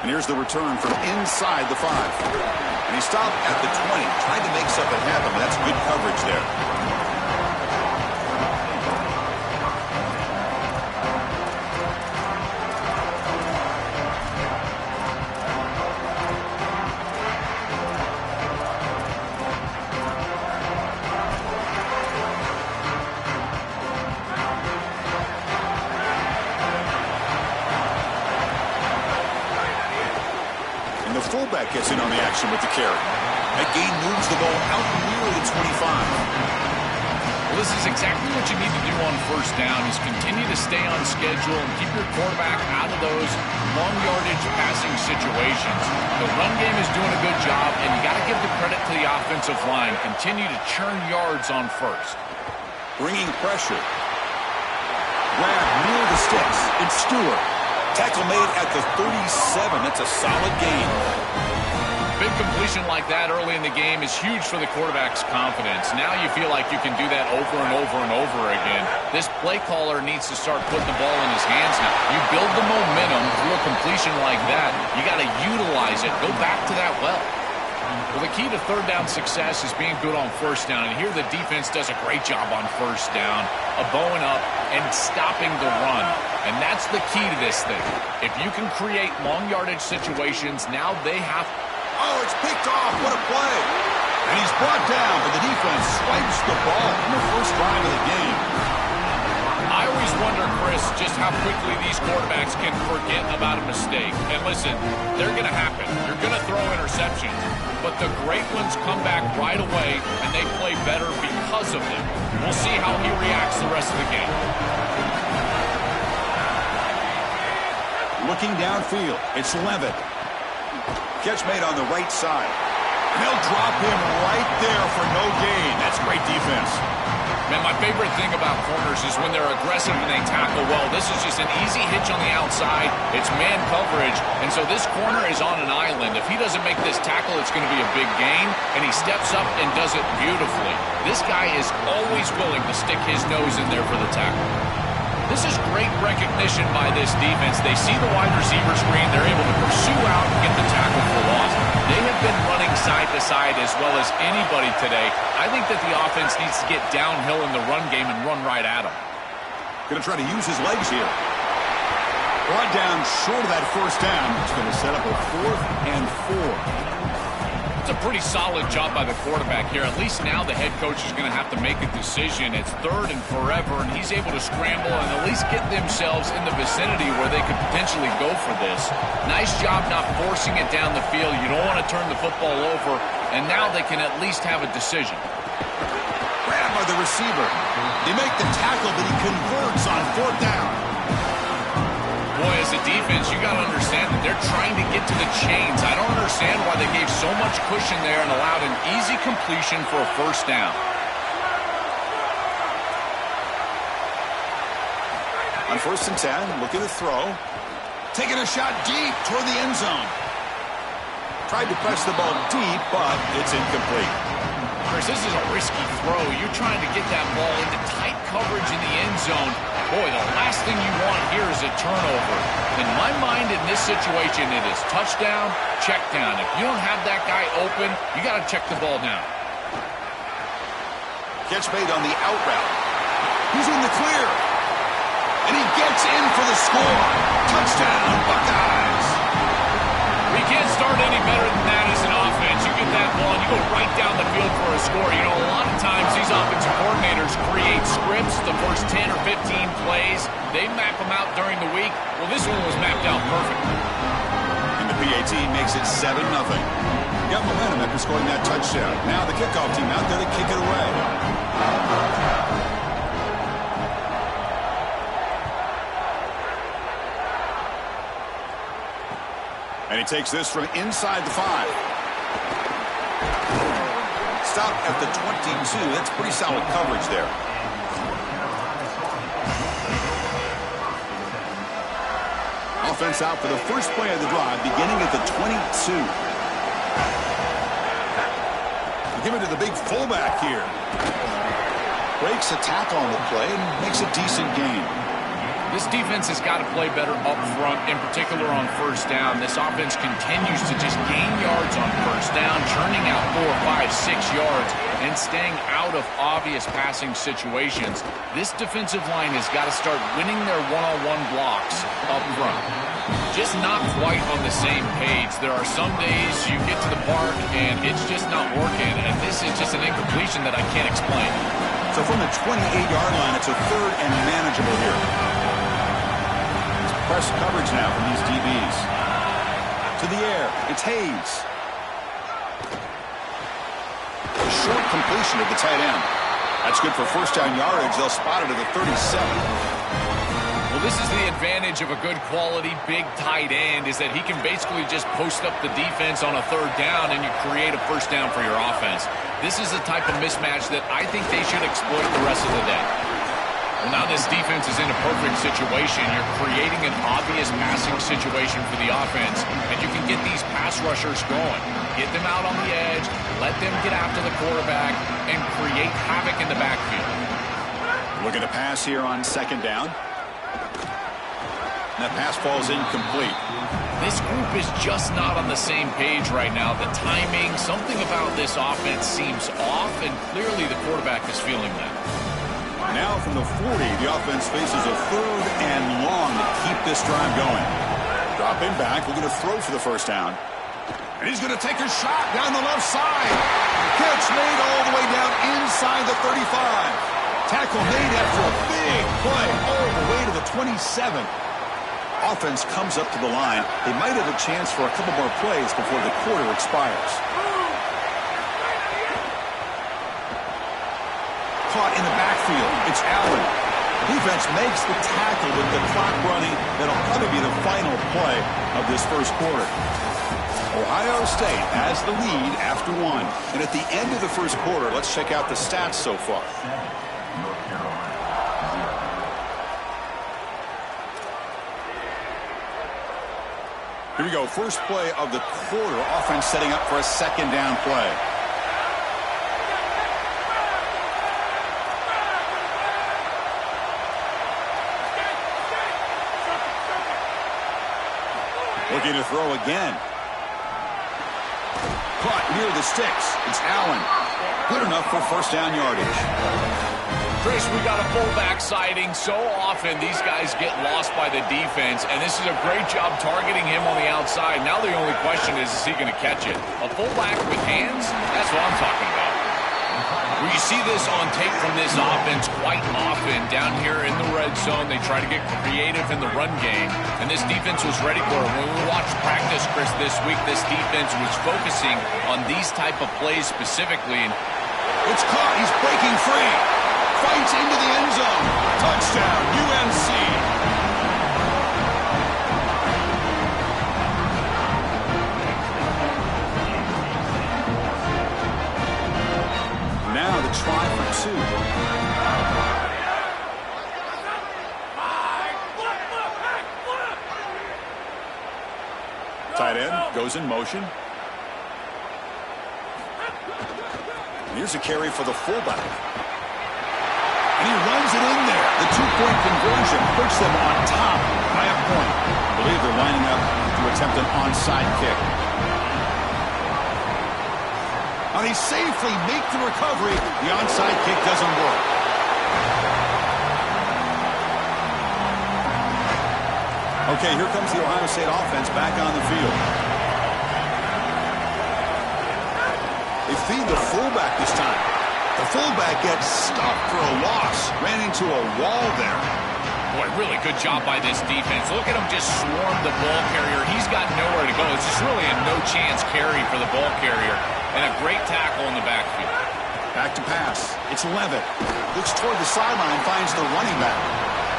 And here's the return from inside the 5. And he stopped at the 20, trying to make something happen, but that's good coverage there. Fullback gets in on the action with the carry. That gain moves the ball out near the 25. Well, this is exactly what you need to do on first down is continue to stay on schedule and keep your quarterback out of those long yardage passing situations. The run game is doing a good job, and you got to give the credit to the offensive line. Continue to churn yards on first. Bringing pressure. Grab near the sticks. It's Stewart. Tackle made at the 37. That's a solid gain. Big completion like that early in the game is huge for the quarterback's confidence. Now you feel like you can do that over and over and over again. This play caller needs to start putting the ball in his hands now. You build the momentum through a completion like that. You got to utilize it. Go back to that well. Well, the key to third down success is being good on first down. And here the defense does a great job on first down, bowing up and stopping the run. And that's the key to this thing. If you can create long yardage situations, now they have... Oh, it's picked off. What a play. And he's brought down, but the defense swipes the ball in the first drive of the game. I always wonder, Chris, just how quickly these quarterbacks can forget about a mistake. And listen, they're going to happen. You're going to throw interceptions. But the great ones come back right away, and they play better because of them. We'll see how he reacts the rest of the game. Looking downfield, it's Levitt. Catch made on the right side. And they'll drop him right there for no gain. That's great defense. Man, my favorite thing about corners is when they're aggressive and they tackle well. This is just an easy hitch on the outside. It's man coverage, and so this corner is on an island. If he doesn't make this tackle, it's going to be a big gain, and he steps up and does it beautifully. This guy is always willing to stick his nose in there for the tackle. This is great recognition by this defense. They see the wide receiver screen. They're able to pursue out and get the tackle for loss. They have been running side to side as well as anybody today. I think that the offense needs to get downhill in the run game and run right at them. Going to try to use his legs here. Brought down short of that first down. It's going to set up a 4th and 4. It's a pretty solid job by the quarterback here. At least now the head coach is going to have to make a decision. It's 3rd and forever, and he's able to scramble and at least get themselves in the vicinity where they could potentially go for this. Nice job not forcing it down the field. You don't want to turn the football over, and now they can at least have a decision. Grabbed by the receiver. They make the tackle, but he converts on 4th down. Boy, as a defense, you got to understand that they're trying to get to the chains. I don't understand why they gave so much cushion there and allowed an easy completion for a first down. On 1st and 10, look at the throw. Taking a shot deep toward the end zone. Tried to press the ball deep, but it's incomplete. Chris, this is a risky throw. You're trying to get that ball into tight coverage in the end zone. Boy, the last thing you want here is a turnover. In my mind, in this situation, it is touchdown, check down. If you don't have that guy open, you got to check the ball down. Catch made on the out route. He's in the clear. And he gets in for the score. Touchdown, Buckeyes. We can't start any better than that as an offense. You get that ball and you go right down the field for a score. You know, a lot of times these offensive coordinators create scripts, the first 10 or 15 plays. They map them out during the week. Well, this one was mapped out perfectly. And the PAT makes it 7-0. Got momentum after scoring that touchdown. Now the kickoff team out there to kick it away. And he takes this from inside the 5. Stop at the 22. That's pretty solid coverage there. Offense out for the first play of the drive, beginning at the 22. Give it to the big fullback here. Breaks a tackle on the play and makes a decent gain. This defense has got to play better up front, in particular on first down. This offense continues to just gain yards on first down, churning out 4, 5, 6 yards, and staying out of obvious passing situations. This defensive line has got to start winning their one-on-one blocks up front. Just not quite on the same page. There are some days you get to the park and it's just not working, and this is just an incompletion that I can't explain. So from the 28-yard line, it's a third and manageable here. Press coverage now from these DBs. To the air, it's Hayes. A short completion of the tight end. That's good for first down yardage. They'll spot it at the 37. Well, this is the advantage of a good quality big tight end, is that he can basically just post up the defense on a third down and you create a first down for your offense. This is the type of mismatch that I think they should exploit the rest of the day. Well, now this defense is in a perfect situation. You're creating an obvious passing situation for the offense, and you can get these pass rushers going. Get them out on the edge, let them get after the quarterback, and create havoc in the backfield. Look at the pass here on second down. That pass falls incomplete. This group is just not on the same page right now. The timing, something about this offense seems off, and clearly the quarterback is feeling that. Now from the 40, the offense faces a third and long to keep this drive going. Dropping back, we're going to throw for the first down. And he's going to take a shot down the left side. Catch made all the way down inside the 35. Tackle made after a big play all the way to the 27. Offense comes up to the line. They might have a chance for a couple more plays before the quarter expires. Caught in the backfield. It's Allen. Defense makes the tackle with the clock running. That'll probably be the final play of this first quarter. Ohio State has the lead after one. And at the end of the first quarter, let's check out the stats so far. Here we go. First play of the quarter. Offense setting up for a second down play. Looking to throw again. Caught near the sticks. It's Allen. Good enough for first down yardage. Chris, we got a fullback sighting. So often these guys get lost by the defense, and this is a great job targeting him on the outside. Now the only question is he going to catch it? A fullback with hands? That's what I'm talking about. Well, you see this on tape from this offense quite often. Down here in the red zone, they try to get creative in the run game, and this defense was ready for it. When we watched practice, Chris, this week, this defense was focusing on these type of plays specifically. And it's caught. He's breaking free. Fights into the end zone. Touchdown, UNC. Now the try for two. Tight end goes in motion. Here's a carry for the fullback. And he runs it in there. The two-point conversion puts them on top by a point. I believe they're lining up to attempt an onside kick. Now they safely make the recovery. The onside kick doesn't work. Okay, here comes the Ohio State offense back on the field. They feed the fullback this time. The fullback gets stopped for a loss. Ran into a wall there. Boy, really good job by this defense. Look at him just swarm the ball carrier. He's got nowhere to go. It's just really a no-chance carry for the ball carrier. And a great tackle in the backfield. Back to pass. It's Levitt. Looks toward the sideline, finds the running back.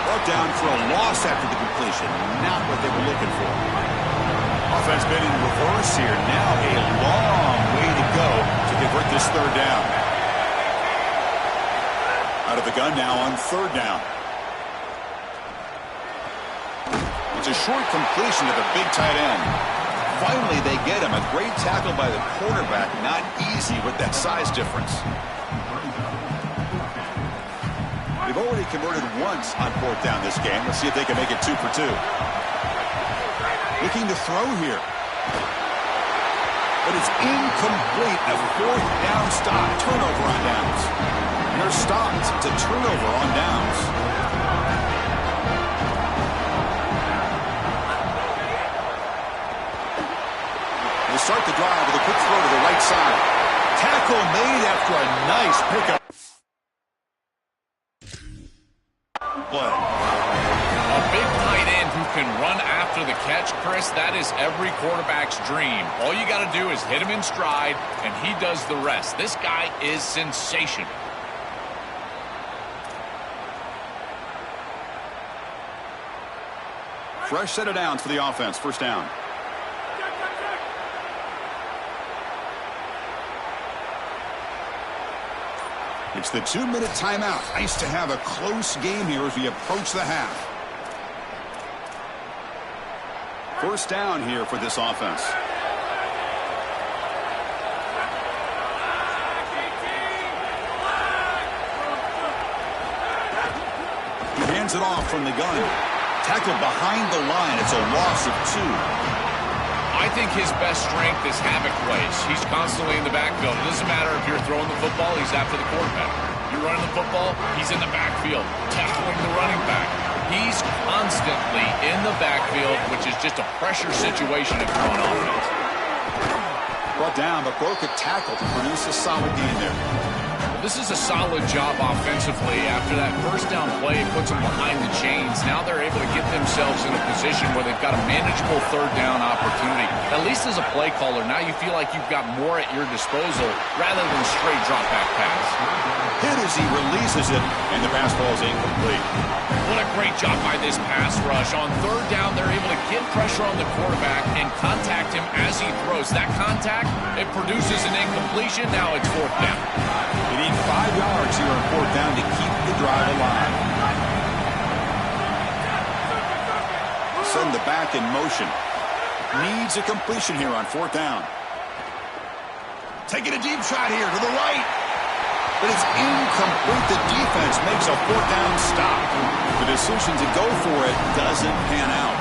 Brought down for a loss after the completion. Not what they were looking for. Offense been in reverse here. Now a long way to go to convert this third down. Out of the gun now on third down. It's a short completion to the big tight end. Finally, they get him. A great tackle by the quarterback. Not easy with that size difference. They've already converted once on 4th down this game. Let's see if they can make it 2 for 2. Looking to throw here. But it's incomplete. A 4th down stop. Turnover on downs. And they're stopped to turnover on downs. They start the drive with a quick throw to the right side. Tackle made after a nice pickup. Play. A big tight end who can run after the catch, Chris, that is every quarterback's dream. All you got to do is hit him in stride, and he does the rest. This guy is sensational. Fresh set of downs for the offense. First down. It's the 2-minute timeout. Nice to have a close game here as we approach the half. First down here for this offense. He hands it off from the gun. Tackled behind the line. It's a loss of 2. I think his best strength is havoc plays. He's constantly in the backfield. It doesn't matter if you're throwing the football, he's after the quarterback. You're running the football, he's in the backfield, tackling the running back. He's constantly in the backfield, which is just a pressure situation if you're on offense. Brought down, but broke a tackle to produce a solid gain there. This is a solid job offensively. After that first down play, it puts them behind the chains. Now they're able to get themselves in a position where they've got a manageable 3rd down opportunity. At least as a play caller, now you feel like you've got more at your disposal rather than straight drop-back pass. Hit as he releases it, and the pass ball is incomplete. What a great job by this pass rush. On 3rd down, they're able to get pressure on the quarterback and contact him as he throws. That contact, it produces an incompletion. Now it's 4th down. You need 5 yards here on 4th down to keep the drive alive. Send the back in motion. Needs a completion here on 4th down. Taking a deep shot here to the right. But it's incomplete. The defense makes a 4th down stop. The decision to go for it doesn't pan out.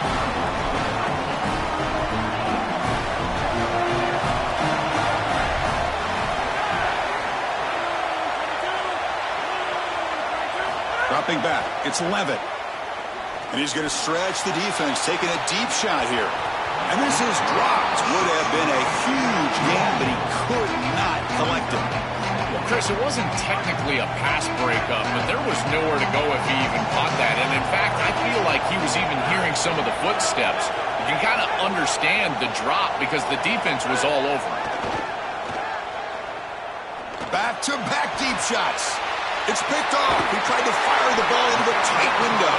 Dropping back, it's Levitt. And he's going to stretch the defense, taking a deep shot here. And this is dropped. Would have been a huge gain, but he could not collect it. Well, Chris, it wasn't technically a pass breakup, but there was nowhere to go if he even caught that. And in fact, I feel like he was even hearing some of the footsteps. You can kind of understand the drop because the defense was all over him. Back-to-back deep shots. It's picked off. He tried to fire the ball into a tight window.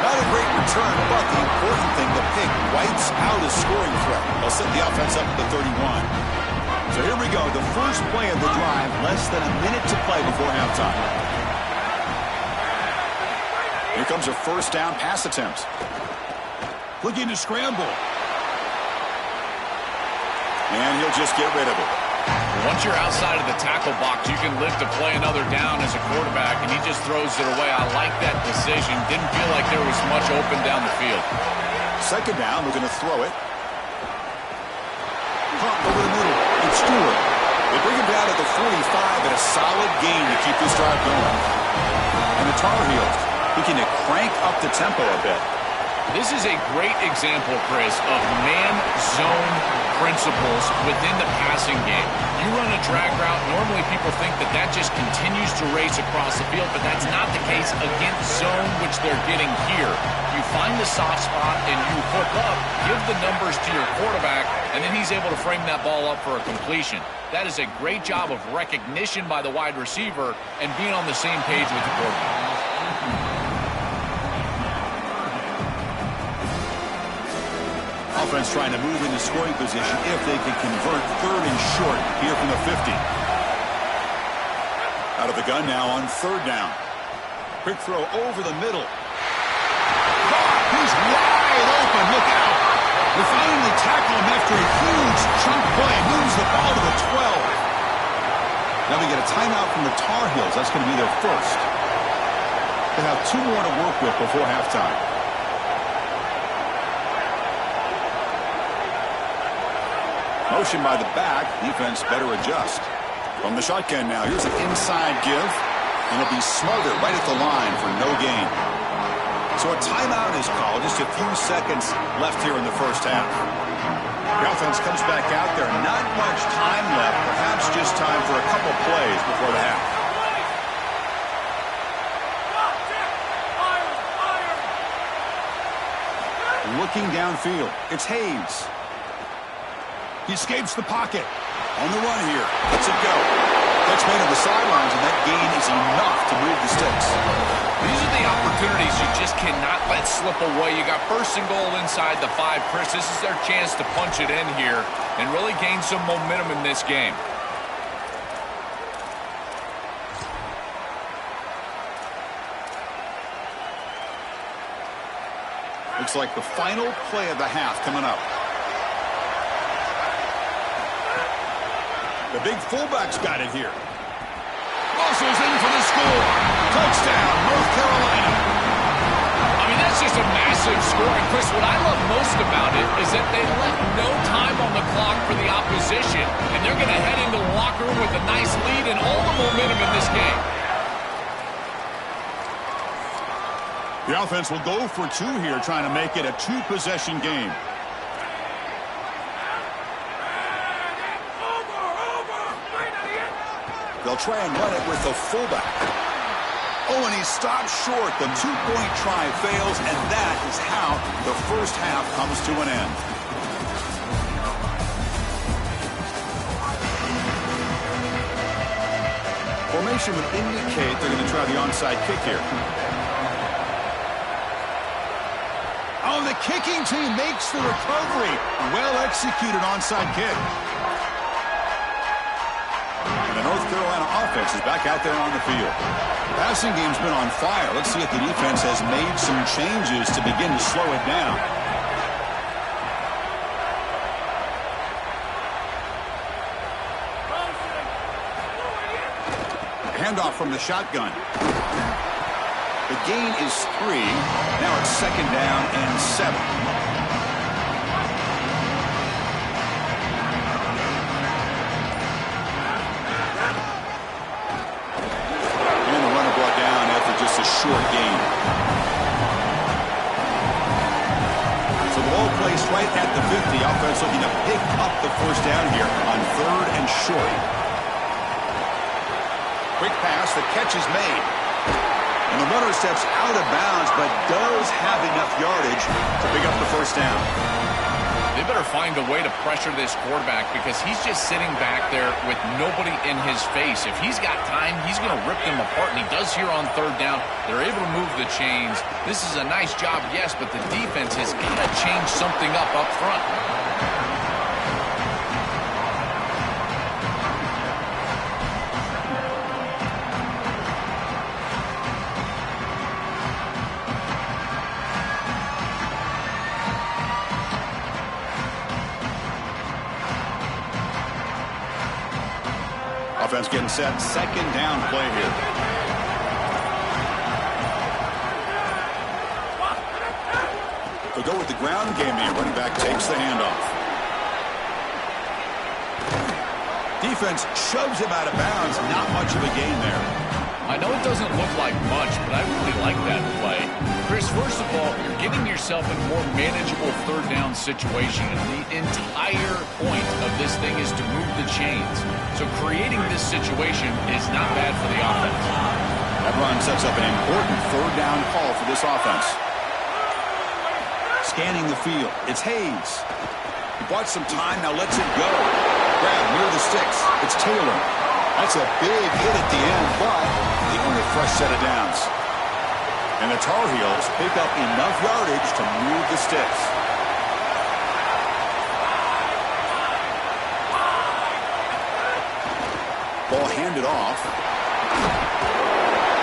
Not a great return, but the important thing, the pick wipes out a scoring threat. They'll set the offense up at the 31. So here we go, the first play of the drive, less than a minute to play before halftime. Here comes a first down pass attempt. Looking to scramble. And he'll just get rid of it. Once you're outside of the tackle box, you can live to play another down as a quarterback, and he just throws it away. I like that decision. Didn't feel like there was much open down the field. Second down, we're going to throw it. Pump over the middle. It's Stewart. They bring him down at the 45 and a solid gain to keep this drive going. And the Tar Heels looking to crank up the tempo a bit. This is a great example, Chris, of man-zone principles within the passing game. You run a drag route, normally people think that that just continues to race across the field, but that's not the case against zone, which they're getting here. You find the soft spot and you hook up, give the numbers to your quarterback, and then he's able to frame that ball up for a completion. That is a great job of recognition by the wide receiver and being on the same page with the quarterback. Offense trying to move into scoring position if they can convert 3rd and short here from the 50. Out of the gun now on 3rd down. Quick throw over the middle. He's wide open. Look out. They finally tackle him after a huge chunk play. Moves the ball to the 12. Now we get a timeout from the Tar Heels. That's going to be their first. They have 2 more to work with before halftime. Motion by the back. Defense better adjust. From the shotgun now, here's an inside give. And it'll be Smothered right at the line for no gain. So a timeout is called. Just a few seconds left here in the first half. The offense comes back out there. Not much time left. Perhaps just time for a couple plays before the half. Looking downfield. It's Hayes. He escapes the pocket. On the run here. Lets it go. Catch made on the sidelines, and that gain is enough to move the sticks. These are the opportunities you just cannot let slip away. You got 1st and goal inside the 5. Chris, this is their chance to punch it in here and really gain some momentum in this game. Looks like the final play of the half coming up. The big fullback's got it here. Muscles in for the score. Touchdown, North Carolina. I mean, that's just a massive score. And Chris, what I love most about it is that they left no time on the clock for the opposition. And they're going to head into the locker room with a nice lead and all the momentum in this game. The offense will go for 2 here, trying to make it a 2-possession game. They'll try and run it with the fullback. Oh, and he stops short. The 2-point try fails, and that is how the first half comes to an end. Formation would indicate they're going to try the onside kick here. Oh, the kicking team makes the recovery. Well-executed onside kick. The North Carolina offense is back out there on the field. Passing game's been on fire. Let's see if the defense has made some changes to begin to slow it down. Handoff from the shotgun. The gain is 3. Now it's 2nd down and 7. Just a short gain. So the ball placed right at the 50. Offense looking to pick up the first down here on 3rd and short. Quick pass. The catch is made. And the runner steps out of bounds, but does have enough yardage to pick up the first down. They better find a way to pressure this quarterback because he's just sitting back there with nobody in his face. If he's got time, he's going to rip them apart, and he does here on 3rd down. They're able to move the chains. This is a nice job, yes, but the defense has got to change something up front. Offense getting set. 2nd down play here. They'll go with the ground game here. Running back takes the handoff. Defense shoves him out of bounds. Not much of a gain there. I know it doesn't look like much, but I really like that play. Chris, first of all, you're getting yourself in a more manageable 3rd down situation. And the entire point of this thing is to move the chains. So creating this situation is not bad for the offense. That run sets up an important 3rd down call for this offense. Scanning the field. It's Hayes. He bought some time, now lets it go. Grab near the sticks. It's Taylor. That's a big hit at the end, but they earn a fresh set of downs. And the Tar Heels pick up enough yardage to move the sticks. Ball handed off.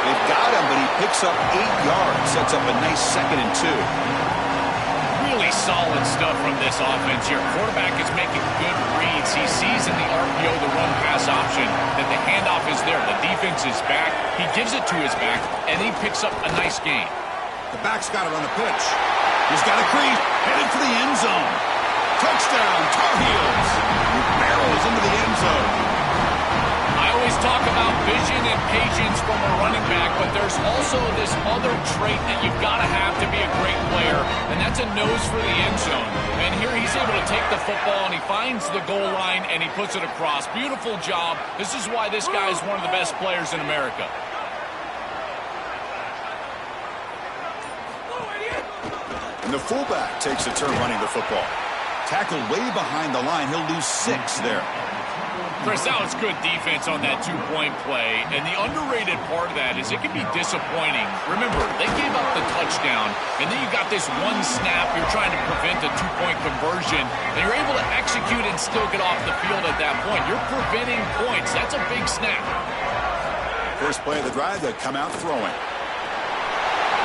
They've got him, but he picks up 8 yards. Sets up a nice 2nd and 2. Really solid stuff from this offense here. Quarterback is making good reads. He sees in the RPO the run-pass option that the handoff is there. The defense is back. He gives it to his back, and he picks up a nice gain. The back's got it on the pitch. He's got a crease, headed for the end zone. Touchdown, Tar Heels. He barrels into the end zone. I always talk about vision and patience from a running back, but there's also this other trait that you've got to have to be a great player, and that's a nose for the end zone. And here he's able to take the football, and he finds the goal line, and he puts it across. Beautiful job. This is why this guy is one of the best players in America. And the fullback takes a turn running the football. Tackled way behind the line. He'll lose 6 there. Chris, that was good defense on that two-point play, and the underrated part of that is it can be disappointing. Remember, they gave up the touchdown, and then you got this one snap. You're trying to prevent a two-point conversion, and you're able to execute and still get off the field at that point. You're preventing points. That's a big snap. First play of the drive, they come out throwing.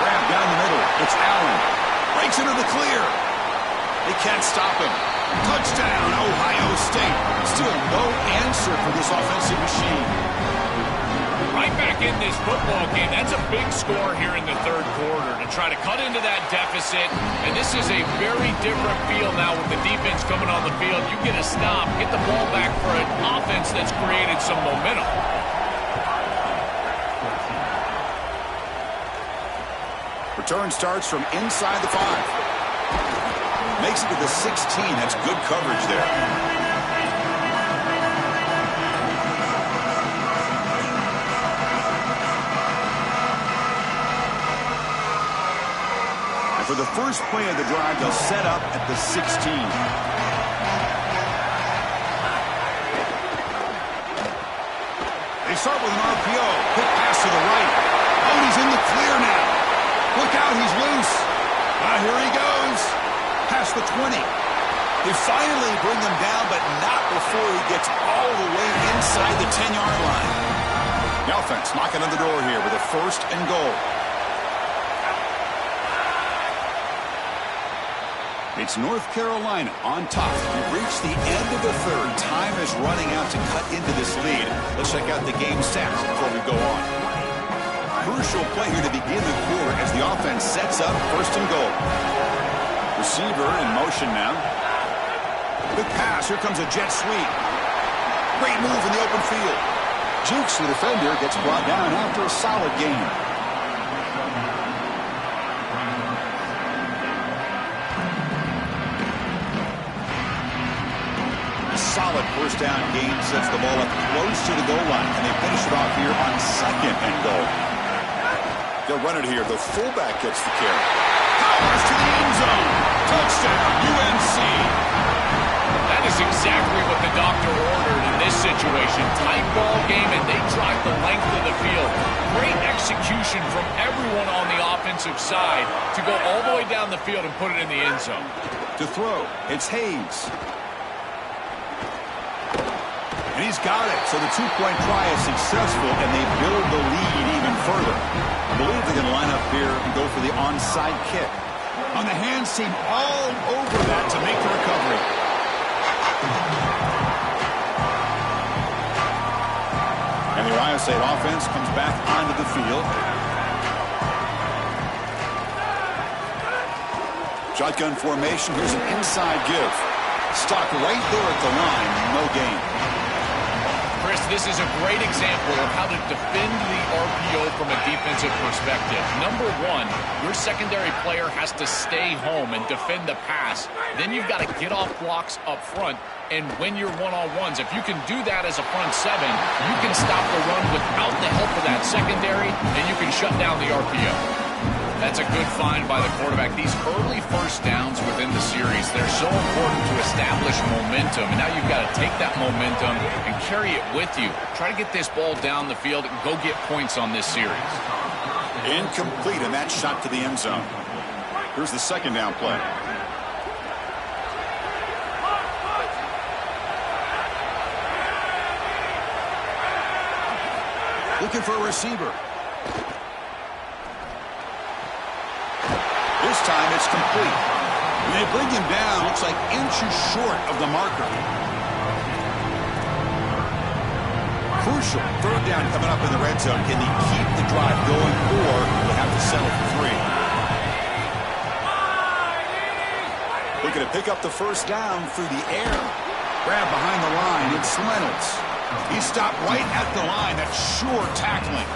Grab down the middle. It's Allen. Breaks into the clear. They can't stop him. Touchdown, Ohio State. Still no answer for this offensive machine. Right back in this football game. That's a big score here in the third quarter to try to cut into that deficit. And this is a very different feel now with the defense coming on the field. You get a stop, get the ball back for an offense that's created some momentum. Return starts from inside the 5. Makes it to the 16. That's good coverage there. And for the first play of the drive, they'll set up at the 16. They start with an RPO. Quick pass to the right. Oh, he's in the clear now. Look out, he's loose. Here he goes. Past the 20. They finally bring him down, but not before he gets all the way inside the 10-yard line. The offense knocking on the door here with a 1st and goal. It's North Carolina on top. We've reached the end of the third. Time is running out to cut into this lead. Let's check out the game stats before we go on. Crucial play here to begin the quarter as the offense sets up 1st and goal. Receiver in motion now. Good pass. Here comes a jet sweep. Great move in the open field. Jukes, the defender, gets brought down after a solid game. A solid first down gain sets the ball up close to the goal line, and they finish it off here on 2nd and goal. They'll run it here. The fullback gets the carry. Powers to the end zone. Touchdown, UNC. That is exactly what the doctor ordered in this situation. Tight ball game, and they drive the length of the field. Great execution from everyone on the offensive side to go all the way down the field and put it in the end zone. To throw, it's Hayes. And he's got it. So the two-point try is successful, and they build the lead even further. I believe they're going to line up here and go for the onside kick. On the hands team all over that to make the recovery. And the Ohio State offense comes back onto the field. Shotgun formation. Here's an inside give. Stuck right there at the line. No gain. Chris, this is a great example of how to defend the RPO from a defensive perspective. Number one, your secondary player has to stay home and defend the pass. Then you've got to get off blocks up front and win your one-on-ones. If you can do that as a front 7, you can stop the run without the help of that secondary, and you can shut down the RPO. That's a good find by the quarterback. These early first downs within the series, they're so important to establish momentum. And now you've got to take that momentum and carry it with you. Try to get this ball down the field and go get points on this series. Incomplete, and that shot to the end zone. Here's the 2nd down play. Looking for a receiver. This time it's complete. And they bring him down, looks like inches short of the marker. Crucial third down coming up in the red zone. Can he keep the drive going, or will have to settle for 3? Looking to pick up the first down through the air. Grab behind the line. It's Reynolds. He stopped right at the line. That's sure tackling.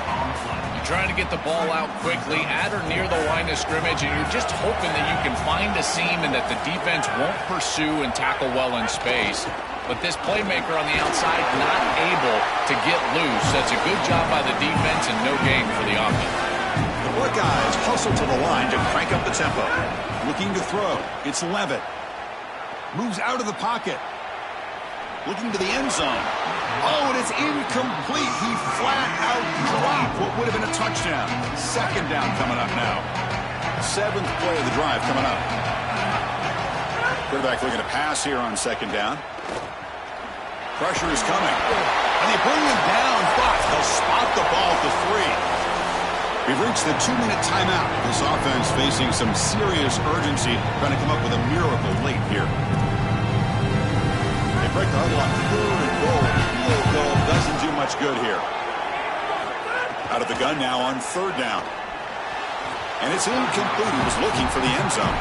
You're trying to get the ball out quickly at or near the line of scrimmage, and you're just hoping that you can find a seam and that the defense won't pursue and tackle well in space. But this playmaker on the outside not able to get loose. That's a good job by the defense and no gain for the offense. The Buckeyes hustle to the line to crank up the tempo. Looking to throw. It's Levitt. Moves out of the pocket. Looking to the end zone. Oh, and it's incomplete. He flat out dropped what would have been a touchdown. Second down coming up now. 7th play of the drive coming up. Quarterback looking to pass here on second down. Pressure is coming. And they bring him down, but they'll spot the ball at the 3. We've reached the 2-minute timeout. This offense facing some serious urgency, trying to come up with a miracle late here. They break the huddle on 3rd and goal. Field goal doesn't do much good here. Out of the gun now on 3rd down. And it's incomplete. He was looking for the end zone.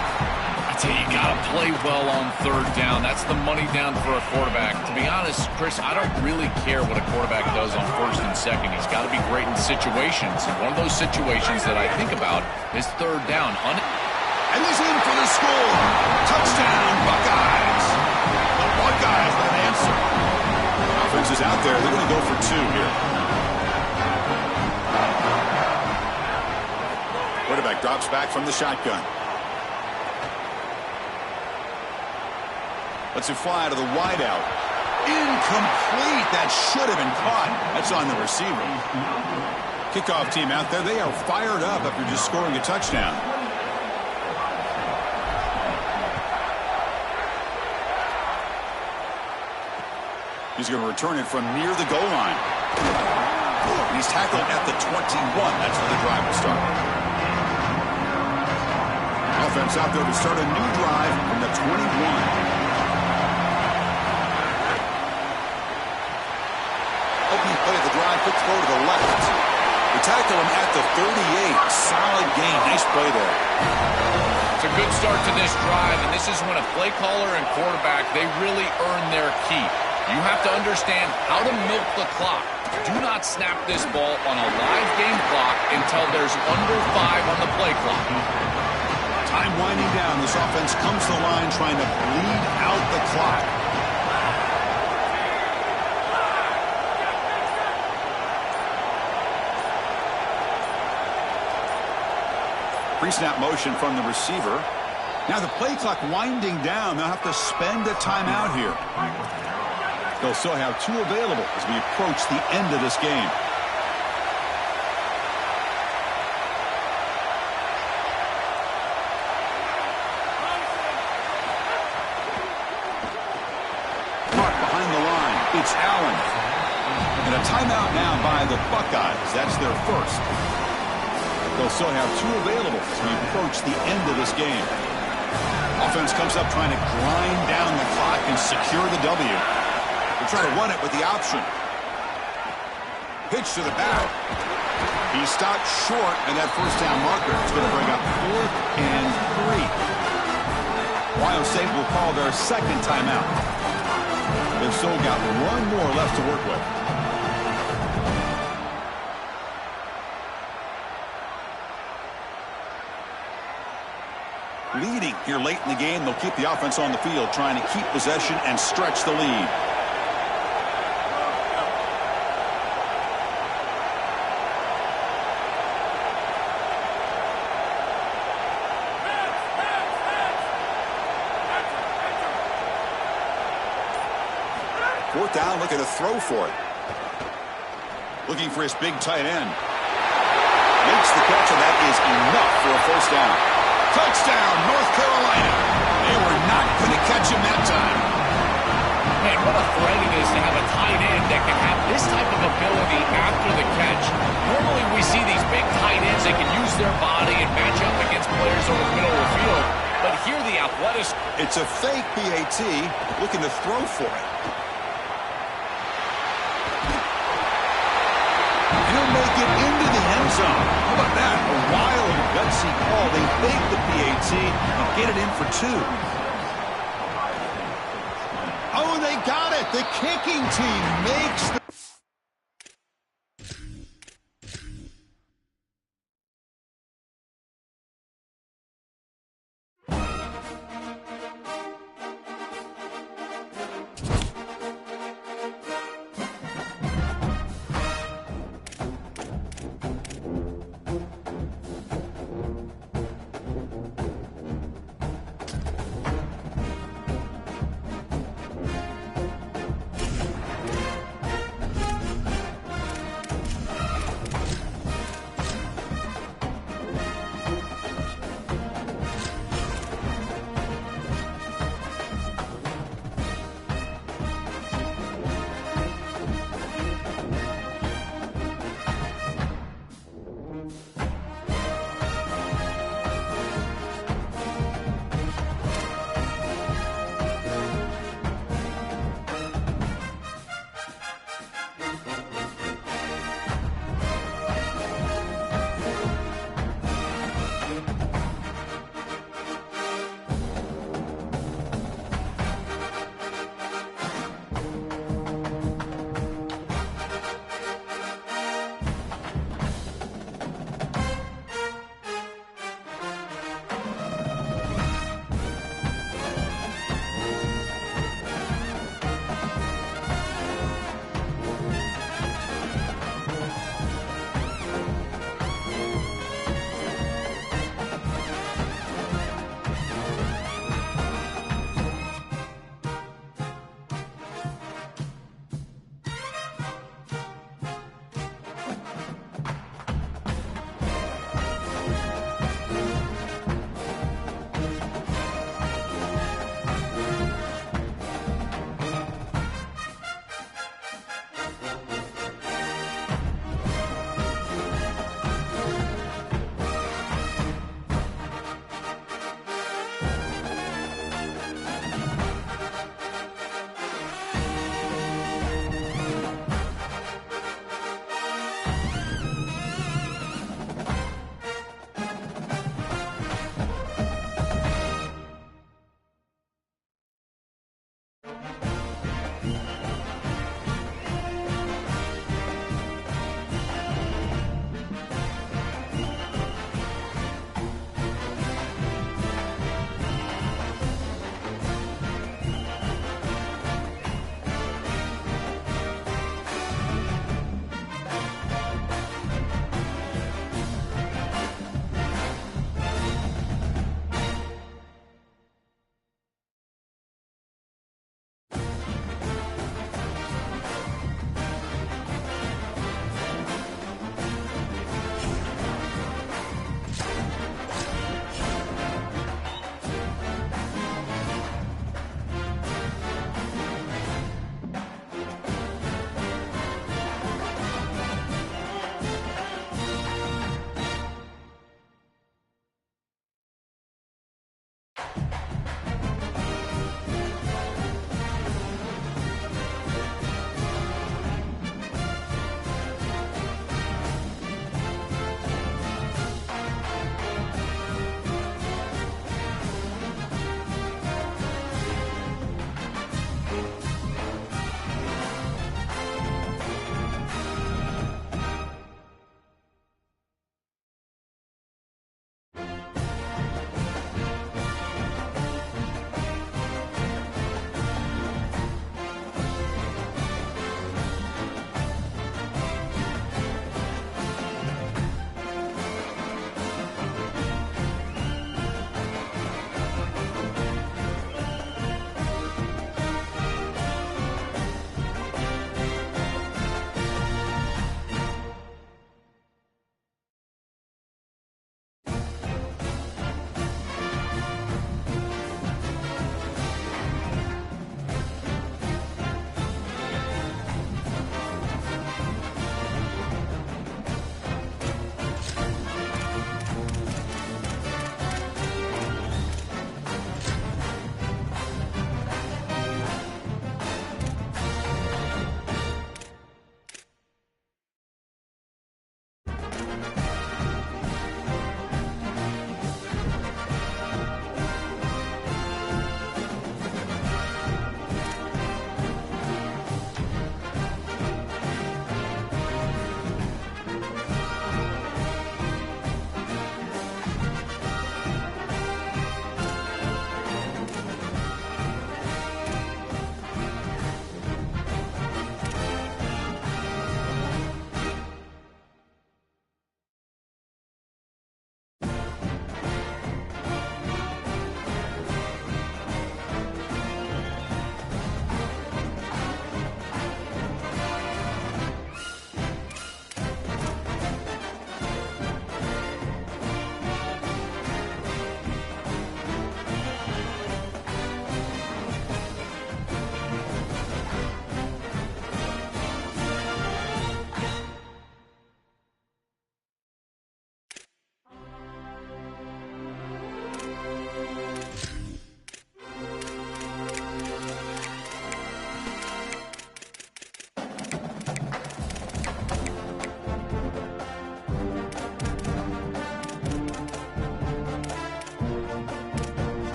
I tell you, you got to play well on 3rd down. That's the money down for a quarterback. To be honest, Chris, I don't really care what a quarterback does on 1st and 2nd. He's got to be great in situations. And one of those situations that I think about is 3rd down. And he's in for the score. Touchdown, Buckeyes. The Buckeyes that answer. Offense is out there. They're going to go for 2 here. Quarterback drops back from the shotgun. Lets it fly to the wideout. Incomplete. That should have been caught. That's on the receiver. Kickoff team out there. They are fired up after just scoring a touchdown. He's going to return it from near the goal line. He's tackled at the 21. That's where the drive will start. Offense out there to start a new drive from the 21. Opening play of the drive, quick throw to the left. We tackle him at the 38. Solid gain. Nice play there. It's a good start to this drive, and this is when a play caller and quarterback, they really earn their keep. You have to understand how to milk the clock. Do not snap this ball on a live game clock until there's under 5 on the play clock. Time winding down. This offense comes to the line trying to bleed out the clock. Pre-snap motion from the receiver. Now the play clock winding down. They'll have to spend a timeout here. They'll still have 2 available as we approach the end of this game. Mark behind the line. It's Allen. And a timeout now by the Buckeyes. That's their first. They'll still have 2 available as we approach the end of this game. Offense comes up trying to grind down the clock and secure the W. They'll try to run it with the option. Pitch to the back. He stopped short, and that first down marker is going to bring up 4th and 3. Ohio State will call their second timeout. They've still got 1 more left to work with. Leading here late in the game, they'll keep the offense on the field, trying to keep possession and stretch the lead. Fourth down, looking to throw for it. Looking for his big tight end. Makes the catch, and that is enough for a first down. Touchdown, North Carolina. They were not going to catch him that time. Man, what a threat it is to have a tight end that can have this type of ability after the catch. Normally we see these big tight ends that can use their body and match up against players over the middle of the field. But here the athletic. It's a fake PAT, looking to throw for it. He'll make it into the end zone. How about that? A wild, gutsy call. They fake the PAT and get it in for 2. Oh, they got it. The kicking team makes the...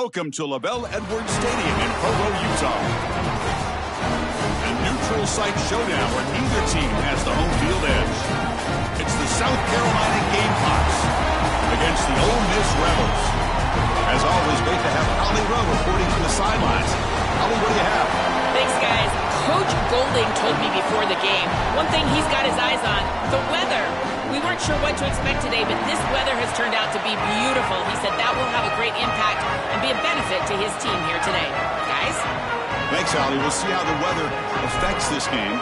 Welcome to LaBelle Edwards Stadium in Provo, Utah. A neutral site showdown where neither team has the home field edge. It's the South Carolina Gamecocks against the Ole Miss Rebels. As always, great to have Holly Rowe reporting from the sidelines. Holly, what do you have? Thanks, guys. Coach Golding told me before the game, one thing he's got his eyes on, the weather. We weren't sure what to expect today, but this weather has turned out to be beautiful. He said that will have a great impact and be a benefit to his team here today. Guys? Thanks, Holly. We'll see how the weather affects this game.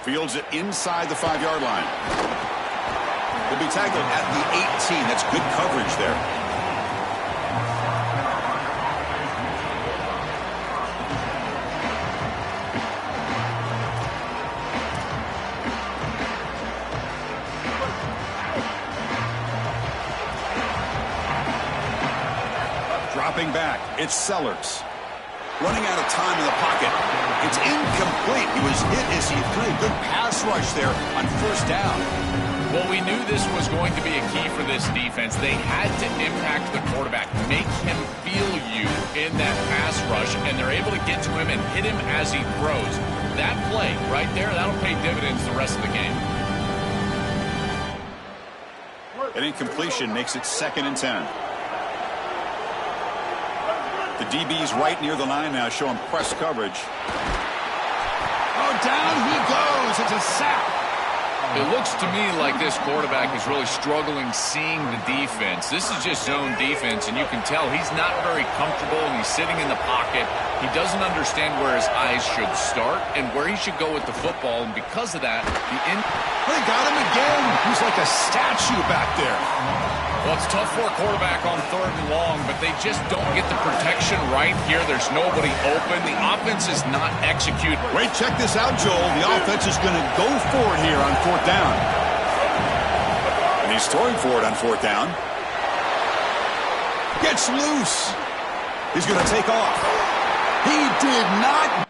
Fields it inside the 5-yard line. He'll be tackled at the 18. That's good coverage there. Dropping back, it's Sellers. Running out of time in the pocket. It's incomplete. He was hit as he threw a good pass rush there on first down. Well, we knew this was going to be a key for this defense. They had to impact the quarterback, make him feel you in that pass rush, and they're able to get to him and hit him as he throws. That play right there, that'll pay dividends the rest of the game. An incompletion makes it 2nd and 10. The DB's right near the line now, showing press coverage. Oh, down he goes. It's a sack. It looks to me like this quarterback is really struggling seeing the defense. This is just zone defense, and you can tell he's not very comfortable, and he's sitting in the pocket. He doesn't understand where his eyes should start and where he should go with the football, and because of that, they got him again. He's like a statue back there. Well, it's tough for a quarterback on 3rd and long, but they just don't get the protection right here. There's nobody open. The offense is not executing. Wait, check this out, Joel. The offense is going to go for it here on 4th down. And he's throwing for it on 4th down. Gets loose. He's going to take off. He did not.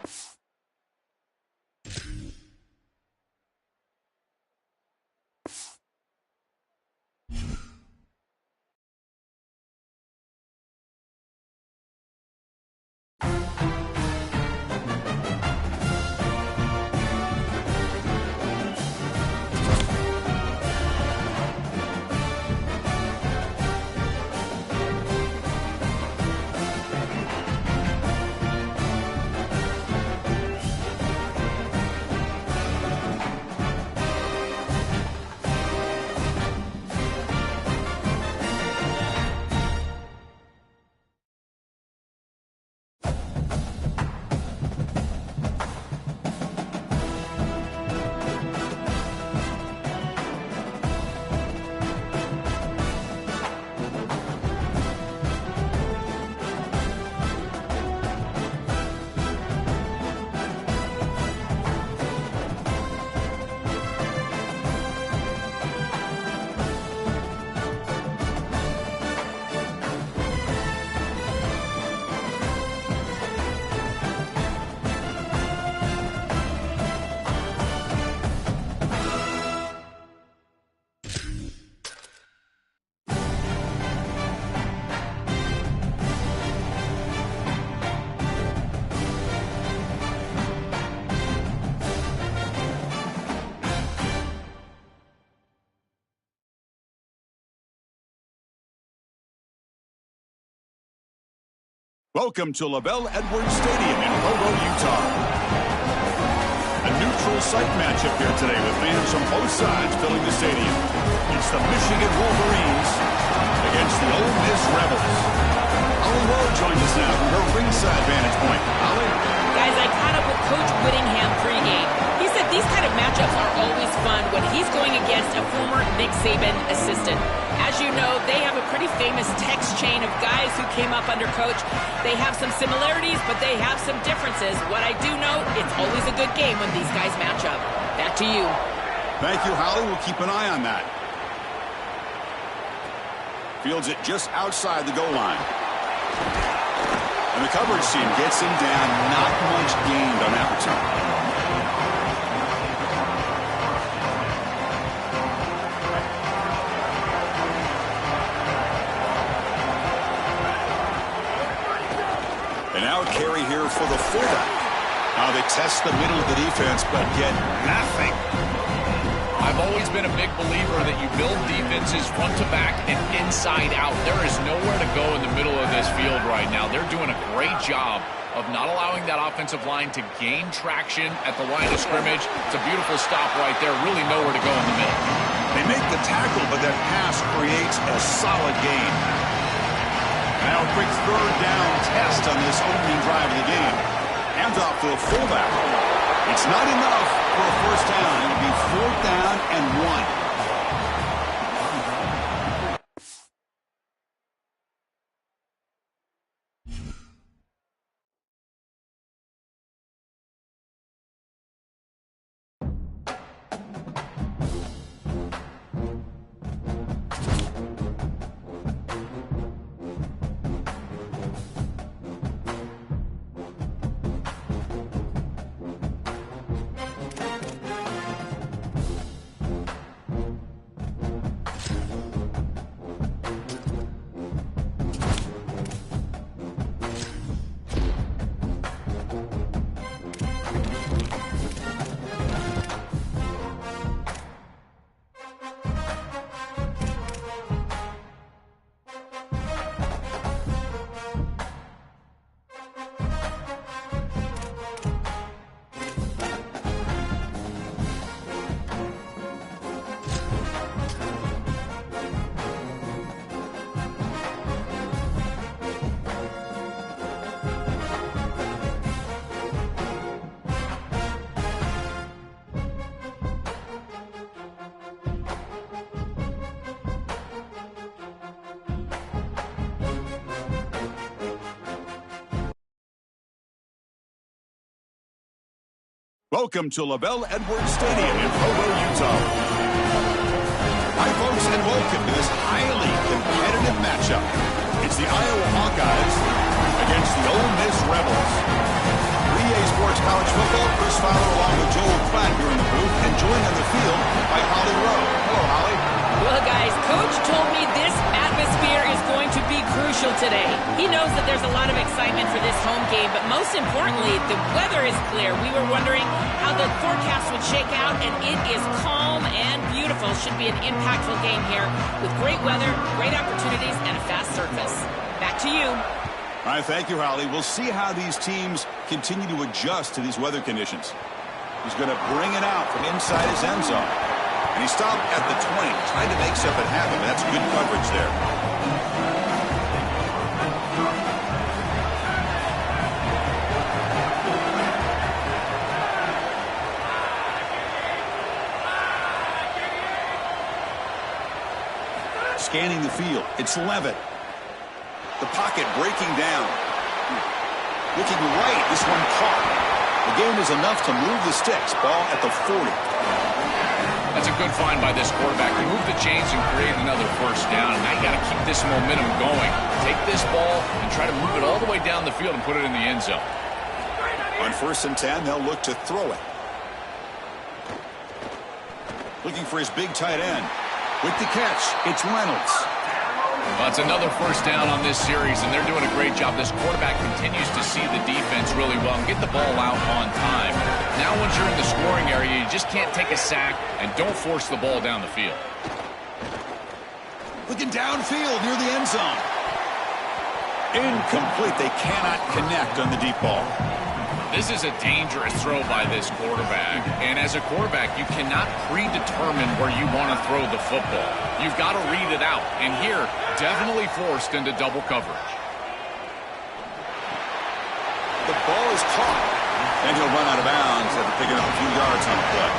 Welcome to LaBelle Edwards Stadium in Provo, Utah. A neutral site matchup here today with fans from both sides filling the stadium. It's the Michigan Wolverines against the Ole Miss Rebels. Holly Rowe joins us now from her ringside vantage point. Holly? Guys, I caught up with Coach Whittingham pregame. He said these kind of matchups are always fun when he's going against a former Nick Saban assistant. As you know, they have a pretty famous text chain of guys who came up under Coach. They have some similarities, but they have some differences. What I do know, it's always a good game when these guys match up. Back to you. Thank you, Holly. We'll keep an eye on that. Fields it just outside the goal line. And the coverage team gets him down. Not much gained on that return. And now carry here for the fullback. Now they test the middle of the defense, but get nothing. I've always been a big believer that you build defenses front to back and inside out. There is nowhere to go in the middle of this field right now. They're doing a great job of not allowing that offensive line to gain traction at the line of scrimmage. It's a beautiful stop right there. Really nowhere to go in the middle. They make the tackle, but that pass creates a solid gain. Now a quick third down test on this opening drive of the game. Hands off to the fullback. It's not enough for a first down. It'll be 4th down and 1. Welcome to LaBelle Edwards Stadium in Provo, Utah. Hi, folks, and welcome to this highly competitive matchup. It's the Iowa Hawkeyes against the Ole Miss Rebels. 3A Sports College Football, Chris Fowler along with Joel Klatt here in the booth, and joined on the field by Holly Rowe. Hello, Holly. Well, guys, Coach told me this atmosphere is going to be crucial today. He knows that there's a lot of excitement for this home game, but most importantly, the weather is clear. We were wondering how the forecast would shake out, and it is calm and beautiful. Should be an impactful game here with great weather, great opportunities, and a fast surface. Back to you. All right, thank you, Holly. We'll see how these teams continue to adjust to these weather conditions. He's going to bring it out from inside his end zone. And he stopped at the 20, trying to make something happen. That's good coverage there. Scanning the field. It's Levitt. The pocket breaking down. Looking right. This one caught. The game is enough to move the sticks. Ball at the 40. That's a good find by this quarterback. He moved the chains and created another first down. And now you got to keep this momentum going. Take this ball and try to move it all the way down the field and put it in the end zone. On 1st and 10, they'll look to throw it. Looking for his big tight end. With the catch, it's Reynolds. Well, it's another first down on this series, and they're doing a great job. This quarterback continues to see the defense really well and get the ball out on time. Now once you're in the scoring area, you just can't take a sack and don't force the ball down the field. Looking downfield near the end zone. Incomplete. They cannot connect on the deep ball. This is a dangerous throw by this quarterback. And as a quarterback, you cannot predetermine where you want to throw the football. You've got to read it out. And here, definitely forced into double coverage. The ball is caught. And he'll run out of bounds after picking up a few yards on the play.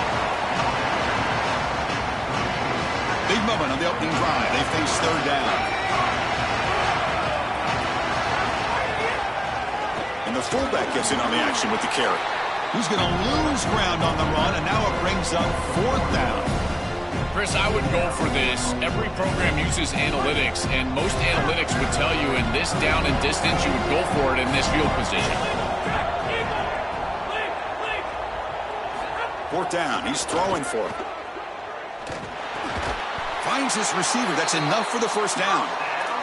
Big moment on the opening drive. They face third down. And the fullback gets in on the action with the carry. He's going to lose ground on the run, and now it brings up fourth down. Chris, I would go for this. Every program uses analytics, and most analytics would tell you in this down and distance, you would go for it in this field position. Fourth down. He's throwing for it. Finds his receiver. That's enough for the first down.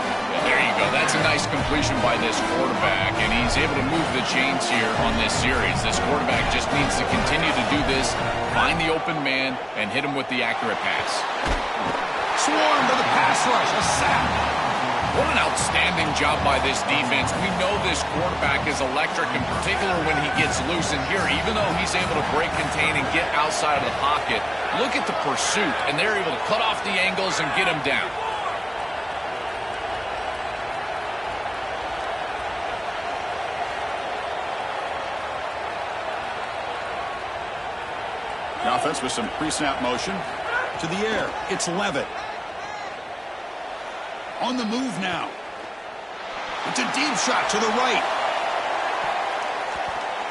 Well, there you go. That's a nice completion by this quarterback, and he's able to move the chains here on this series. This quarterback just needs to continue to do this, find the open man, and hit him with the accurate pass. Swarmed by the pass rush. A sack. What an outstanding job by this defense. We know this quarterback is electric, in particular when he gets loose. And here, even though he's able to break, contain, and get outside of the pocket, look at the pursuit, and they're able to cut off the angles and get him down. The offense with some pre-snap motion. To the air. It's Levitt. On the move now. It's a deep shot to the right.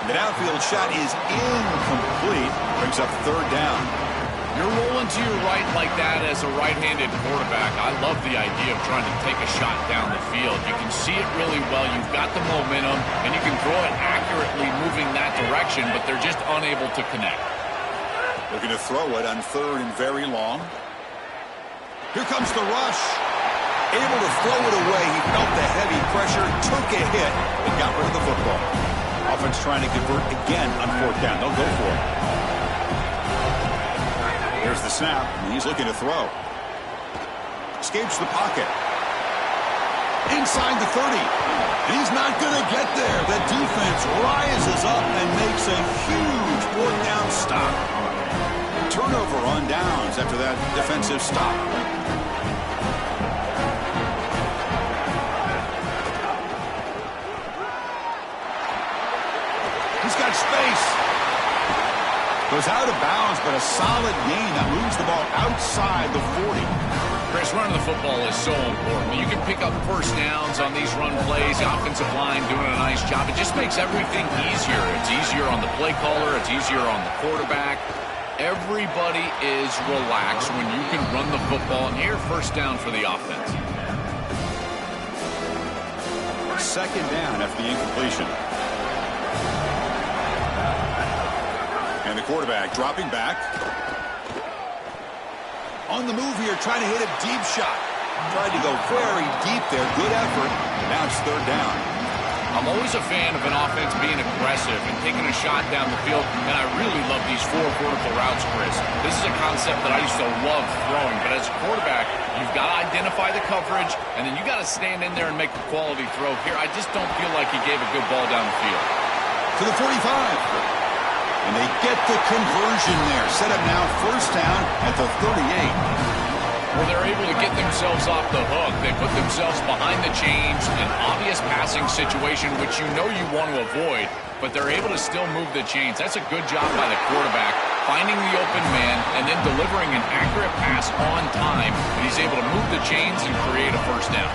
The downfield shot is incomplete. Brings up third down. You're rolling to your right like that as a right-handed quarterback. I love the idea of trying to take a shot down the field. You can see it really well. You've got the momentum, and you can throw it accurately moving that direction, but they're just unable to connect. Looking to throw it on third and very long. Here comes the rush. Able to throw it away. He felt the heavy pressure, took a hit, and got rid of the football. Offense trying to convert again on fourth down. They'll go for it. Here's the snap, and he's looking to throw. Escapes the pocket. Inside the 30. And he's not going to get there. The defense rises up and makes a huge fourth down stop. Turnover on downs after that defensive stop. He's got space. Goes out of bounds, but a solid gain that moves the ball outside the 40. Chris, running the football is so important. You can pick up first downs on these run plays. The offensive line doing a nice job. It just makes everything easier. It's easier on the play caller. It's easier on the quarterback. Everybody is relaxed when you can run the football. And here, first down for the offense. Second down after the incompletion. And the quarterback dropping back. On the move here, trying to hit a deep shot. Tried to go very deep there. Good effort. Now it's third down. I'm always a fan of an offense being aggressive and taking a shot down the field, and I really love these four vertical routes, Chris. This is a concept that I used to love throwing, but as a quarterback, you've got to identify the coverage, and then you got to stand in there and make a quality throw. Here, I just don't feel like he gave a good ball down the field. To the 45. And they get the conversion there. Set up now first down at the 38. Well, they're able to get themselves off the hook. They put themselves behind the chains, an obvious passing situation, which you know you want to avoid, but they're able to still move the chains. That's a good job by the quarterback, finding the open man and then delivering an accurate pass on time, and he's able to move the chains and create a first down.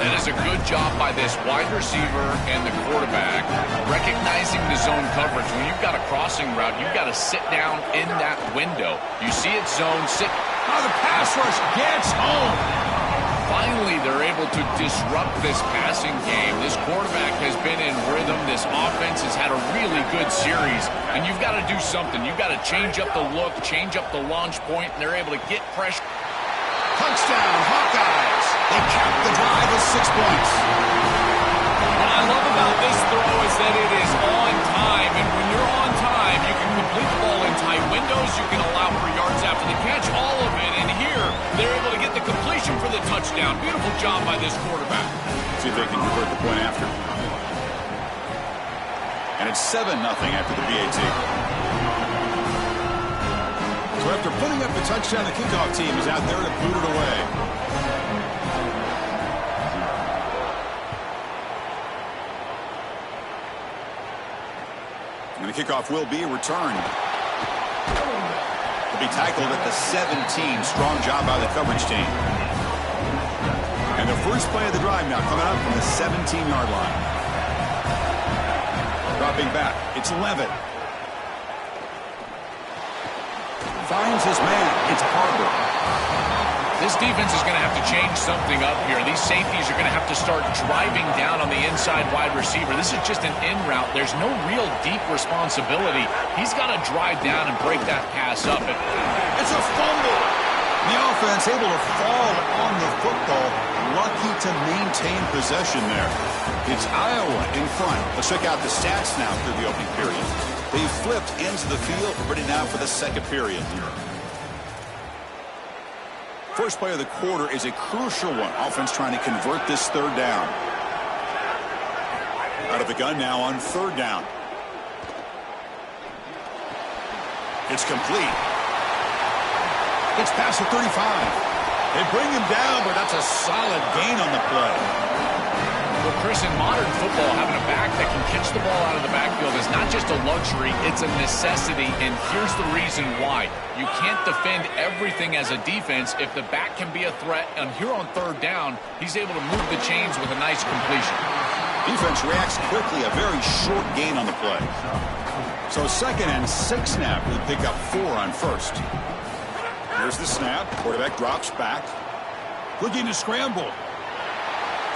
That is a good job by this wide receiver and the quarterback, recognizing the zone coverage. When you've got a crossing route, you've got to sit down in that window. You see it zone, sit. Now the pass rush gets home. Finally, they're able to disrupt this passing game. This quarterback has been in rhythm. This offense has had a really good series, and you've got to do something. You've got to change up the look, change up the launch point, and they're able to get pressure. Touchdown, Hawkeyes. They cap the drive with 6 points. What I love about this throw is that it is on time, and when you're on time, you can complete the ball in tight windows. You can allow for yards after the catch, all of it. And here, they're able to get the completion for the touchdown. Beautiful job by this quarterback. See, if they can convert the point after. And it's 7-0 after the PAT. So after putting up the touchdown, the kickoff team is out there to boot it away. And the kickoff will be returned. He'll be tackled at the 17. Strong job by the coverage team. And the first play of the drive now coming up from the 17-yard line. Dropping back, it's Levitt. Finds his man, it's Harbor. This defense is going to have to change something up here. These safeties are going to have to start driving down on the inside wide receiver. This is just an in route. There's no real deep responsibility. He's got to drive down and break that pass up. It's a fumble. The offense able to fall on the football. Lucky to maintain possession there. It's Iowa in front. Let's check out the stats now through the opening period. They flipped into the field, ready now for the second period. First play of the quarter is a crucial one. Offense trying to convert this third down. Out of the gun now on third down. It's complete. It's past the 35. They bring him down, but that's a solid gain on the play. Well, Chris, in modern football, having a back that can catch the ball out of the backfield is not just a luxury, it's a necessity, and here's the reason why. You can't defend everything as a defense if the back can be a threat, and here on third down, he's able to move the chains with a nice completion. Defense reacts quickly, a very short gain on the play. So 2nd and 6 snap, we pick up 4 on first. Here's the snap. Quarterback drops back. Looking to scramble.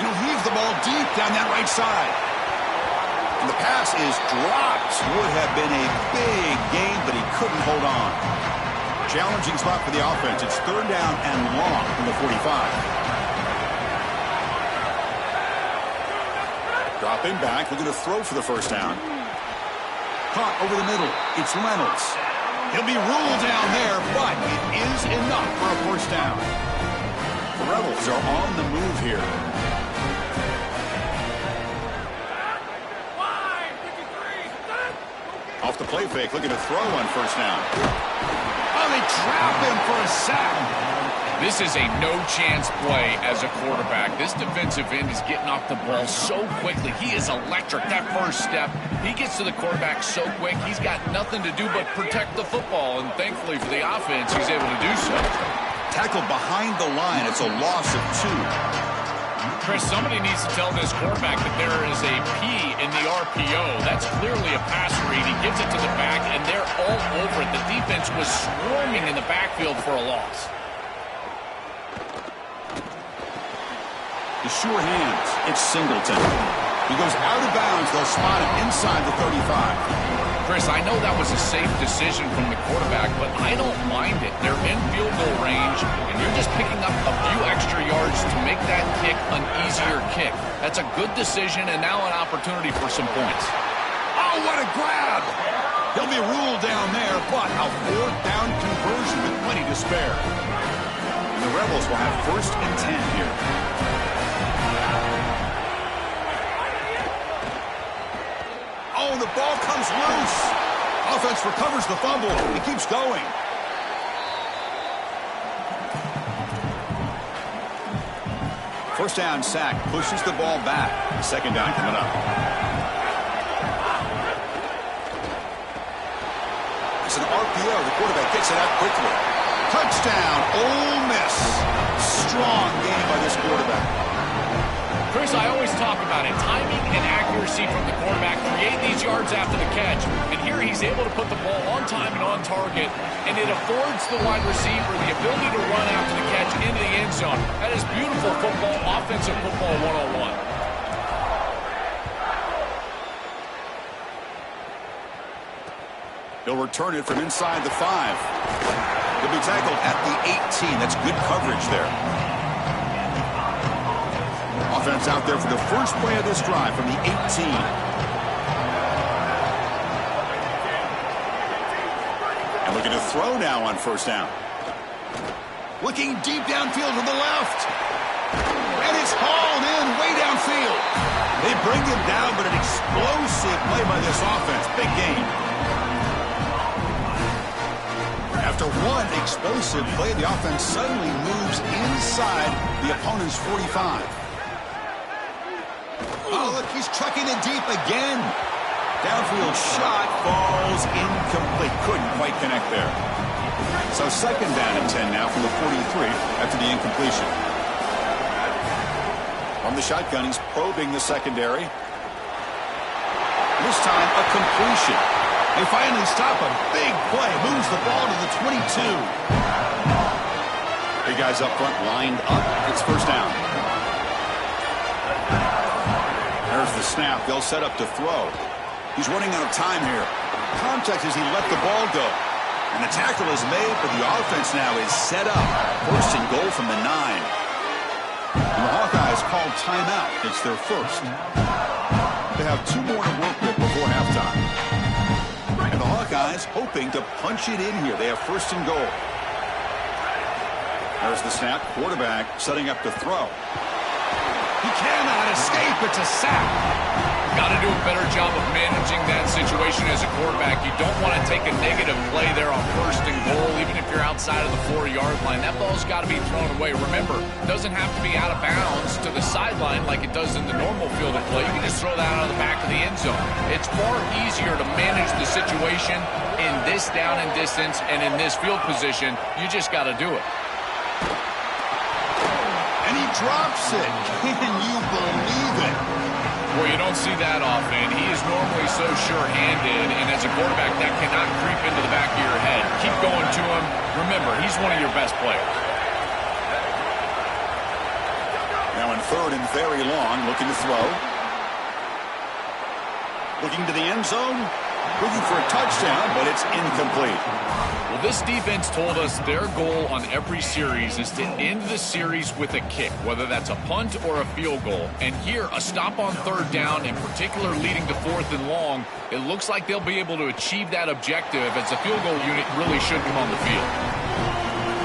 He'll heave the ball deep down that right side. And the pass is dropped. Would have been a big gain, but he couldn't hold on. Challenging spot for the offense. It's third down and long from the 45. Dropping back. Looking to throw for the first down. Caught over the middle. It's Reynolds. He'll be ruled down there, but it is enough for a first down. The Rebels are on the move here. Off the play fake, looking to throw on first down. Oh, they trap him for a sack. This is a no-chance play as a quarterback. This defensive end is getting off the ball so quickly. He is electric. That first step, he gets to the quarterback so quick, he's got nothing to do but protect the football, and thankfully for the offense, he's able to do so. Tackled behind the line. It's a loss of 2. Chris, somebody needs to tell this quarterback that there is a P in the RPO. That's clearly a pass read. He gives it to the back, and they're all over it. The defense was swarming in the backfield for a loss. The sure hands. It's Singleton. He goes out of bounds. They'll spot him inside the 35. Chris, I know that was a safe decision from the quarterback, but I don't mind it. They're in field goal range, and you're just picking up a few extra yards to make that kick an easier kick. That's a good decision, and now an opportunity for some points. Oh, what a grab! He'll be ruled down there, but a fourth down conversion with plenty to spare. And the Rebels will have 1st and 10 here. Oh, the ball comes loose. Offense recovers the fumble. He keeps going. First down sack. Pushes the ball back. 2nd down coming up. It's an RPO. The quarterback gets it out quickly. Touchdown, Ole Miss. Strong game by this quarterback. Chris, I always talk about it. Timing and accuracy from the quarterback create these yards after the catch. And here he's able to put the ball on time and on target. And it affords the wide receiver the ability to run after the catch into the end zone. That is beautiful football, offensive football 101. He'll return it from inside the 5. He'll be tackled at the 18. That's good coverage there. Offense out there for the first play of this drive from the 18. And looking to throw now on first down. Looking deep downfield to the left. And it's hauled in way downfield. They bring him down, but an explosive play by this offense. Big gain. After one explosive play, the offense suddenly moves inside the opponent's 45. Oh, look, he's trucking it deep again. Downfield shot falls incomplete. Couldn't quite connect there. So second down and 10 now from the 43 after the incompletion. From the shotgun, he's probing the secondary. This time, a completion. They finally stop a big play. Moves the ball to the 22. Big guys up front lined up. It's first down. There's the snap. They'll set up to throw. He's running out of time here. Contact as he let the ball go. And the tackle is made, but the offense now is set up. First and goal from the 9. And the Hawkeyes called timeout. It's their first. They have 2 more to work with before halftime. And the Hawkeyes hoping to punch it in here. They have first and goal. There's the snap. Quarterback setting up to throw. He cannot escape. It's a sack. Got to do a better job of managing that situation as a quarterback. You don't want to take a negative play there on first and goal, even if you're outside of the 4-yard line. That ball's got to be thrown away. Remember, it doesn't have to be out of bounds to the sideline like it does in the normal field of play. You can just throw that out of the back of the end zone. It's far easier to manage the situation in this down and distance and in this field position. You just got to do it. And he drops it. Can you believe it? Well, you don't see that often. He is normally so sure-handed, and as a quarterback, that cannot creep into the back of your head. Keep going to him. Remember, he's one of your best players. Now in third and very long, looking to throw. Looking to the end zone. Looking for a touchdown, but it's incomplete. Well, this defense told us their goal on every series is to end the series with a kick, whether that's a punt or a field goal. And here, a stop on third down, in particular leading to fourth and long, it looks like they'll be able to achieve that objective as the field goal unit really should come on the field.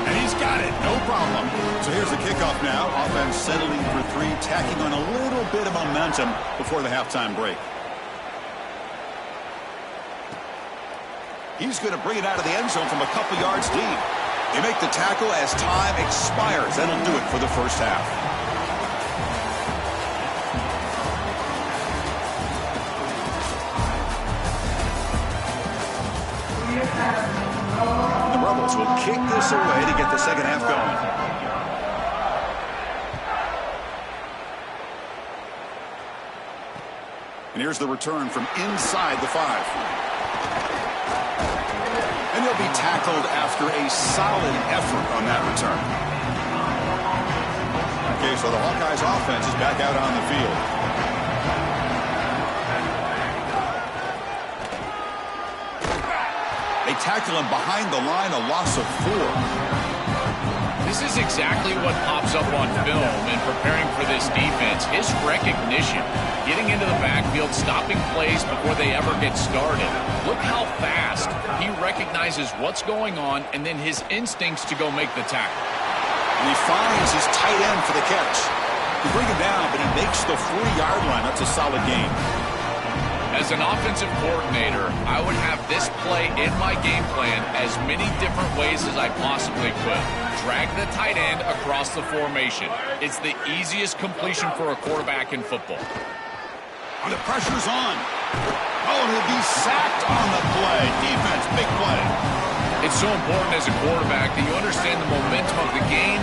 And he's got it, no problem. So here's the kickoff now. Offense settling for 3, tacking on a little bit of momentum before the halftime break. He's going to bring it out of the end zone from a couple yards deep. They make the tackle as time expires. That'll do it for the first half. The Rebels will kick this away to get the second half going. And here's the return from inside the 5. And he'll be tackled after a solid effort on that return. Okay, so the Hawkeyes offense is back out on the field. They tackle him behind the line, a loss of 4. This is exactly what pops up on film in preparing for this defense. His recognition, getting into the backfield, stopping plays before they ever get started. Look how fast he recognizes what's going on and then his instincts to go make the tackle. And he finds his tight end for the catch. You bring him down, but he makes the 40-yard line. That's a solid game. As an offensive coordinator, I would have this play in my game plan as many different ways as I possibly could. Drag the tight end across the formation. It's the easiest completion for a quarterback in football. And the pressure's on. Oh, and he'll be sacked on the play. Defense, big play. It's so important as a quarterback that you understand the momentum of the game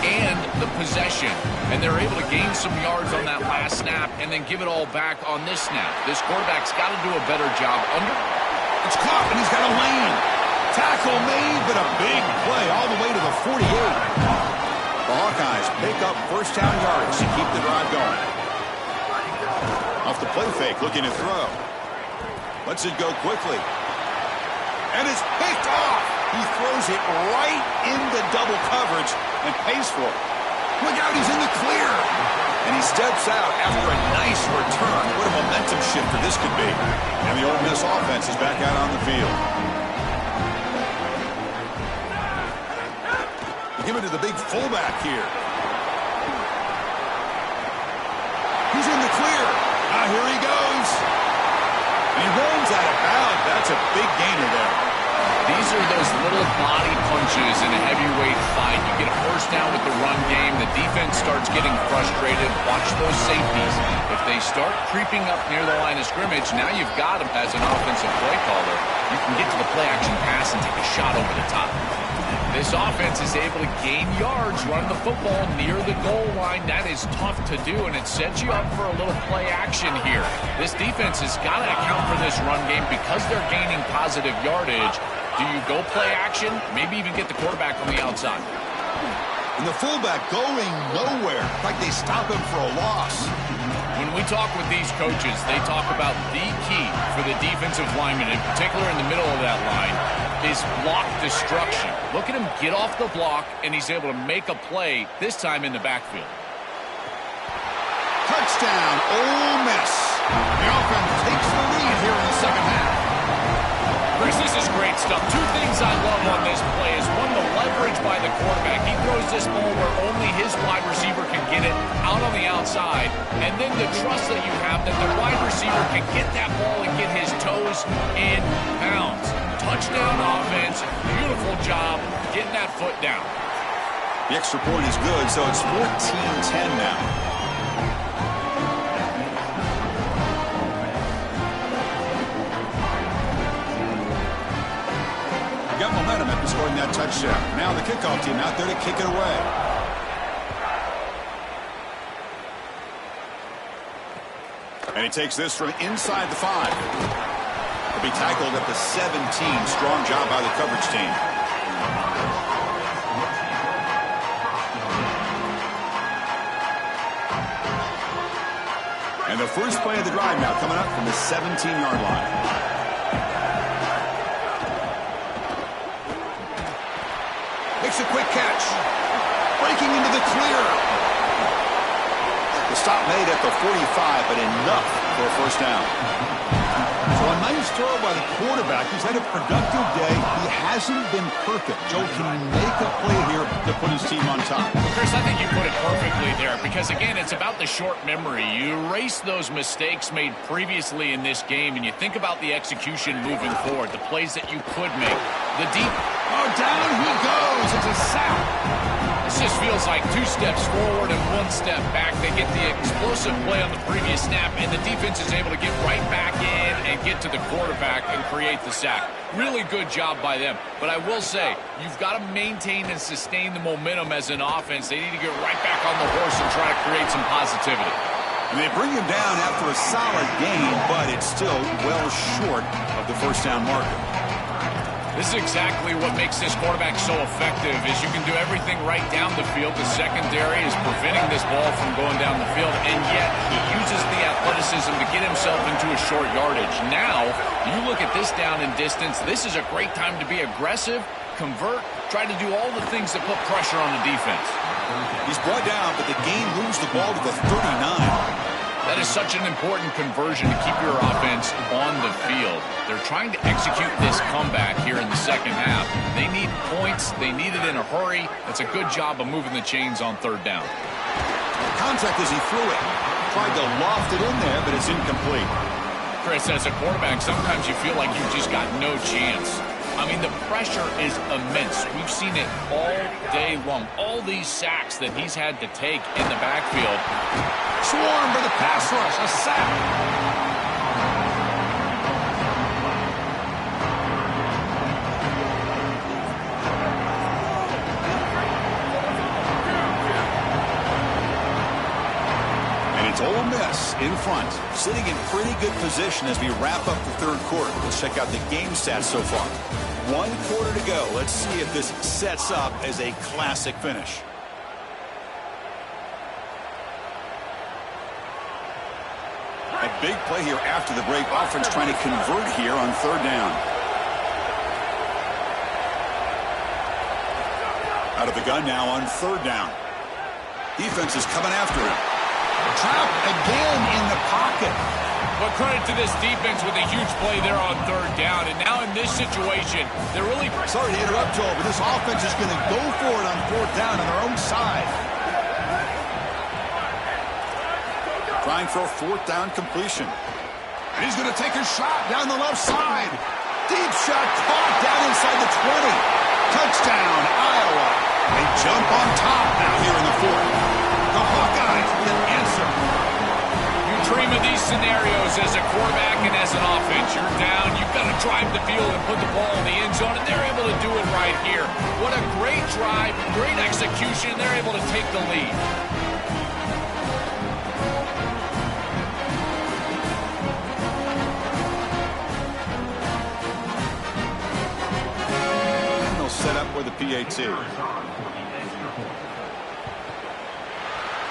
and the possession. And they're able to gain some yards on that last snap and then give it all back on this snap. This quarterback's got to do a better job under. It's caught, and he's got a lane. Tackle made, but a big play all the way to the 48. The Hawkeyes pick up first down yards to keep the drive going. Off the play fake, looking to throw. Lets it go quickly. And it's picked off. He throws it right into double coverage and pays for it. Look out, he's in the clear. And he steps out after a nice return. What a momentum shifter this could be. And the Ole Miss offense is back out on the field. They give it to the big fullback here. Now here he goes. And he runs out of bounds. That's a big gainer there. These are those little body punches in a heavyweight fight. You get a first down with the run game. The defense starts getting frustrated. Watch those safeties. If they start creeping up near the line of scrimmage, now you've got them as an offensive play caller. You can get to the play-action pass and take a shot over the top. This offense is able to gain yards, run the football near the goal line. That is tough to do, and it sets you up for a little play action here. This defense has got to account for this run game because they're gaining positive yardage. Do you go play action? Maybe even get the quarterback on the outside. And the fullback going nowhere. Like they stop him for a loss. When we talk with these coaches, they talk about the key for the defensive lineman, in particular in the middle of that line, is block destruction. Look at him get off the block, and he's able to make a play, this time in the backfield. Touchdown, Ole Miss. The offense takes the lead here in the second half. Chris, this is great stuff. Two things I love on this play is, one, the leverage by the quarterback. He throws this ball where only his wide receiver can get it out on the outside. And then the trust that you have that the wide receiver can get that ball and get his toes in bounds. Touchdown offense. Beautiful job getting that foot down. The extra point is good, so it's 14-10 now. Got momentum after scoring that touchdown. Now the kickoff team out there to kick it away. And he takes this from inside the 5. He'll be tackled at the 17. Strong job by the coverage team. And the first play of the drive now coming up from the 17-yard line. Makes a quick catch. Breaking into the clear. The stop made at the 45, but enough for a first down. So a nice throw by the quarterback. He's had a productive day. He hasn't been perfect. Joe, can he make a play here to put his team on top? Chris, I think you put it perfectly there because, again, it's about the short memory. You erase those mistakes made previously in this game, and you think about the execution moving forward, the plays that you could make. The deep... Oh, down he goes. It's a sack. This just feels like 2 steps forward and 1 step back. They get the explosive play on the previous snap, and the defense is able to get right back in and get to the quarterback and create the sack. Really good job by them. But I will say, you've got to maintain and sustain the momentum as an offense. They need to get right back on the horse and try to create some positivity. And they bring him down after a solid gain, but it's still well short of the first down marker. This is exactly what makes this quarterback so effective, is you can do everything right down the field. The secondary is preventing this ball from going down the field, and yet he uses the athleticism to get himself into a short yardage. Now, you look at this down and distance, this is a great time to be aggressive, convert, try to do all the things that put pressure on the defense. He's brought down, but the gain moves the ball to the 39. That is such an important conversion to keep your offense on the field. They're trying to execute this comeback here in the second half. They need points. They need it in a hurry. That's a good job of moving the chains on third down. Contact as he threw it. Tried to loft it in there, but it's incomplete. Chris, as a quarterback, sometimes you feel like you've just got no chance. I mean, the pressure is immense. We've seen it all day long. All these sacks that he's had to take in the backfield. Swarm for the pass rush. A sack. It's Ole Miss in front, sitting in pretty good position as we wrap up the third quarter. Let's check out the game stats so far. 1 quarter to go. Let's see if this sets up as a classic finish. A big play here after the break. Offense trying to convert here on third down. Out of the gun now on third down. Defense is coming after him. Trapped again in the pocket. But credit to this defense with a huge play there on third down. And now in this situation, they're really... Sorry to interrupt, Joel, but this offense is going to go for it on fourth down on their own side. Trying for a 4th down completion. And he's going to take a shot down the left side. Deep shot caught down inside the 20. Touchdown, Iowa. They jump on top now here in the 4th. The Hawkeyes with an answer. You dream of these scenarios as a quarterback and as an offense. You're down, you've got to drive the field and put the ball in the end zone, and they're able to do it right here. What a great drive, great execution. They're able to take the lead. Set up with the PAT.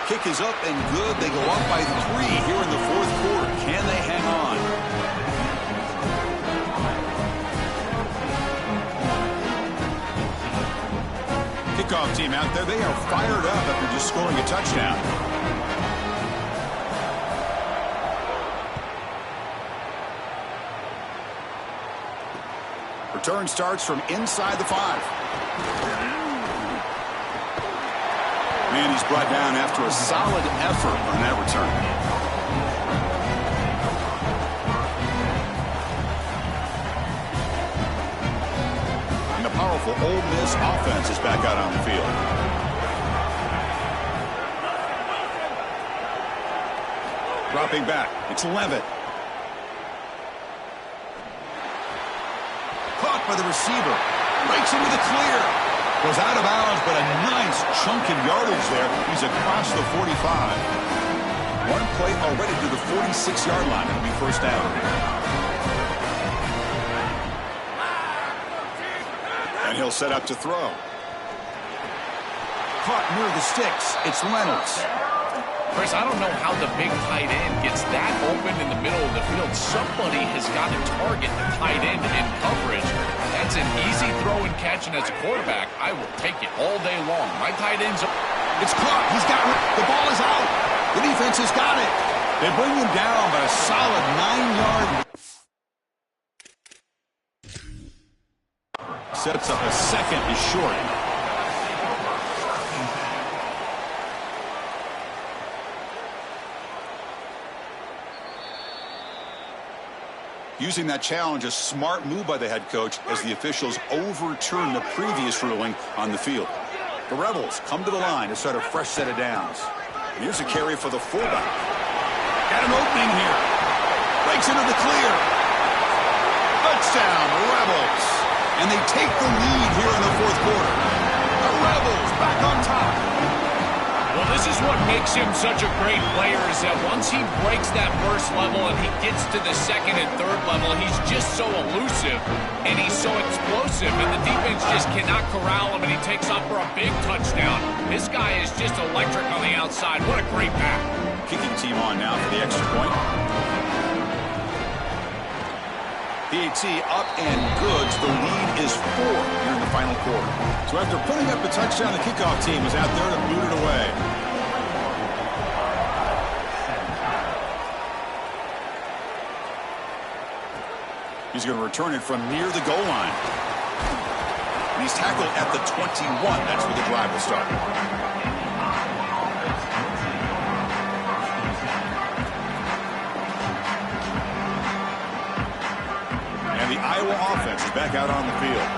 Kick is up and good. They go up by 3 here in the 4th quarter. Can they hang on? Kickoff team out there. They are fired up after just scoring a touchdown. Return starts from inside the 5. And he's brought down after a solid effort on that return. And the powerful Ole Miss offense is back out on the field. Dropping back, it's Levitt. Caught by the receiver. Breaks into the clear. Goes out of bounds, but a nice chunk in yardage there. He's across the 45. One play already to the 46-yard line. It'll be 1st down. And he'll set up to throw. Caught near the sticks. It's Reynolds. Chris, I don't know how the big tight end gets that open in the middle of the field. Somebody has got to target the tight end in coverage. That's an easy throw and catch, and as a quarterback, I will take it all day long. My tight end's... It's caught. He's got it. The ball is out. The defense has got it. They bring him down by a solid 9 yards. Sets up a second and short. Using that challenge, a smart move by the head coach as the officials overturn the previous ruling on the field. The Rebels come to the line to start a fresh set of downs. Here's a carry for the fullback. Got an opening here. Breaks into the clear. Touchdown, Rebels. And they take the lead here in the 4th quarter. The Rebels back on top. Well, this is what makes him such a great player, is that once he breaks that first level and he gets to the 2nd and 3rd level, he's just so elusive and he's so explosive, and the defense just cannot corral him, and he takes off for a big touchdown. This guy is just electric on the outside. What a great back. Kicking team on now for the extra point. PAT up and good. The lead is 4 here in the final quarter. So after putting up the touchdown, the kickoff team is out there to boot it away. He's going to return it from near the goal line. And he's tackled at the 21. That's where the drive will start. And the Iowa offense is back out on the field.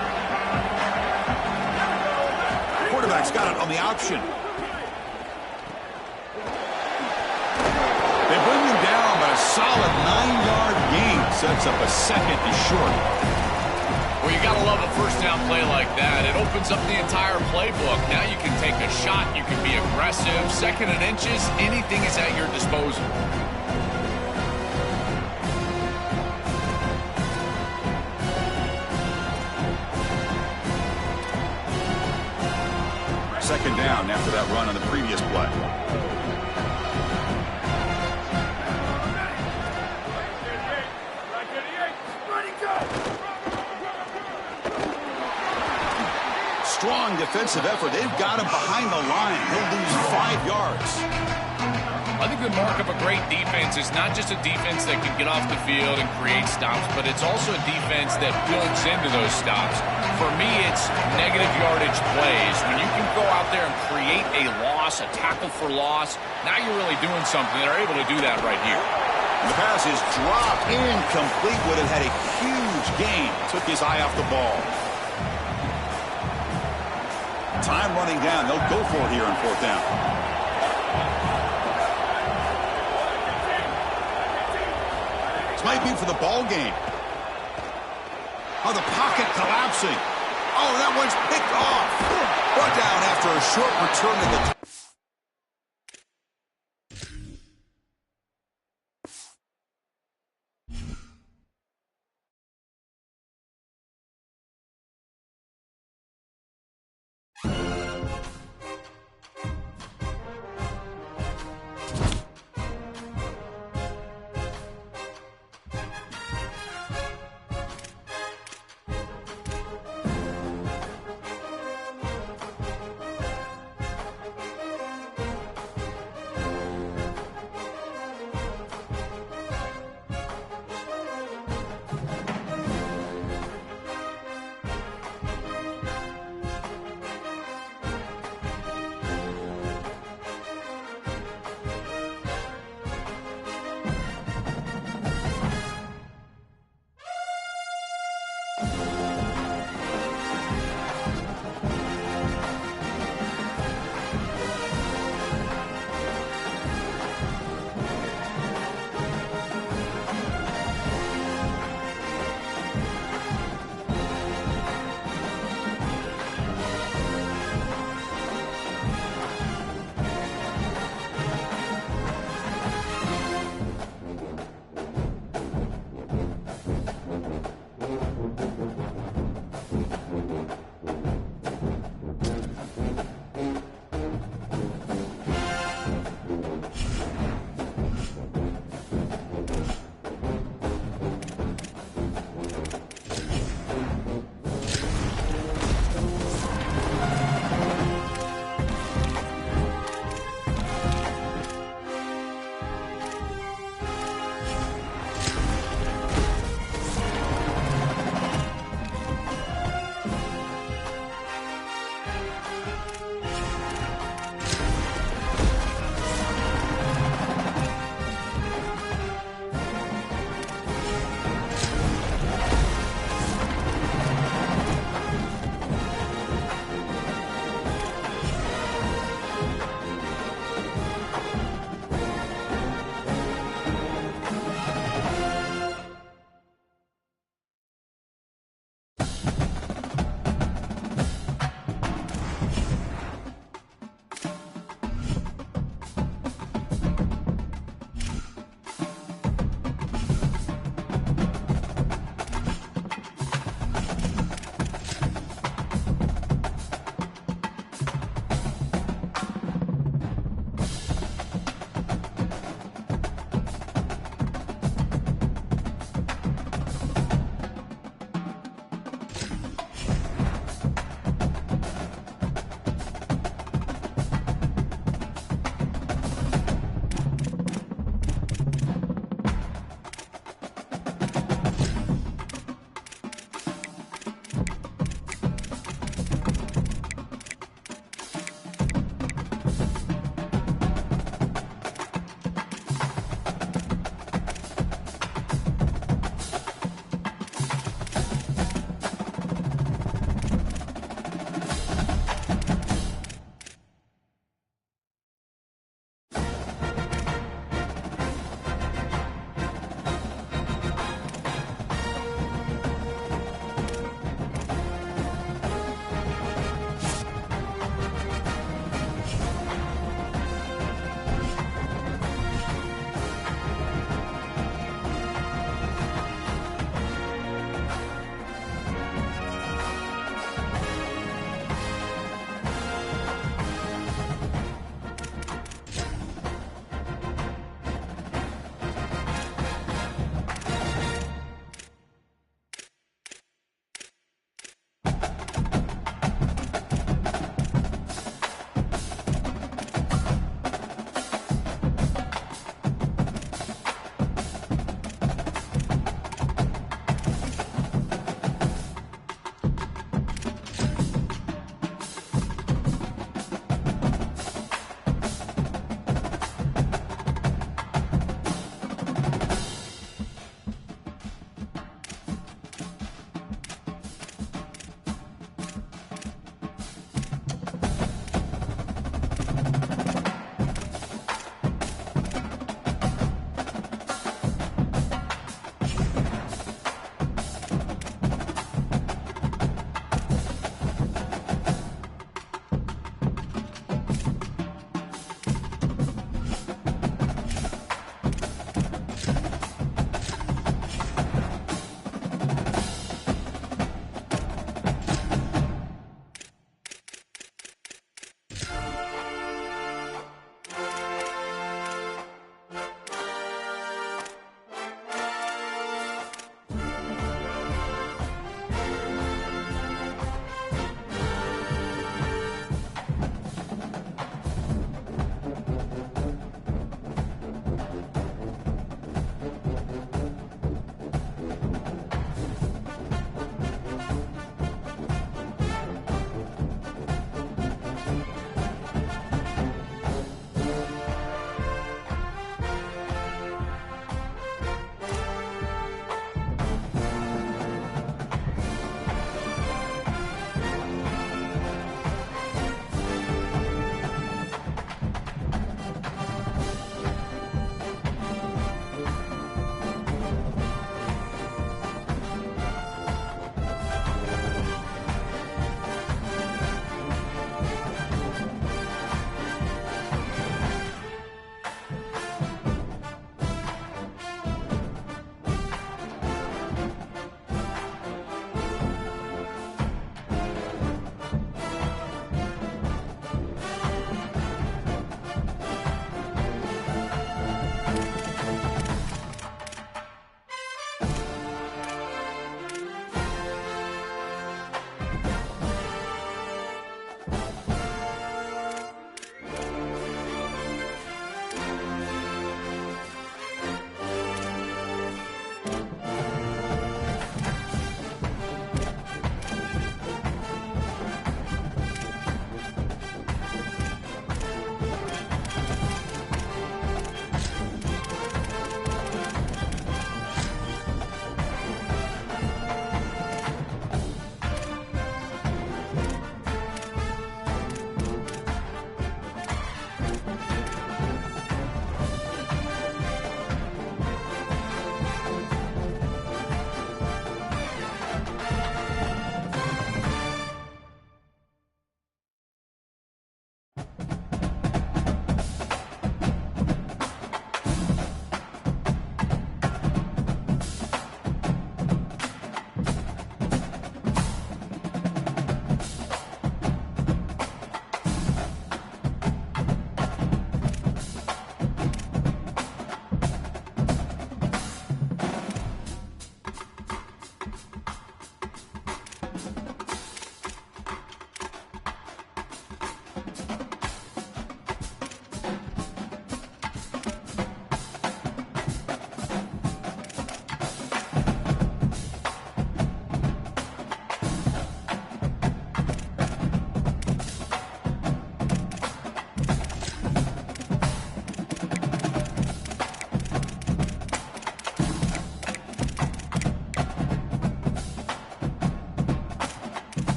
The quarterback's got it on the option. They bring him down by a solid 9-yard gain. Sets up a second and short. Well, you got to love a first down play like that. It opens up the entire playbook. Now you can take a shot. You can be aggressive. 2nd and inches, anything is at your disposal. Second down after that run on the previous play. Strong defensive effort. They've got him behind the line. He'll lose 5 yards. I think the mark of a great defense is not just a defense that can get off the field and create stops, but it's also a defense that builds into those stops. For me, it's negative yardage plays. When you can go out there and create a loss, a tackle for loss, now you're really doing something. They're able to do that right here. The pass is dropped, incomplete. Would have had a huge gain. Took his eye off the ball. Time running down. They'll go for it here on 4th down. This might be for the ball game. Oh, the pocket collapsing. Oh, that one's picked off. Brought down after a short return to the...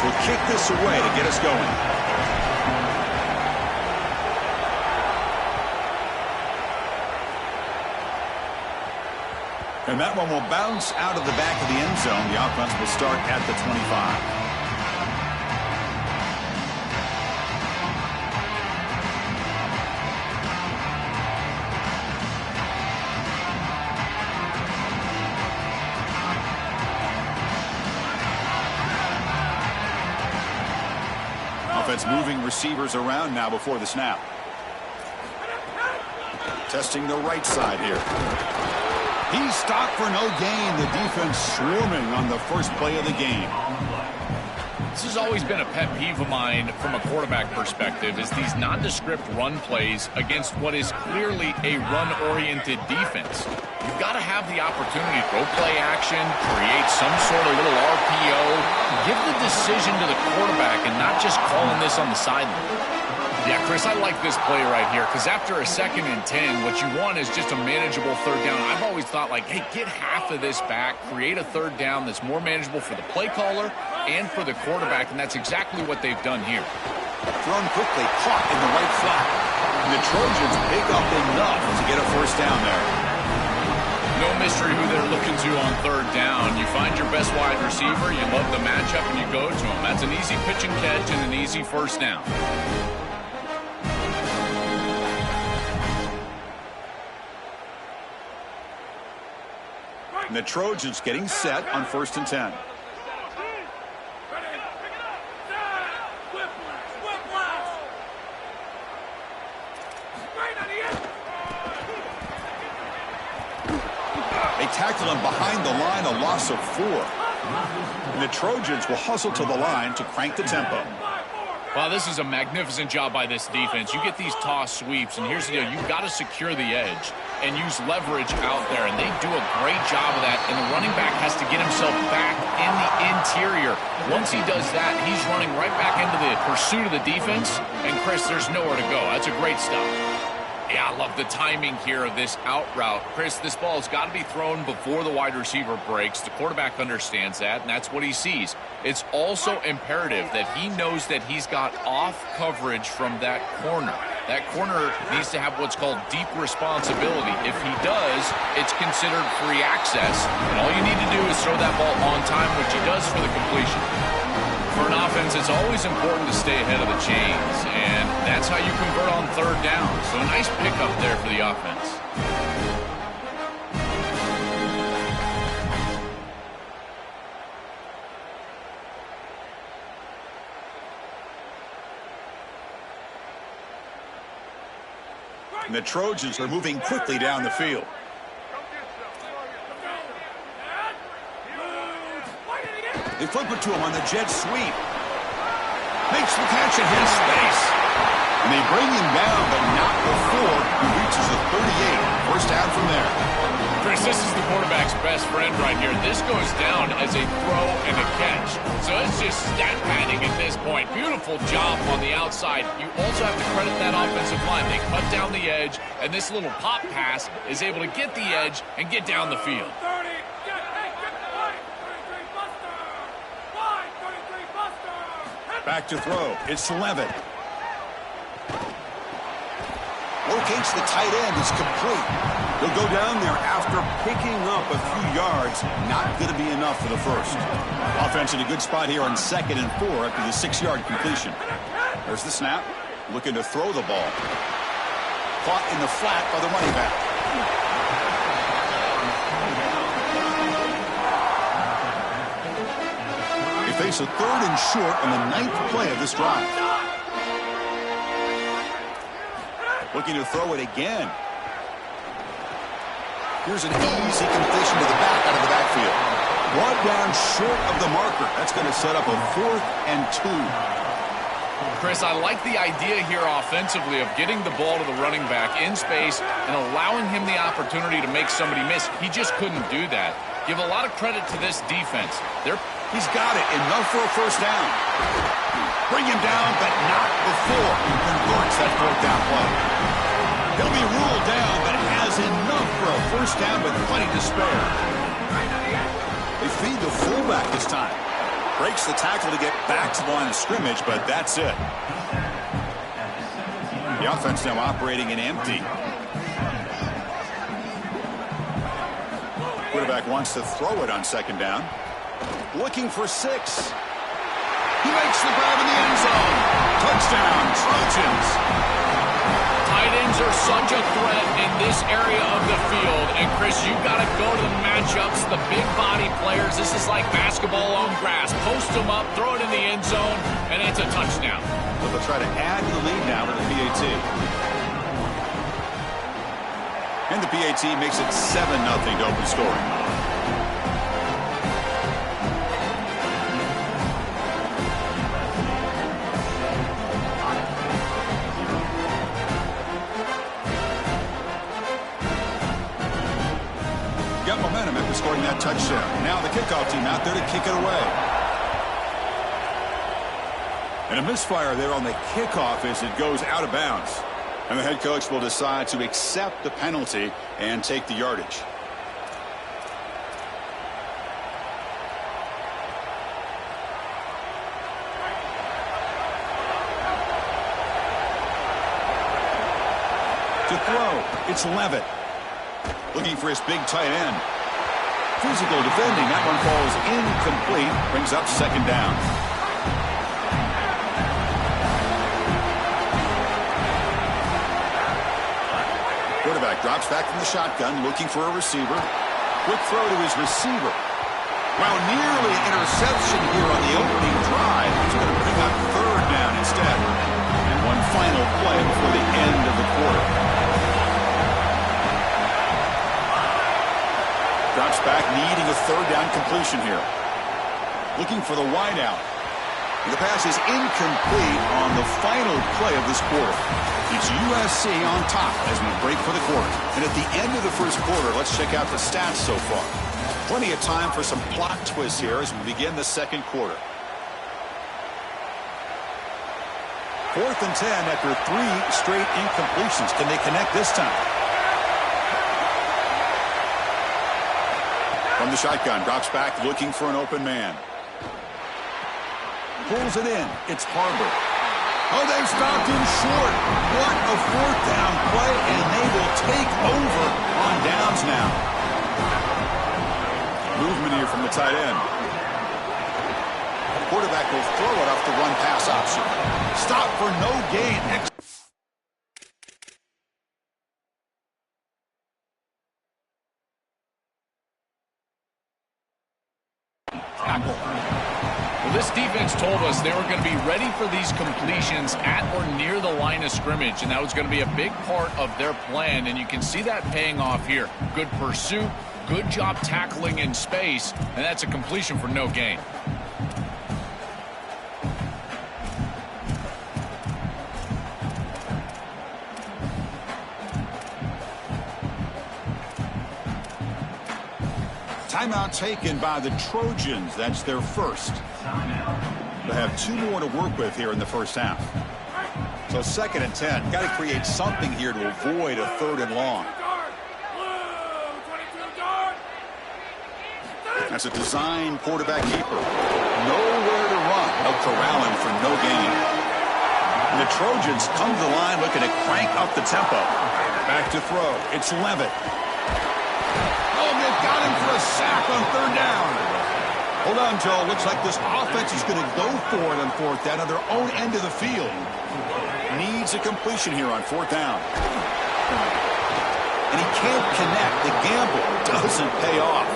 will kick this away to get us going. And that one will bounce out of the back of the end zone. The offense will start at the 25. Offense moving receivers around now before the snap. Testing the right side here. He's stopped for no gain. The defense swarming on the first play of the game. This has always been a pet peeve of mine from a quarterback perspective, is these nondescript run plays against what is clearly a run-oriented defense. You've got to have the opportunity to go play action, create some sort of little RPO, give the decision to the quarterback and not just calling this on the sideline. Yeah, Chris, I like this play right here because after a 2nd and 10, what you want is just a manageable third down. I've always thought, like, hey, get half of this back, create a third down that's more manageable for the play caller and for the quarterback, and that's exactly what they've done here. Thrown quickly, caught in the right flat. And the Trojans pick up enough to get a first down there. No mystery who they're looking to on third down. You find your best wide receiver, you love the matchup, and you go to him. That's an easy pitch and catch and an easy first down. And the Trojans getting set on 1st and 10. They tackle him behind the line, a loss of 4. And the Trojans will hustle to the line to crank the tempo. Wow, this is a magnificent job by this defense. You get these toss sweeps, and here's the deal. You've got to secure the edge and use leverage out there, and they do a great job of that, and the running back has to get himself back in the interior. Once he does that, he's running right back into the pursuit of the defense, and Chris, there's nowhere to go. That's a great stop. Yeah, I love the timing here of this out route. Chris, this ball has got to be thrown before the wide receiver breaks. The quarterback understands that, and that's what he sees. It's also imperative that he knows that he's got off coverage from that corner. That corner needs to have what's called deep responsibility. If he does, it's considered free access, and all you need to do is throw that ball on time, which he does for the completion. For an offense, it's always important to stay ahead of the chains, and that's how you convert on third down. So a nice pickup there for the offense. And the Trojans are moving quickly down the field. They flip it to him on the jet sweep. Makes the catch in his space. And they bring him down, but not before he reaches the 38. First down from there. Chris, this is the quarterback's best friend right here. This goes down as a throw and a catch. So it's just stat padding at this point. Beautiful job on the outside. You also have to credit that offensive line. They cut down the edge, and this little pop pass is able to get the edge and get down the field. Back to throw. It's Levitt. Locates the tight end. It's complete. He'll go down there after picking up a few yards. Not going to be enough for the first. Offense in a good spot here on 2nd and 4 after the 6-yard completion. There's the snap. Looking to throw the ball. Caught in the flat by the running back. Face a 3rd and short on the 9th play of this drive. Looking to throw it again. Here's an easy completion to the back out of the backfield. Brought down short of the marker. That's going to set up a 4th and 2. Chris, I like the idea here offensively of getting the ball to the running back in space and allowing him the opportunity to make somebody miss. He just couldn't do that. Give a lot of credit to this defense. He's got it. Enough for a first down. Bring him down, but not before he converts that 4th down play. He'll be ruled down, but has enough for a first down with plenty to spare. They feed the fullback this time. Breaks the tackle to get back to the line of scrimmage, but that's it. The offense now operating in empty. Quarterback wants to throw it on second down. Looking for 6. He makes the grab in the end zone. Touchdown, Trojans. Tight ends are such a threat in this area of the field. And, Chris, you've got to go to the matchups, the big body players. This is like basketball on grass. Post them up, throw it in the end zone, and it's a touchdown. But they'll try to add to the lead now with the PAT. And the PAT makes it 7-0 to open scoring. Got momentum after scoring that touchdown. Now the kickoff team out there to kick it away. And a misfire there on the kickoff as it goes out of bounds. And the head coach will decide to accept the penalty and take the yardage. To throw, it's Levitt. Looking for his big tight end. Physical defending. That one falls incomplete. Brings up second down. Quarterback drops back from the shotgun, looking for a receiver. Quick throw to his receiver. Well, nearly an interception here on the opening drive. He's going to bring up third down instead. And one final play before the end of the quarter. Drops back, needing a third down completion here. Looking for the wideout. The pass is incomplete on the final play of this quarter. It's USC on top as we break for the quarter. And at the end of the first quarter, let's check out the stats so far. Plenty of time for some plot twists here as we begin the second quarter. 4th and 10 after 3 straight incompletions. Can they connect this time? From the shotgun, drops back, looking for an open man. Pulls it in. It's Harbor. Oh, they've stopped him short. What a 4th down play, and they will take over on downs now. Movement here from the tight end. Quarterback will throw it off the run-pass option. Stop for no gain. Well, this defense told us they were going to be ready for these completions at or near the line of scrimmage, and that was going to be a big part of their plan, and you can see that paying off here. Good pursuit, good job tackling in space, and that's a completion for no gain. Timeout taken by the Trojans. That's their first. They have 2 more to work with here in the first half. So 2nd and 10. Got to create something here to avoid a 3rd and long. That's a design quarterback keeper. Nowhere to run. They'll corral him for no gain. And the Trojans come to the line looking to crank up the tempo. Back to throw. It's Levitt. Got him for a sack on 3rd down. Hold on, Joe. Looks like this offense is going to go for it on 4th down on their own end of the field. Needs a completion here on 4th down. And he can't connect. The gamble doesn't pay off.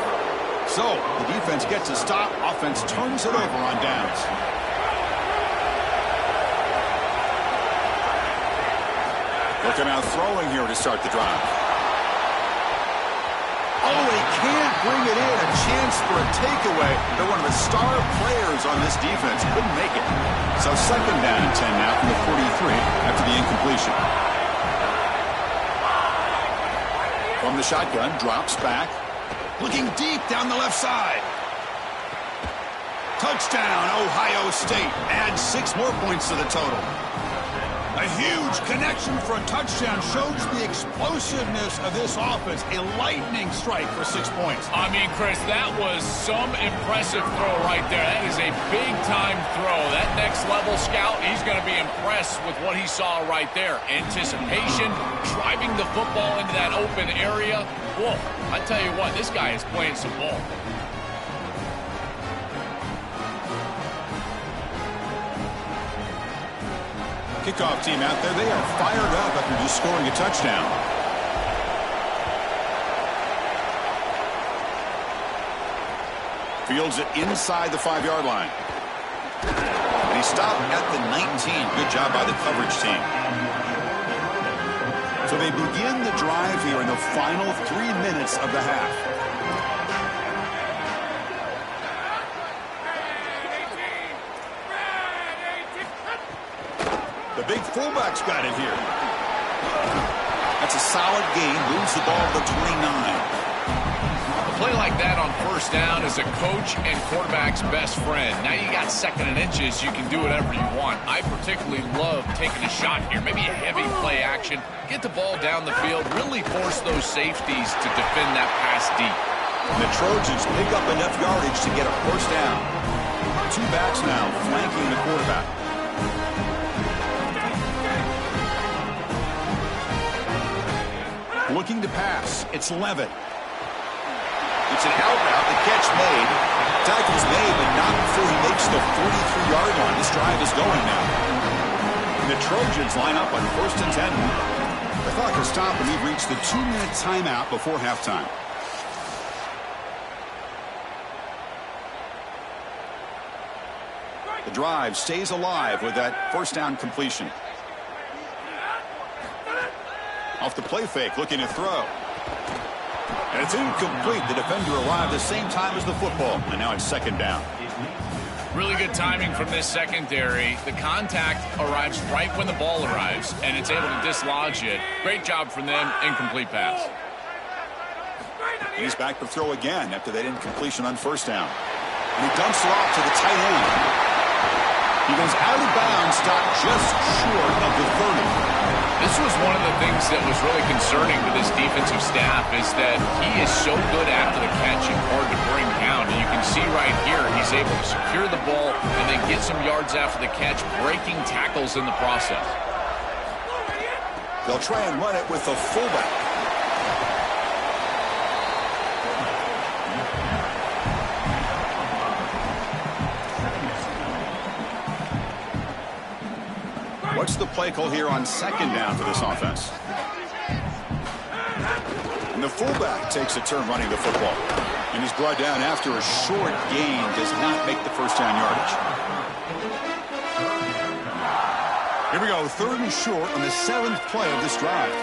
So the defense gets a stop. Offense turns it over on downs. Looking out throwing here to start the drive. Oh, he can't bring it in. A chance for a takeaway. They're one of the star players on this defense. Couldn't make it. So 2nd down and 10 now from the 43 after the incompletion. From the shotgun, drops back. Looking deep down the left side. Touchdown, Ohio State. Add 6 more points to the total. A huge connection for a touchdown shows the explosiveness of this offense. A lightning strike for 6 points. I mean, Chris, that was some impressive throw right there. That is a big-time throw. That next-level scout, he's going to be impressed with what he saw right there. Anticipation, driving the football into that open area. Whoa, I tell you what, this guy is playing some ball. Kickoff team out there, they are fired up after just scoring a touchdown. Fields it inside the 5-yard line. And he stopped at the 19. Good job by the coverage team. So they begin the drive here in the final 3 minutes of the half. The big fullback's got it here. That's a solid gain. Moves the ball to the 29. A play like that on first down is a coach and quarterback's best friend. Now you got 2nd and inches. You can do whatever you want. I particularly love taking a shot here. Maybe a heavy play action. Get the ball down the field. Really force those safeties to defend that pass deep. And the Trojans pick up enough yardage to get a first down. 2 backs now flanking the quarterback. Looking to pass. It's Levitt. It's an out route. The catch made. Tackle's made, but not before he makes the 43-yard line. This drive is going now. And the Trojans line up on 1st and 10. The clock has stopped, and we've reached the 2-minute timeout before halftime. The drive stays alive with that first down completion. Off the play fake, looking to throw. And it's incomplete. The defender arrived the same time as the football, and now it's 2nd down. Really good timing from this secondary. The contact arrives right when the ball arrives, and it's able to dislodge it. Great job from them. Incomplete pass. And he's back to throw again after that incompletion on first down. And he dumps it off to the tight end. He goes out of bounds, stopped just short of the 30. This was one of the things that was really concerning to this defensive staff is that he is so good after the catch and hard to bring down. And you can see right here he's able to secure the ball and then get some yards after the catch, breaking tackles in the process. They'll try and run it with the fullback. What's the play call here on 2nd down for this offense? And the fullback takes a turn running the football. And he's brought down after a short gain. Does not make the first down yardage. Here we go. 3rd and short on the 7th play of this drive.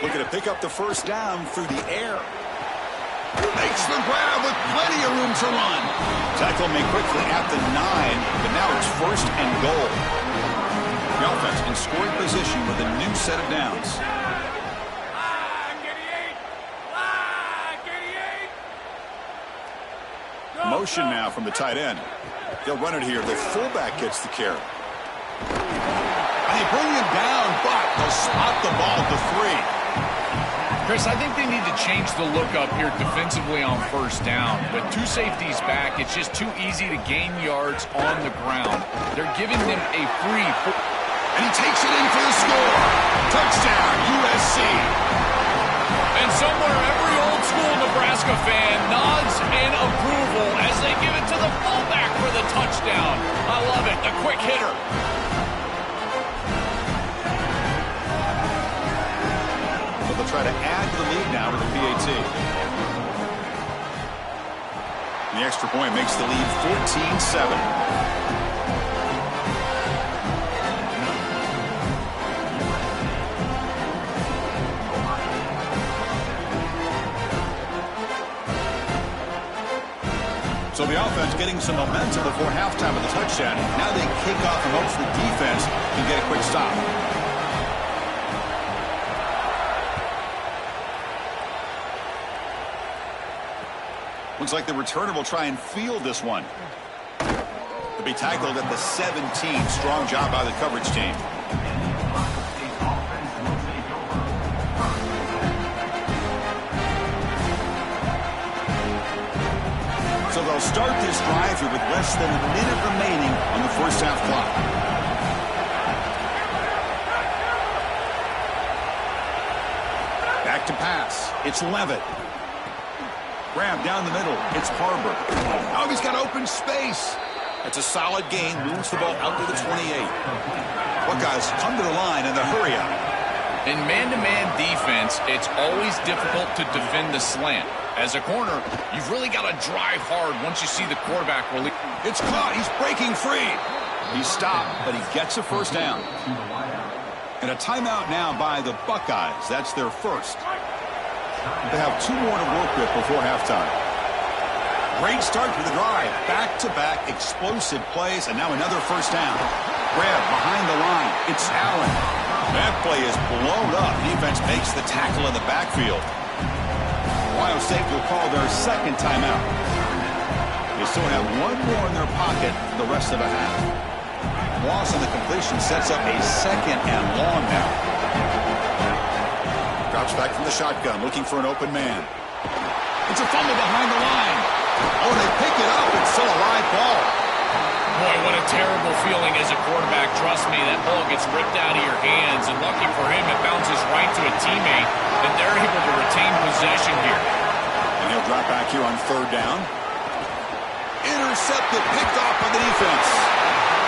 Looking to pick up the first down through the air. Makes the grab with plenty of room to run. Tackle made quickly at the 9, but now it's 1st and goal. The offense in scoring position with a new set of downs. Motion now from the tight end. They'll run it here. The fullback gets the carry. And they bring him down, but they'll spot the ball at the 3. Chris, I think they need to change the look up here defensively on first down. With 2 safeties back, it's just too easy to gain yards on the ground. They're giving them a free. And he takes it in for the score. Touchdown, USC. And somewhere every old school Nebraska fan nods in approval as they give it to the fullback for the touchdown. I love it. The quick hitter. They'll try to add to the lead now with a PAT. And the extra point makes the lead 14-7. So the offense getting some momentum before halftime with the touchdown. Now they kick off and hopes the defense can get a quick stop. Looks like the returner will try and field this one. The To be tackled at the 17. Strong job by the coverage team. So they'll start this drive here with less than a minute remaining on the first half clock. Back to pass. It's Levitt. Grab down the middle. It's Harbor. Oh, he's got open space. That's a solid gain. Moves the ball out to the 28. Buckeyes come to the line and they hurry up. In man-to-man defense, it's always difficult to defend the slant. As a corner, you've really got to drive hard once you see the quarterback release. It's caught. He's breaking free. He's stopped, but he gets a first down. And a timeout now by the Buckeyes. That's their first. They have 2 more to work with before halftime. Great start for the drive. Back-to-back explosive plays, and now another first down. Grab behind the line. It's Allen. That play is blown up. Defense makes the tackle in the backfield. Ohio State will call their second timeout. They still have 1 more in their pocket for the rest of the half. Loss on the completion sets up a second and long now. Drops back from the shotgun, looking for an open man. It's a fumble behind the line. Oh, they pick it up. It's still a live ball. Boy, what a terrible feeling as a quarterback. Trust me, that ball gets ripped out of your hands, and lucky for him, it bounces right to a teammate, and they're able to retain possession here. And he'll drop back here on 3rd down. Intercepted, picked off by the defense.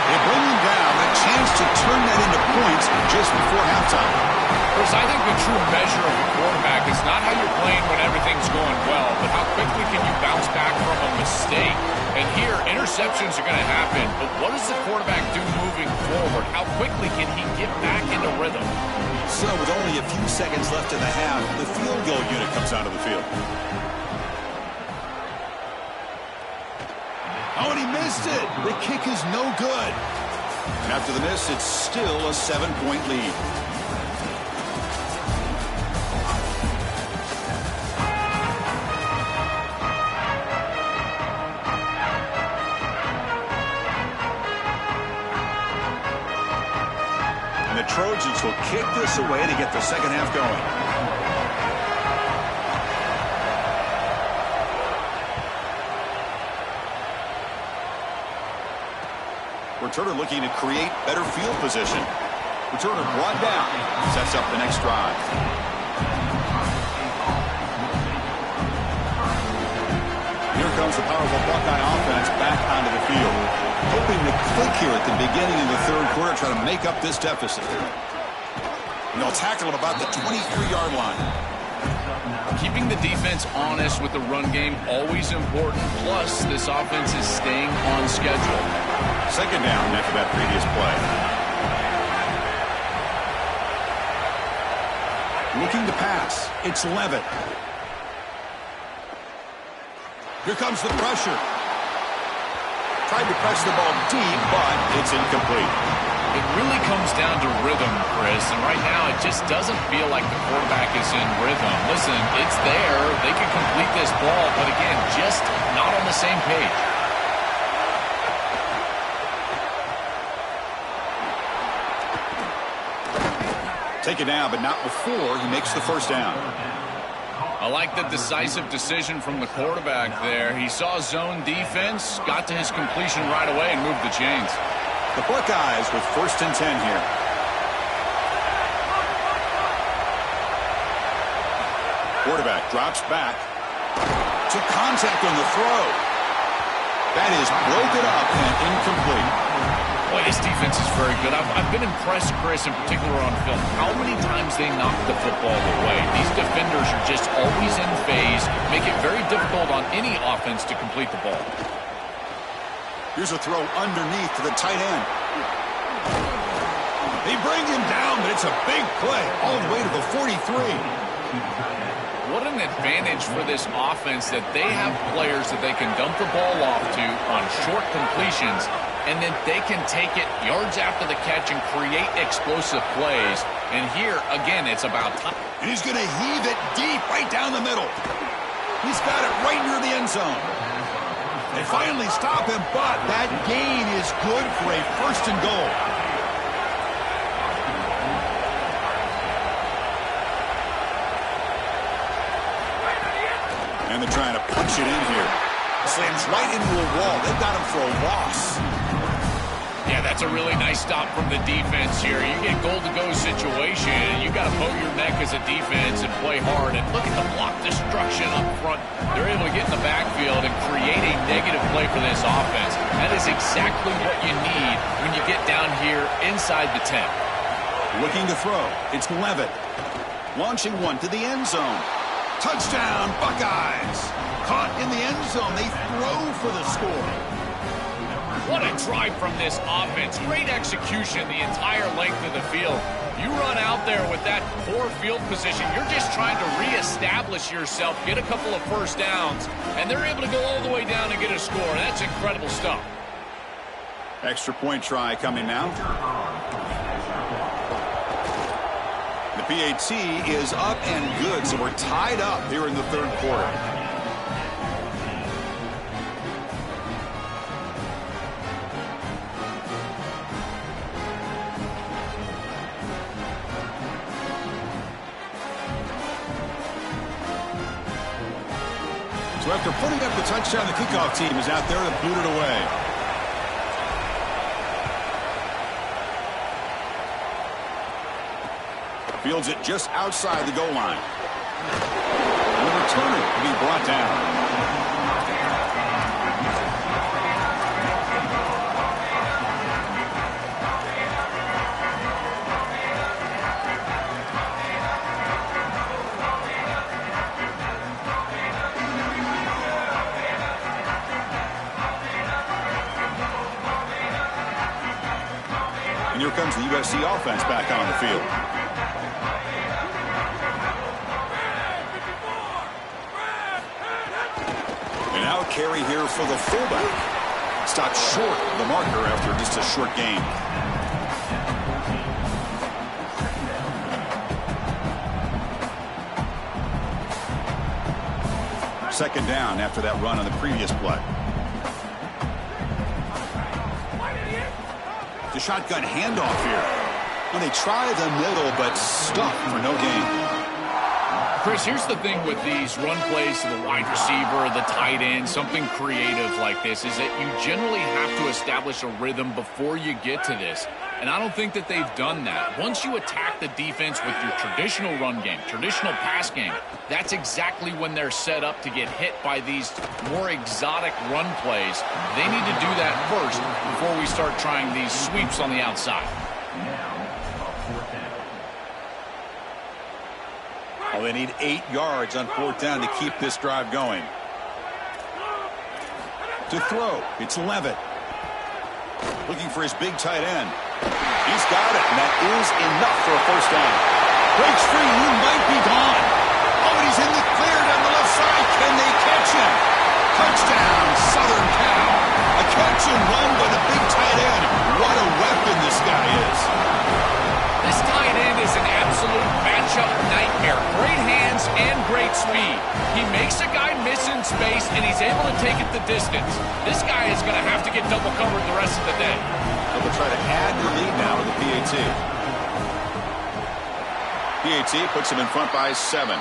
They bring him down, a chance to turn that into points just before halftime. Chris, I think the true measure of a quarterback is not how you're playing when everything's going well, but how quickly can you bounce back from a mistake. And here, interceptions are going to happen, but what does the quarterback do moving forward? How quickly can he get back into rhythm? So with only a few seconds left in the half, the field goal unit comes out of the field. Oh, and he missed it. The kick is no good. And after the miss, it's still a 7-point lead. And the Trojans will kick this away to get the second half going. Returner looking to create better field position. Returner brought down. Sets up the next drive. Here comes the powerful Buckeye offense back onto the field. Hoping to click here at the beginning of the 3rd quarter, try to make up this deficit. And they'll tackle him about the 23-yard line. Keeping the defense honest with the run game, always important. Plus, this offense is staying on schedule. Second down after that previous play. Looking to pass. It's Levitt. Here comes the pressure. Tried to press the ball deep, but it's incomplete. It really comes down to rhythm, Chris, and right now it just doesn't feel like the quarterback is in rhythm. Listen, it's there. They can complete this ball, but again, just not on the same page. Take it down, but not before he makes the first down. I like the decisive decision from the quarterback there. He saw zone defense, got to his completion right away, and moved the chains. The Buckeyes with 1st and 10 here. Quarterback drops back. Took contact on the throw. That is broken up and incomplete. Boy, this defense is very good. I've been impressed, Chris, in particular on film, how many times they knock the football away. These defenders are just always in phase, make it very difficult on any offense to complete the ball. Here's a throw underneath to the tight end. They bring him down, but it's a big play all the way to the 43. What an advantage for this offense that they have players that they can dump the ball off to on short completions, and then they can take it yards after the catch and create explosive plays. And here, again, it's about time. And he's going to heave it deep right down the middle. He's got it right near the end zone. They finally stop him, but that gain is good for a first and goal. And they're trying to punch it in here. Slams right into a wall. They've got him for a loss. Yeah, that's a really nice stop from the defense here. You get goal-to-go situation, and you got to bow your neck as a defense and play hard. And look at the block destruction up front. They're able to get in the backfield and create a negative play for this offense. That is exactly what you need when you get down here inside the 10. Looking to throw. It's Levitt. Launching one to the end zone. Touchdown, Buckeyes. Caught in the end zone. They throw for the score. What a drive from this offense. Great execution the entire length of the field. You run out there with that poor field position. You're just trying to reestablish yourself, get a couple of first downs, and they're able to go all the way down and get a score. That's incredible stuff. Extra point try coming now. The PAT is up and good, so we're tied up here in the third quarter. So after putting up the touchdown, the kickoff team is out there to boot it away. Fields it just outside the goal line. And the returner will be brought down. And here comes the USC offense back on the field. And now a carry here for the fullback. Stopped short of the marker after just a short gain. Second down after that run on the previous play. The shotgun handoff here. When they try the middle, but stuck for no gain. Chris, here's the thing with these run plays to the wide receiver, the tight end, something creative like this, is that you generally have to establish a rhythm before you get to this. And I don't think that they've done that. Once you attack the defense with your traditional run game, traditional pass game, that's exactly when they're set up to get hit by these more exotic run plays. They need to do that first before we start trying these sweeps on the outside. Well, they need 8 yards on fourth down to keep this drive going. To throw, it's Levitt. Looking for his big tight end. He's got it, and that is enough for a first down. Breaks free, he might be gone. Oh, and he's in the clear down the left side. Can they catch him? Touchdown, Southern Cal. A catch and run by the big tight end. What a weapon this guy is. This tight end is an absolute matchup nightmare. Great hands and great speed. He makes a guy miss in space, and he's able to take it the distance. This guy is going to have to get double covered the rest of the day. They'll try to add the lead now with the PAT. PAT puts him in front by 7.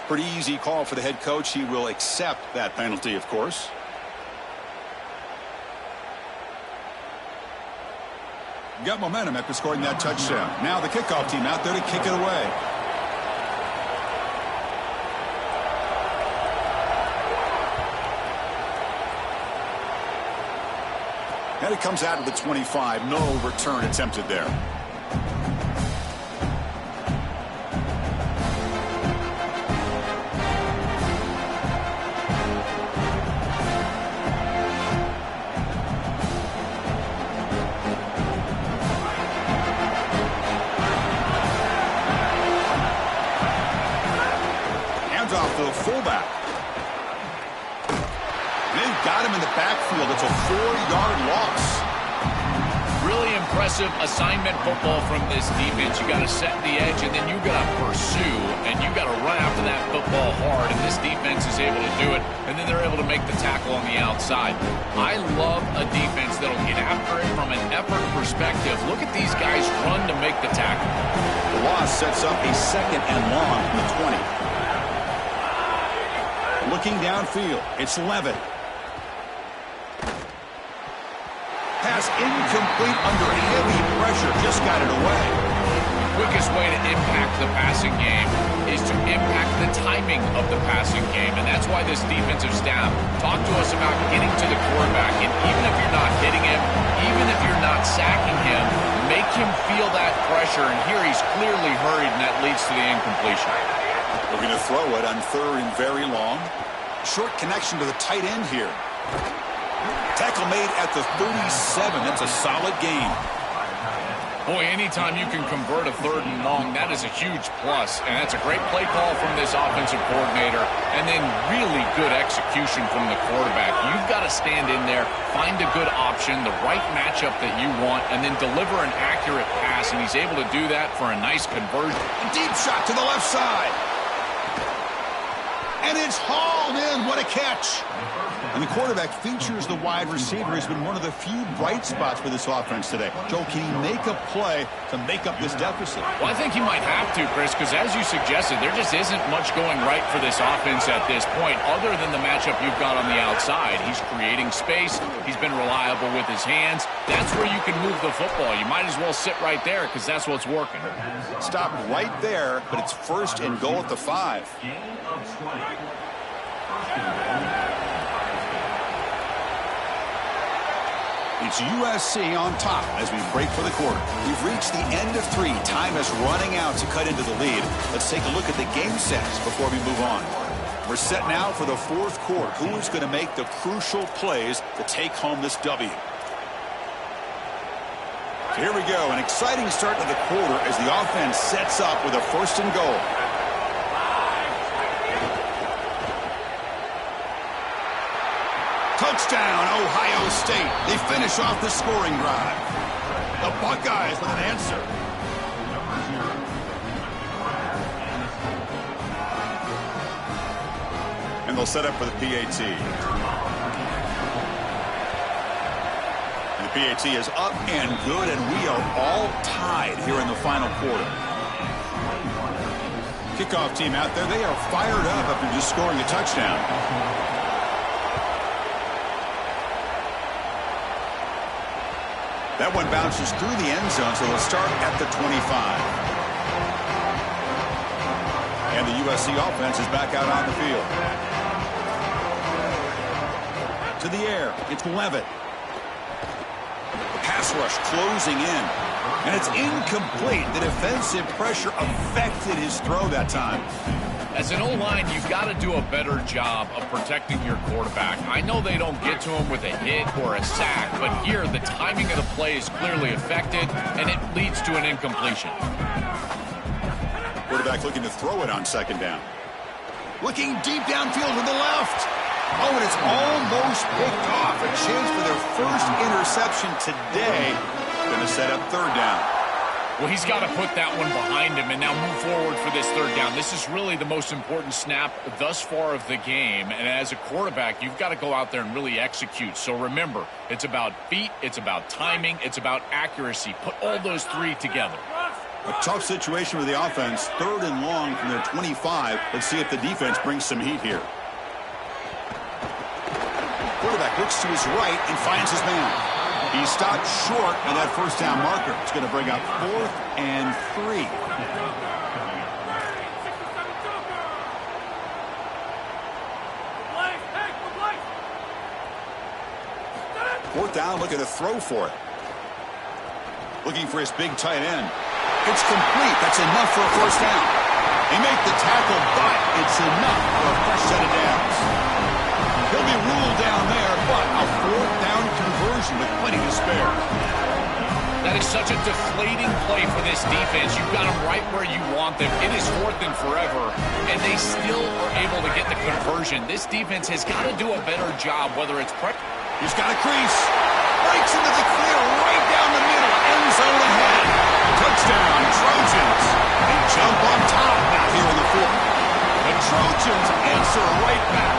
Pretty easy call for the head coach. He will accept that penalty, of course. Got momentum after scoring that touchdown. Now the kickoff team out there to kick it away. And it comes out of the 25. No return attempted there. Off the fullback. They've got him in the backfield. It's a 4-yard loss. Really impressive assignment football from this defense. You got to set the edge, and then you got to pursue, and you got to run after that football hard, and this defense is able to do it, and then they're able to make the tackle on the outside. I love a defense that'll get after it from an effort perspective. Look at these guys run to make the tackle. The loss sets up a 2nd and long from the 20. Looking downfield, it's Levitt. Pass incomplete under heavy pressure, just got it away. Quickest way to impact the passing game is to impact the timing of the passing game, and that's why this defensive staff talk to us about getting to the quarterback, and even if you're not hitting him, even if you're not sacking him, make him feel that pressure, and here he's clearly hurried, and that leads to the incompletion. We're going to throw it on 3rd and very long. Short connection to the tight end here. Tackle made at the 37. That's a solid gain. Boy, anytime you can convert a 3rd and long, that is a huge plus. And that's a great play call from this offensive coordinator. And then really good execution from the quarterback. You've got to stand in there, find a good option, the right matchup that you want, and then deliver an accurate pass. And he's able to do that for a nice conversion. A deep shot to the left side. And it's hauled in. What a catch. And the quarterback features the wide receiver. Has been one of the few bright spots for this offense today. Joe, can he make a play to make up this deficit? Well, I think he might have to, Chris, because as you suggested, there just isn't much going right for this offense at this point, other than the matchup you've got on the outside. He's creating space. He's been reliable with his hands. That's where you can move the football. You might as well sit right there because that's what's working. Stop right there, but it's 1st and goal at the 5. It's USC on top as we break for the quarter. We've reached the end of 3. Time is running out to cut into the lead. Let's take a look at the game sets before we move on. We're set now for the 4th quarter. Who is going to make the crucial plays to take home this W? So here we go. An exciting start to the quarter as the offense sets up with a 1st and goal. Touchdown, Ohio State. They finish off the scoring drive. The Buckeyes with an answer. And they'll set up for the PAT. And the PAT is up and good, and we are all tied here in the final quarter. Kickoff team out there, they are fired up after just scoring a touchdown. That one bounces through the end zone, so they'll start at the 25. And the USC offense is back out on the field. To the air, it's Levitt. The pass rush closing in. And it's incomplete. The defensive pressure affected his throw that time. As an O-line, you've got to do a better job of protecting your quarterback. I know they don't get to him with a hit or a sack, but here the timing of the play is clearly affected, and it leads to an incompletion. Quarterback looking to throw it on 2nd down. Looking deep downfield to the left. Oh, and it's almost picked off. A chance for their 1st interception today. Going to set up 3rd down. Well, he's got to put that one behind him and now move forward for this 3rd down. This is really the most important snap thus far of the game. And as a quarterback, you've got to go out there and really execute. So remember, it's about feet, it's about timing, it's about accuracy. Put all those 3 together. A tough situation with the offense. 3rd and long from their 25. Let's see if the defense brings some heat here. Quarterback looks to his right and finds his man. He stopped short of that 1st down marker. It's going to bring up 4th and 3. 4th down, looking to throw for it. Looking for his big tight end. It's complete. That's enough for a 1st down. He made the tackle, but it's enough for a fresh set of downs. He'll be ruled down there, but a 4th down conversion with plenty to spare. That is such a deflating play for this defense. You've got them right where you want them. It is 4th and forever, and they still are able to get the conversion. This defense has got to do a better job, whether it's pressure. He's got a crease. Breaks into the clear right down the middle. End zone ahead. Touchdown, Trojans. They jump on top now here in the 4th. The Trojans answer right back.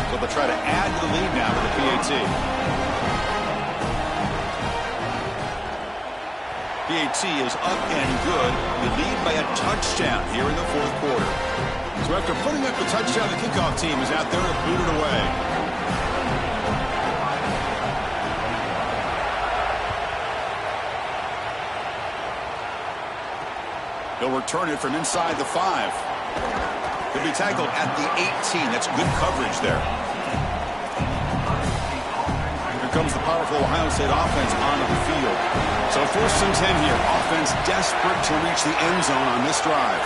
So they'll try to add to the lead now with the PAT. PAT is up and good. They lead by a touchdown here in the 4th quarter. So after putting up the touchdown, the kickoff team is out there to boot it away. They'll return it from inside the 5. He'll be tackled at the 18. That's good coverage there. Here comes the powerful Ohio State offense onto the field. So 1st and 10 here. Offense desperate to reach the end zone on this drive.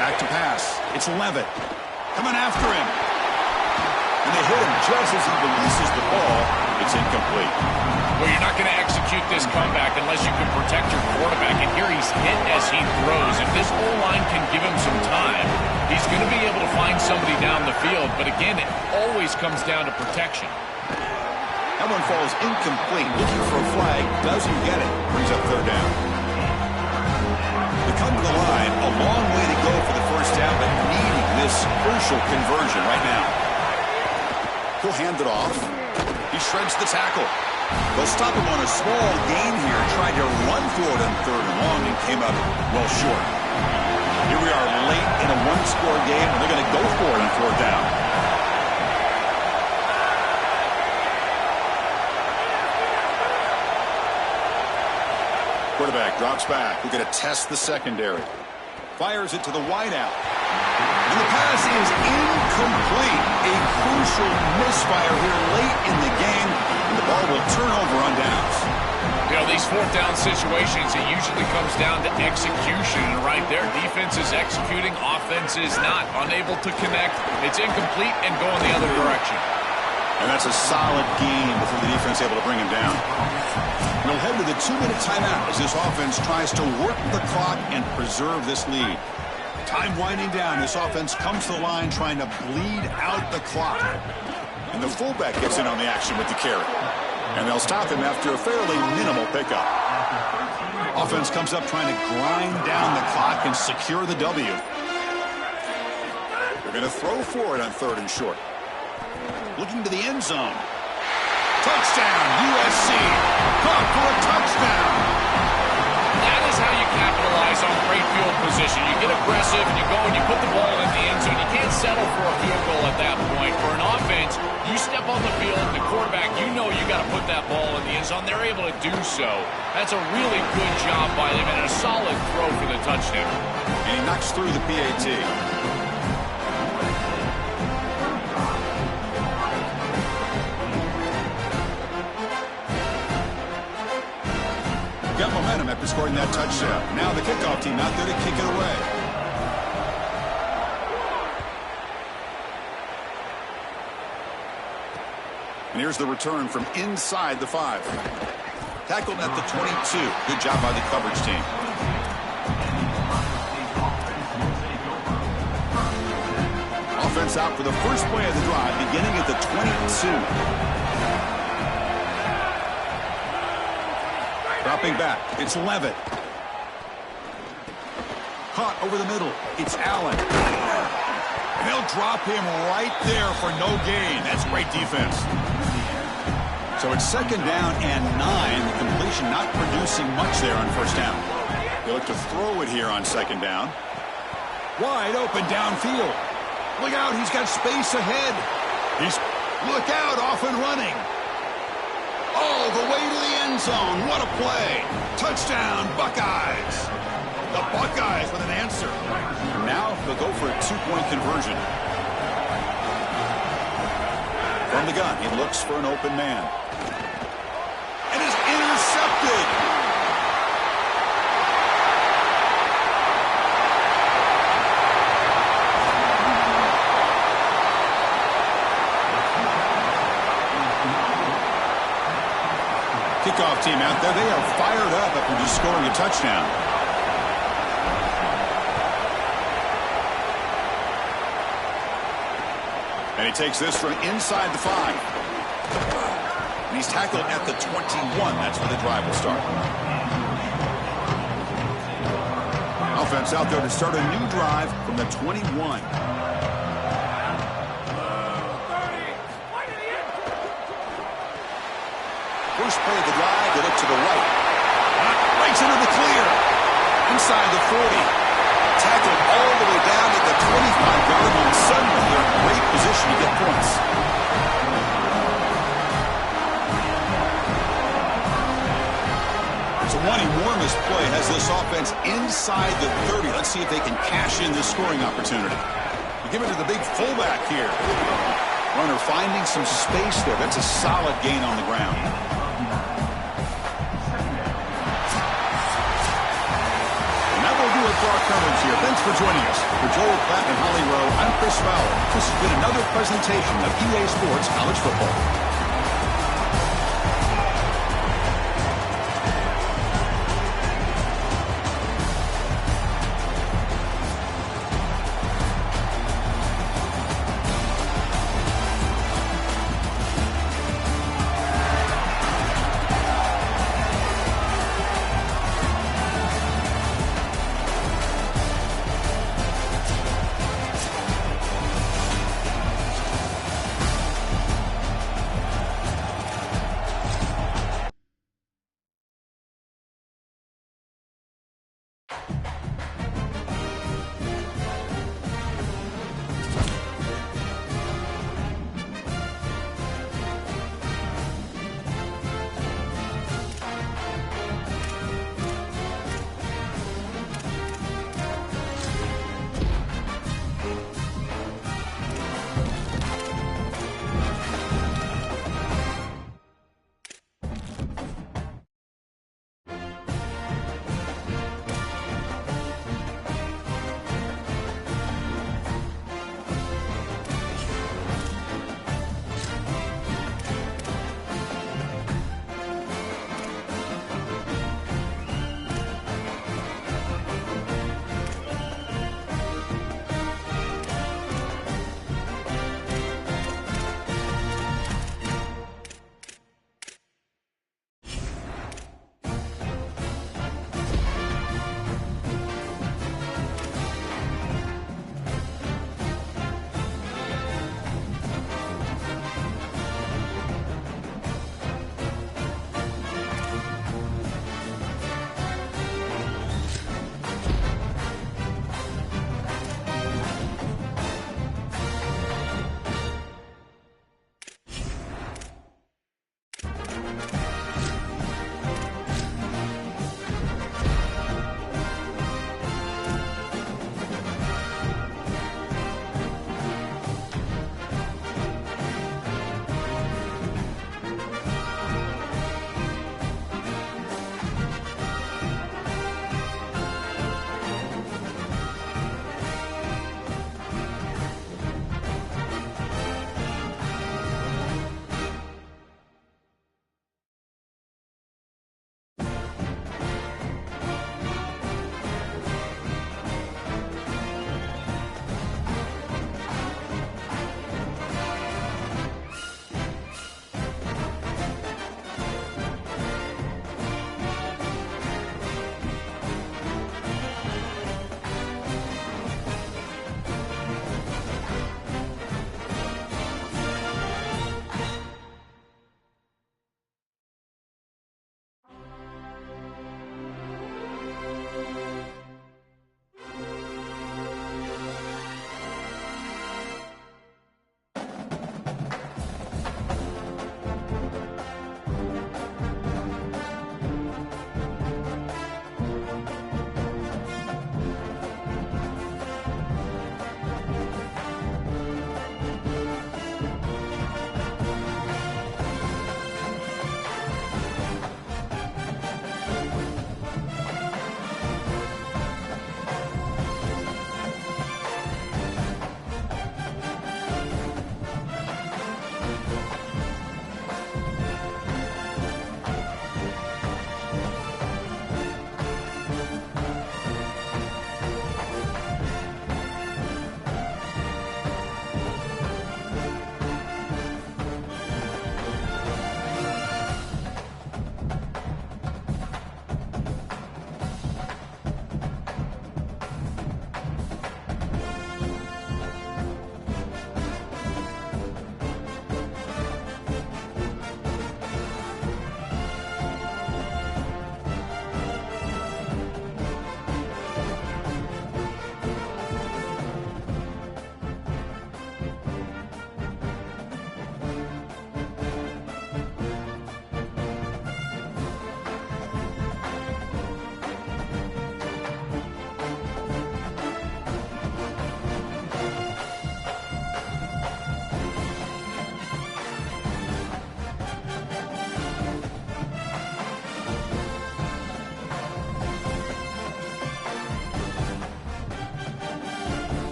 Back to pass. It's Levitt. Coming after him. And they hit him just as he releases the ball. It's incomplete. Well, you're not going to execute this comeback unless you can protect your quarterback. And here he's hit as he throws. If this O-line can give him some time, he's going to be able to find somebody down the field. But again, it always comes down to protection. That one falls incomplete. Looking for a flag. Doesn't get it. Brings up 3rd down. They come to the line. A long way to go for the 1st down, but needing this crucial conversion right now. He'll hand it off. He shreds the tackle. They'll stop him on a small gain here. Tried to run for it on 3rd and long and came up well short. Here we are late in a 1-score game, and they're going to go for it on 4th down. Quarterback drops back. We're going to test the secondary. Fires it to the wideout. And the pass is incomplete. A crucial misfire here late in the game. And the ball will turn over on downs. You know, these 4th down situations, it usually comes down to execution. And right there, defense is executing, offense is not. Unable to connect. It's incomplete and going the other direction. And that's a solid gain before the defense able to bring him down. And they'll head to the 2-minute timeout as this offense tries to work the clock and preserve this lead. Time winding down. This offense comes to the line trying to bleed out the clock. And the fullback gets in on the action with the carry. And they'll stop him after a fairly minimal pickup. Offense comes up trying to grind down the clock and secure the W. They're going to throw for it on 3rd and short. Looking to the end zone. Touchdown, USC. Caught for a touchdown. That is how you capitalize on great field position. You get aggressive and you go and you put the ball in the end zone. You can't settle for a field goal at that point. For an offense, you step on the field, the quarterback, you know you got to put that ball in the end zone. They're able to do so. That's a really good job by them and a solid throw for the touchdown. And he knocks through the PAT. Got momentum after scoring that touchdown. Now the kickoff team out there to kick it away. And here's the return from inside the 5. Tackled at the 22. Good job by the coverage team. Offense out for the first play of the drive, beginning at the 22. Dropping back, it's Levitt. Caught over the middle, it's Allen. And they'll drop him right there for no gain. That's great defense. So it's 2nd down and 9. The completion not producing much there on 1st down. They look to throw it here on 2nd down. Wide open downfield. Look out, he's got space ahead. Look out, off and running. All the way to the end zone. What a play. Touchdown, Buckeyes. The Buckeyes with an answer. Now they'll go for a 2-point conversion. From the gun, he looks for an open man. And is Kickoff team out there, they are fired up after just scoring a touchdown. And he takes this from inside the 5. And he's tackled at the 21. That's where the drive will start. Offense out there to start a new drive from the 21. First play of the drive, they look to the right. Breaks into the clear. Inside the 40. Tackled all the way down at the 25-yard line. Suddenly, they're in great position to get points. So one enormous play has this offense inside the 30. Let's see if they can cash in this scoring opportunity. You give it to the big fullback here. Runner finding some space there. That's a solid gain on the ground. For our coverage here. Thanks for joining us. For Joel Klatt and Holly Rowe, I'm Chris Fowler. This has been another presentation of EA Sports College Football.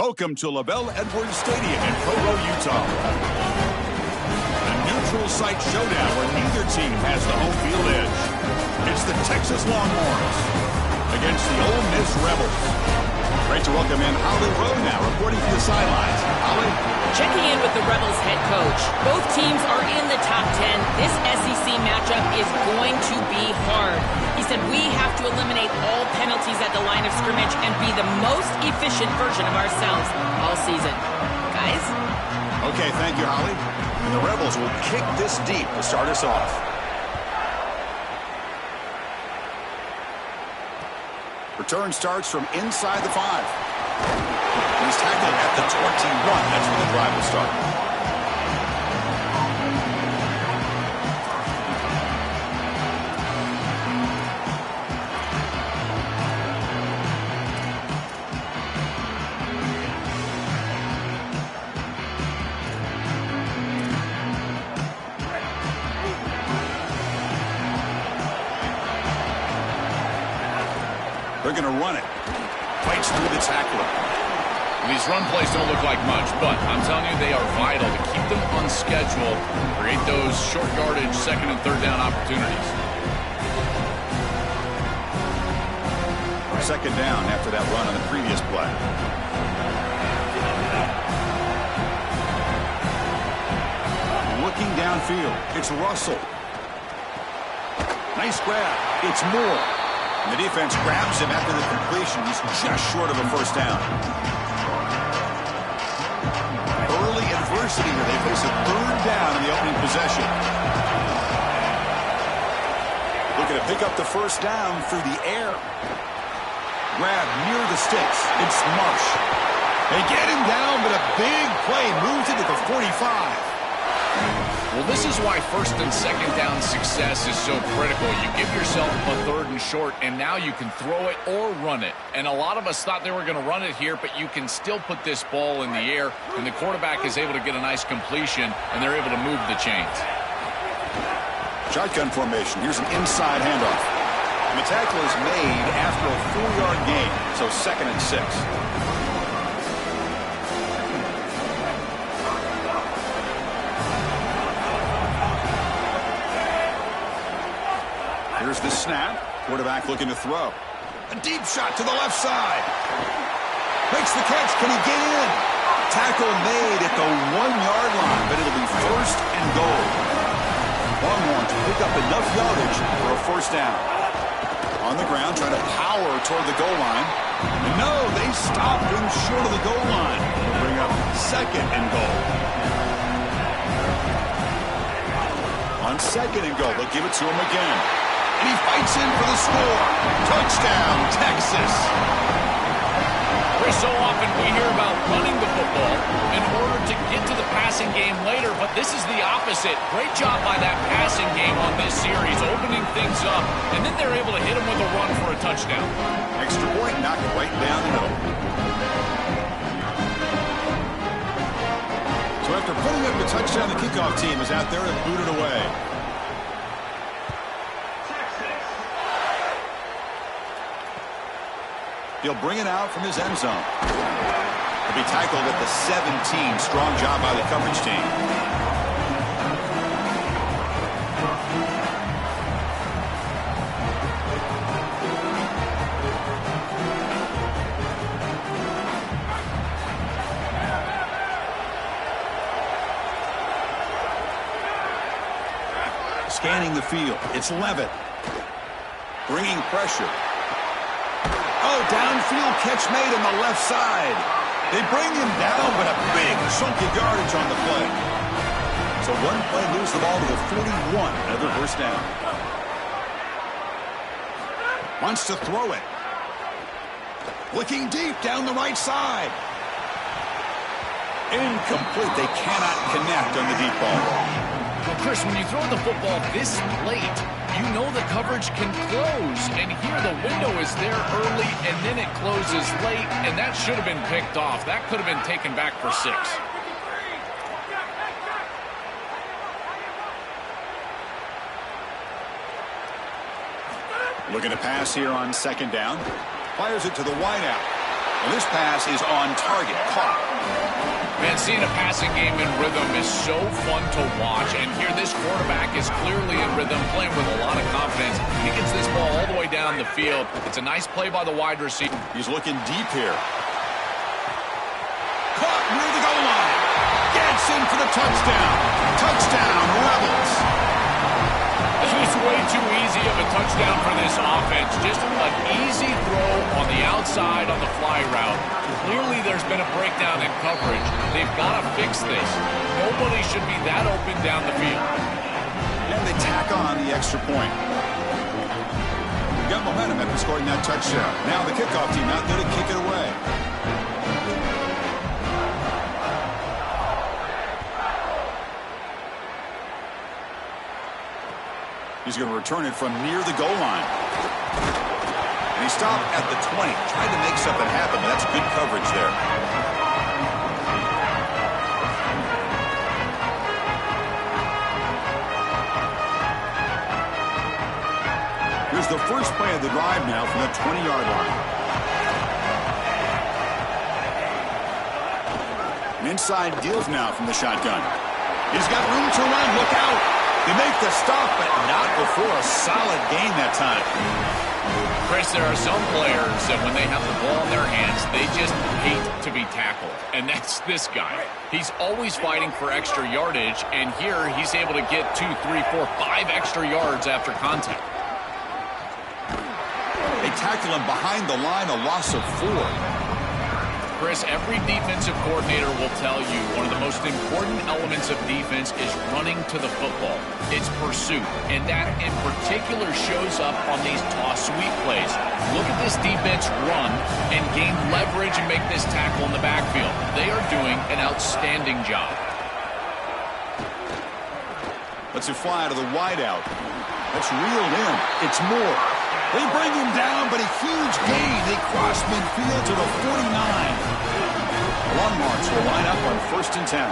Welcome to LaBelle Edwards Stadium in Provo, Utah. A neutral site showdown where neither team has the home field edge. It's the Texas Longhorns against the Ole Miss Rebels. Great to welcome in Holly Rowe now, reporting from the sidelines. Holly? Checking in with the Rebels head coach. Both teams are in the top 10. This SEC matchup is going to be hard. He said we have to eliminate all penalties at the line of scrimmage and be the most efficient version of ourselves all season. Guys? Okay, thank you, Holly. And the Rebels will kick this deep to start us off. Return starts from inside the 5. He's tackled at the 21. That's where the drive will start. They're going to run it. Fights through the tackler. These run plays don't look like much, but I'm telling you they are vital to keep them on schedule, create those short yardage second and third down opportunities. Second down after that run on the previous play. Looking downfield. It's Russell. Nice grab. It's Moore. And the defense grabs him after the completion. He's just short of a first down. Early adversity here. They face a third down in the opening possession. Looking to pick up the first down through the air. Grab near the sticks. It's Marsh. They get him down, but a big play moves into the 45. Well, this is why first and second down success is so critical. You give yourself a third and short, and now you can throw it or run it. And a lot of us thought they were going to run it here, but you can still put this ball in the air, and the quarterback is able to get a nice completion, and they're able to move the chains. Shotgun formation. Here's an inside handoff. And the tackle is made after a 4-yard gain, so second and 6. Here's the snap. Quarterback looking to throw. A deep shot to the left side. Makes the catch. Can he get in? Tackle made at the 1-yard line, but it'll be first and goal. Longhorns pick up enough yardage for a first down. On the ground, trying to power toward the goal line. And no, they stop him short of the goal line. They'll bring up second and goal. On second and goal, they'll give it to him again. And he fights in for the score. Touchdown, Texas. Chris, so often we hear about running the football in order to get to the passing game later, but this is the opposite. Great job by that passing game on this series, opening things up, and then they're able to hit him with a run for a touchdown. Extra point, knocked right down the middle. So after putting up the touchdown, the kickoff team is out there and booted away. He'll bring it out from his end zone. He'll be tackled at the 17. Strong job by the coverage team. Scanning the field. It's Levitt. Bringing pressure. Oh, downfield catch made on the left side. They bring him down, but a big chunk of yardage on the play. So one play moves the ball to the 41. Another first down. Wants to throw it. Looking deep down the right side. Incomplete. They cannot connect on the deep ball. Well, Chris, when you throw the football this late, you know the coverage can close. And here the window is there early, and then it closes late, and that should have been picked off. That could have been taken back for 6. Looking to pass here on second down. Fires it to the wideout. And this pass is on target. Caught. Man, seeing a passing game in rhythm is so fun to watch. And here this quarterback is clearly in rhythm, playing with a lot of confidence. He gets this ball all the way down the field. It's a nice play by the wide receiver. He's looking deep here. Caught near the goal line. Gets in for the touchdown. Touchdown, Rebels. It's way too easy of a touchdown for this offense. Just an easy throw on the outside on the fly route. Clearly there's been a breakdown in coverage. They've got to fix this. Nobody should be that open down the field. And they tack on the extra point. Got momentum after scoring that touchdown. Now the kickoff team out there to kick it away. He's going to return it from near the goal line. And he stopped at the 20, trying to make something happen, but that's good coverage there. Here's the first play of the drive now from the 20-yard line. An inside deals now from the shotgun. He's got room to run. Look out. They make the stop, but not before a solid gain that time. Chris, there are some players that when they have the ball in their hands, they just hate to be tackled. And that's this guy. He's always fighting for extra yardage, and here he's able to get 2, 3, 4, 5 extra yards after contact. They tackle him behind the line, a loss of 4. Chris, every defensive coordinator will tell you one of the most important elements of defense is running to the football. It's pursuit, and that in particular shows up on these toss sweep plays. Look at this defense run and gain leverage and make this tackle in the backfield. They are doing an outstanding job. Lets it fly out of the wideout. That's reeled in. It's more. They bring him down, but a huge gain. They cross midfield to the 49. Long march will line up on 1st and 10.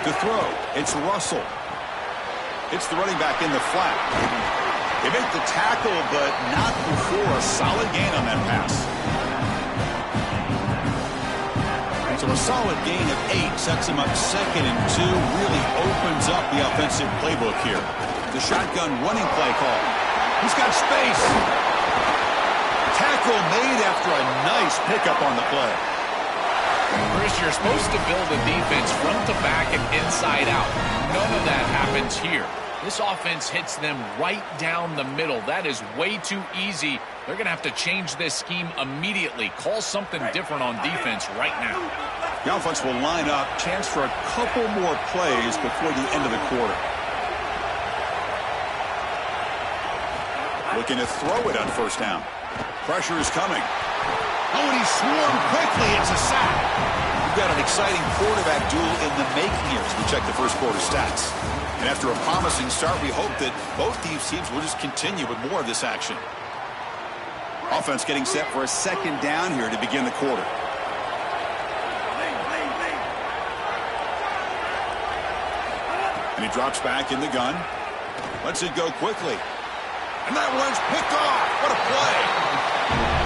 To throw, it's Russell. It's the running back in the flat. They make the tackle, but not before a solid gain on that pass. So a solid gain of 8 sets him up 2nd and 2. Really opens up the offensive playbook here. The shotgun running play call. He's got space. Tackle made after a nice pickup on the play. Chris, you're supposed to build a defense front to back and inside out. None of that happens here. This offense hits them right down the middle. That is way too easy. They're going to have to change this scheme immediately. Call something different on defense right now. The offense will line up. Chance for a couple more plays before the end of the quarter. Looking to throw it on 1st down. Pressure is coming. Oh, and he swarmed quickly. It's a sack. We've got an exciting quarterback duel in the making here as we check the first quarter stats. And after a promising start, we hope that both these teams will just continue with more of this action. Offense getting set for a 2nd down here to begin the quarter. And he drops back in the gun. Lets it go quickly. And that one's picked off. What a play.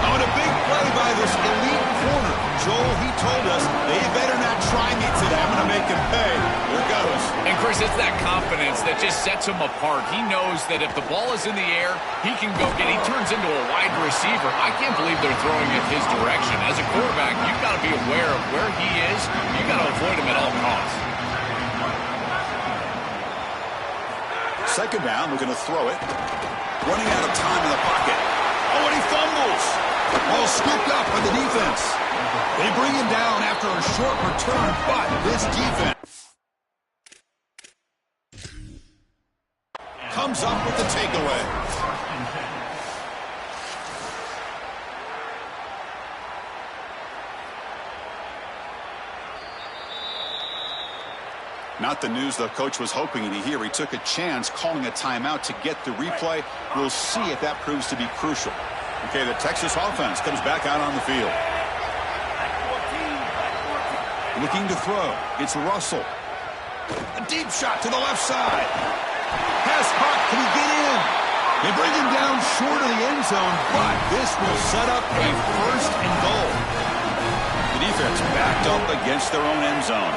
Oh, and a big play by this elite corner. Joel, he told us they better not try me today. I'm going to make him pay. Here goes. And Chris, it's that confidence that just sets him apart. He knows that if the ball is in the air, he can go get it. He turns into a wide receiver. I can't believe they're throwing it his direction. As a quarterback, you've got to be aware of where he is. You've got to avoid him at all costs. 2nd down, we're going to throw it. Running out of time in the pocket. Oh, and he fumbles. Ball scooped up by the defense. They bring him down after a short return, but this defense comes up with the takeaway. Not the news the coach was hoping to hear. He took a chance calling a timeout to get the replay. We'll see if that proves to be crucial. Okay, the Texas offense comes back out on the field. Looking to throw. It's Russell. A deep shot to the left side. Pass caught. Can he get in? They bring him down short of the end zone, but this will set up a 1st and goal. The defense backed up against their own end zone.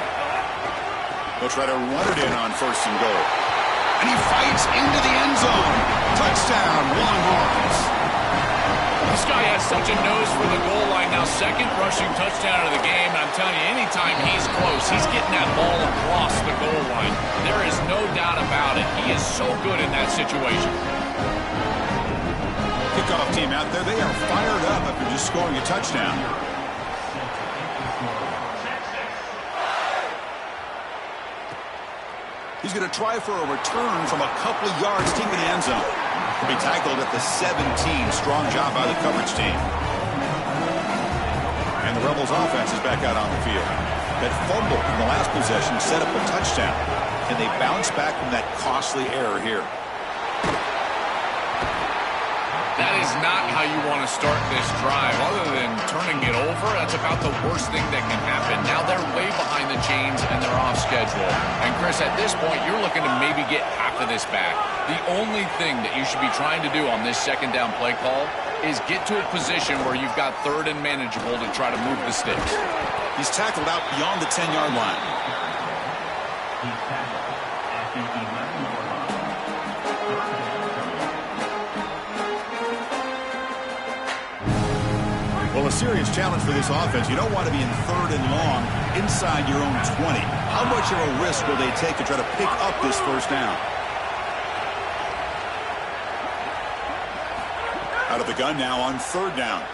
They'll try to run it in on 1st and goal. And he fights into the end zone. Touchdown, Longhorns. This guy has such a nose for the goal line. Now, 2nd rushing touchdown of the game. I'm telling you, anytime he's close, he's getting that ball across the goal line. There is no doubt about it. He is so good in that situation. Kickoff team out there, they are fired up after just scoring a touchdown. He's going to try for a return from a couple of yards deep in the end zone. He'll be tackled at the 17. Strong job by the coverage team. And the Rebels offense is back out on the field. That fumble in the last possession set up a touchdown. Can they bounce back from that costly error here? That is not how you want to start this drive. Other than turning it over, that's about the worst thing that can happen. Now they're way behind the chains and they're off schedule. And Chris, at this point, you're looking to maybe get half of this back. The only thing that you should be trying to do on this 2nd down play call is get to a position where you've got 3rd and manageable to try to move the sticks. He's tackled out beyond the 10-yard line. Well, a serious challenge for this offense. You don't want to be in 3rd and long inside your own 20. How much of a risk will they take to try to pick up this 1st down? Out of the gun now on 3rd down.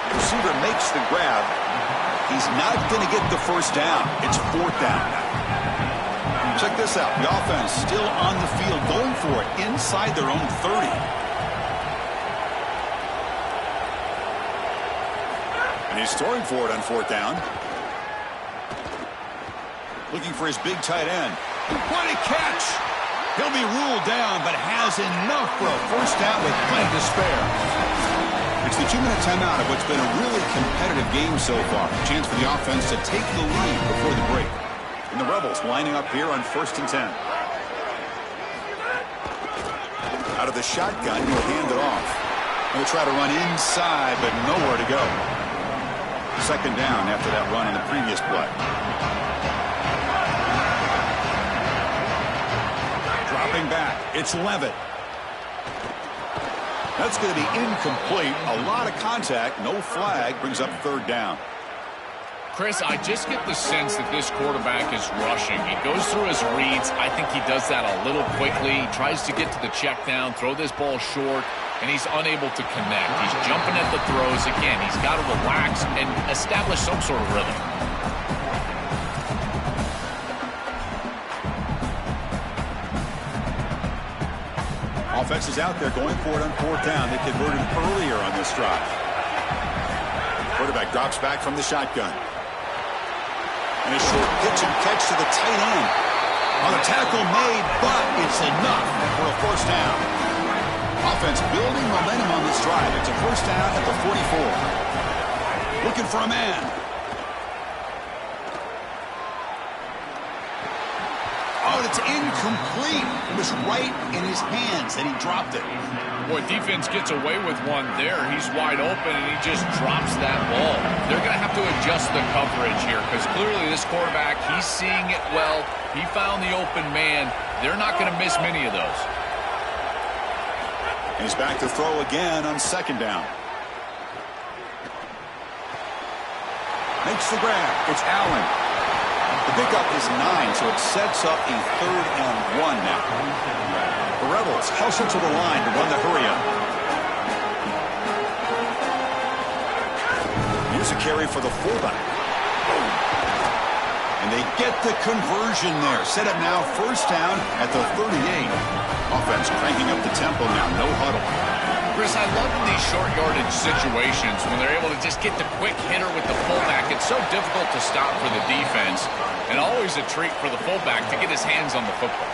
The receiver makes the grab. He's not going to get the 1st down. It's 4th down. Check this out. The offense still on the field going for it inside their own 30. And he's throwing for it on 4th down. Looking for his big tight end. What a catch! He'll be ruled down, but has enough for a 1st down with plenty to spare. It's the 2-minute timeout of what's been a really competitive game so far. A chance for the offense to take the lead before the break. And the Rebels lining up here on 1st and 10. Out of the shotgun, he'll hand it off. He'll try to run inside, but nowhere to go. 2nd down after that run in the previous play. Dropping back. It's Levitt. That's going to be incomplete. A lot of contact. No flag. Brings up 3rd down. Chris, I just get the sense that this quarterback is rushing. He goes through his reads. I think he does that a little quickly. He tries to get to the check down, throw this ball short, and he's unable to connect. He's jumping at the throws. Again, he's got to relax and establish some sort of rhythm. Offense is out there going for it on 4th down. They converted earlier on this drive. Quarterback drops back from the shotgun. And a short pitch and catch to the tight end. On a tackle made, but it's enough for a 1st down. Offense building momentum on this drive. It's a 1st down at the 44. Looking for a man. Oh, it's incomplete. It was right in his hands, and he dropped it. Boy, defense gets away with one there. He's wide open, and he just drops that ball. They're going to have to adjust the coverage here because clearly this quarterback, he's seeing it well. He found the open man. They're not going to miss many of those. He's back to throw again on 2nd down. Makes the grab. It's Allen. The pickup is 9, so it sets up a 3rd and 1 now. The Rebels hustle to the line to run the hurry-up. Here's a carry for the fullback. And they get the conversion there. Set up now 1st down at the 38. Offense cranking up the tempo now. No huddle. Chris, I love in these short yardage situations when they're able to just get the quick hitter with the fullback. It's so difficult to stop for the defense, and always a treat for the fullback to get his hands on the football.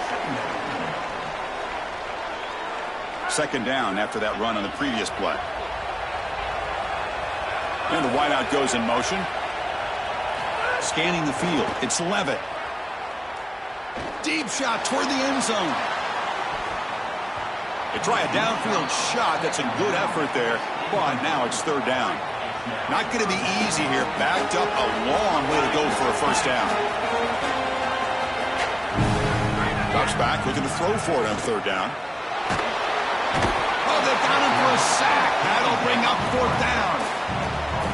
2nd down after that run on the previous play. And the wideout goes in motion. Scanning the field. It's Levitt. Deep shot toward the end zone. They try a downfield shot. That's a good effort there, but now it's third down. Not going to be easy here. Backed up a long way to go for a first down. Drops back, looking to throw for it on third down. Oh, they've got him for a sack. That'll bring up fourth down.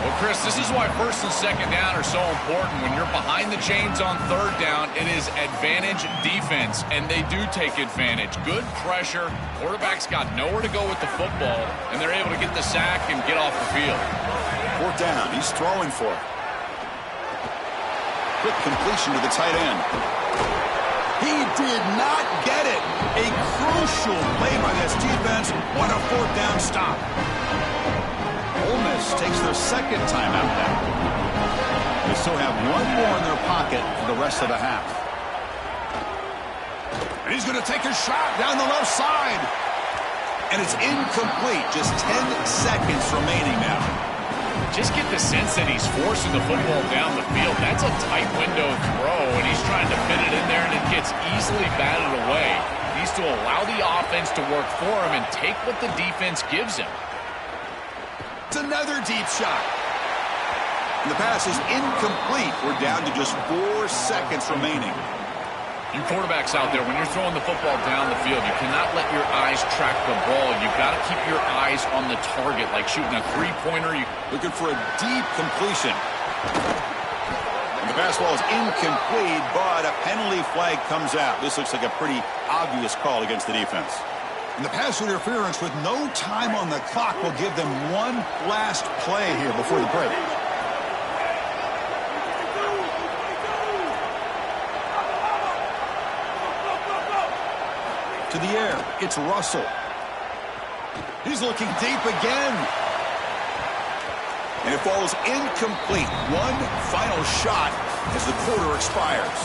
Well, Chris, this is why first and second down are so important. When you're behind the chains on third down, it is advantage defense, and they do take advantage. Good pressure. Quarterback's got nowhere to go with the football, and they're able to get the sack and get off the field. Fourth down. He's throwing for it. Quick completion to the tight end. He did not get it. A crucial play by this defense. What a fourth down stop. Ole Miss takes their second timeout now. They still have one more in their pocket for the rest of the half. And he's going to take a shot down the left side. And it's incomplete. Just 10 seconds remaining now. Just get the sense that he's forcing the football down the field. That's a tight window throw, and he's trying to fit it in there, and it gets easily batted away. He needs to allow the offense to work for him and take what the defense gives him. It's another deep shot. And the pass is incomplete. We're down to just 4 seconds remaining. You quarterbacks out there, when you're throwing the football down the field, you cannot let your eyes track the ball. You've got to keep your eyes on the target, like shooting a three-pointer. Looking for a deep completion. And the pass ball is incomplete, but a penalty flag comes out. This looks like a pretty obvious call against the defense. And the pass interference with no time on the clock will give them one last play here before the break. To the air, it's Russell. He's looking deep again. And it falls incomplete. One final shot as the quarter expires.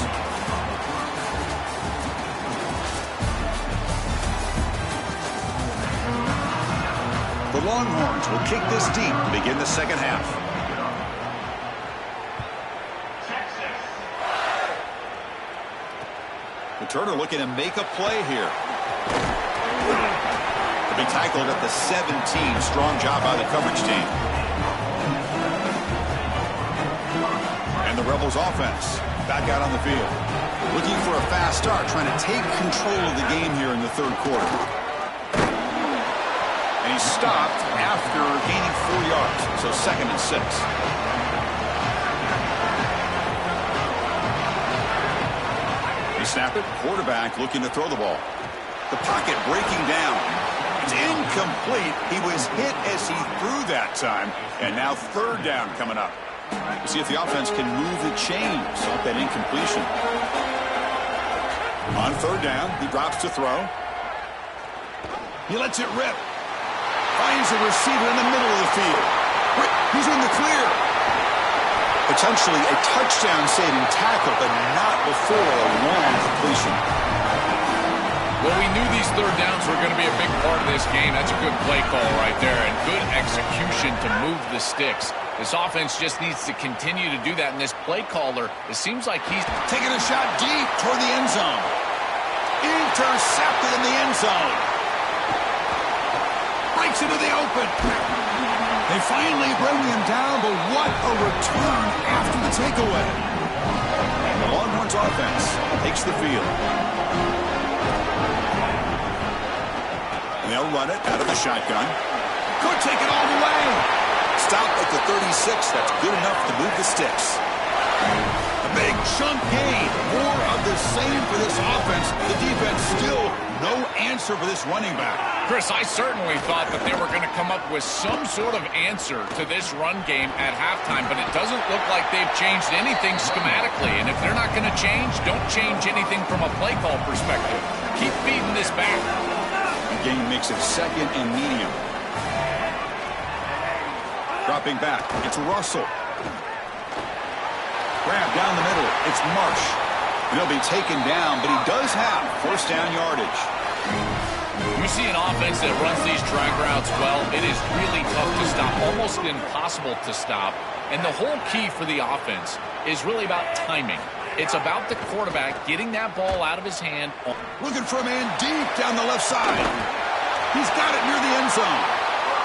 The Longhorns will kick this deep to begin the second half. Turner looking to make a play here. They've been tackled at the 17. Strong job by the coverage team. And the Rebels offense back out on the field. Looking for a fast start, trying to take control of the game here in the third quarter. And he stopped after gaining 4 yards, so 2nd and 6. Snap it. Quarterback looking to throw the ball. The pocket breaking down. It's incomplete. He was hit as he threw that time. And now third down coming up. We'll see if the offense can move the chains off that incompletion. On third down, he drops to throw. He lets it rip. Finds a receiver in the middle of the field. He's in the clear. Potentially a touchdown-saving tackle, but not before a long completion. Well, we knew these third downs were going to be a big part of this game. That's a good play call right there, and good execution to move the sticks. This offense just needs to continue to do that, and this play caller, it seems like he's taking a shot deep toward the end zone. Intercepted in the end zone. Breaks into the open. They finally bring him down, but what a return after the takeaway. The Longhorns offense takes the field. And they'll run it out of the shotgun. Could take it all the way. Stop at the 36. That's good enough to move the sticks. A big chunk gain. More of the same for this offense. The defense still no answer for this running back. Chris, I certainly thought that they were going to come up with some sort of answer to this run game at halftime, but it doesn't look like they've changed anything schematically. And if they're not going to change, don't change anything from a play call perspective. Keep feeding this back. The game makes it 2nd and medium. Dropping back, it's Russell. Grab down the middle, it's Marsh. And he'll be taken down, but he does have first down yardage. You see an offense that runs these drag routes well, it is really tough to stop, almost impossible to stop. And the whole key for the offense is really about timing. It's about the quarterback getting that ball out of his hand. Looking for a man deep down the left side. He's got it near the end zone.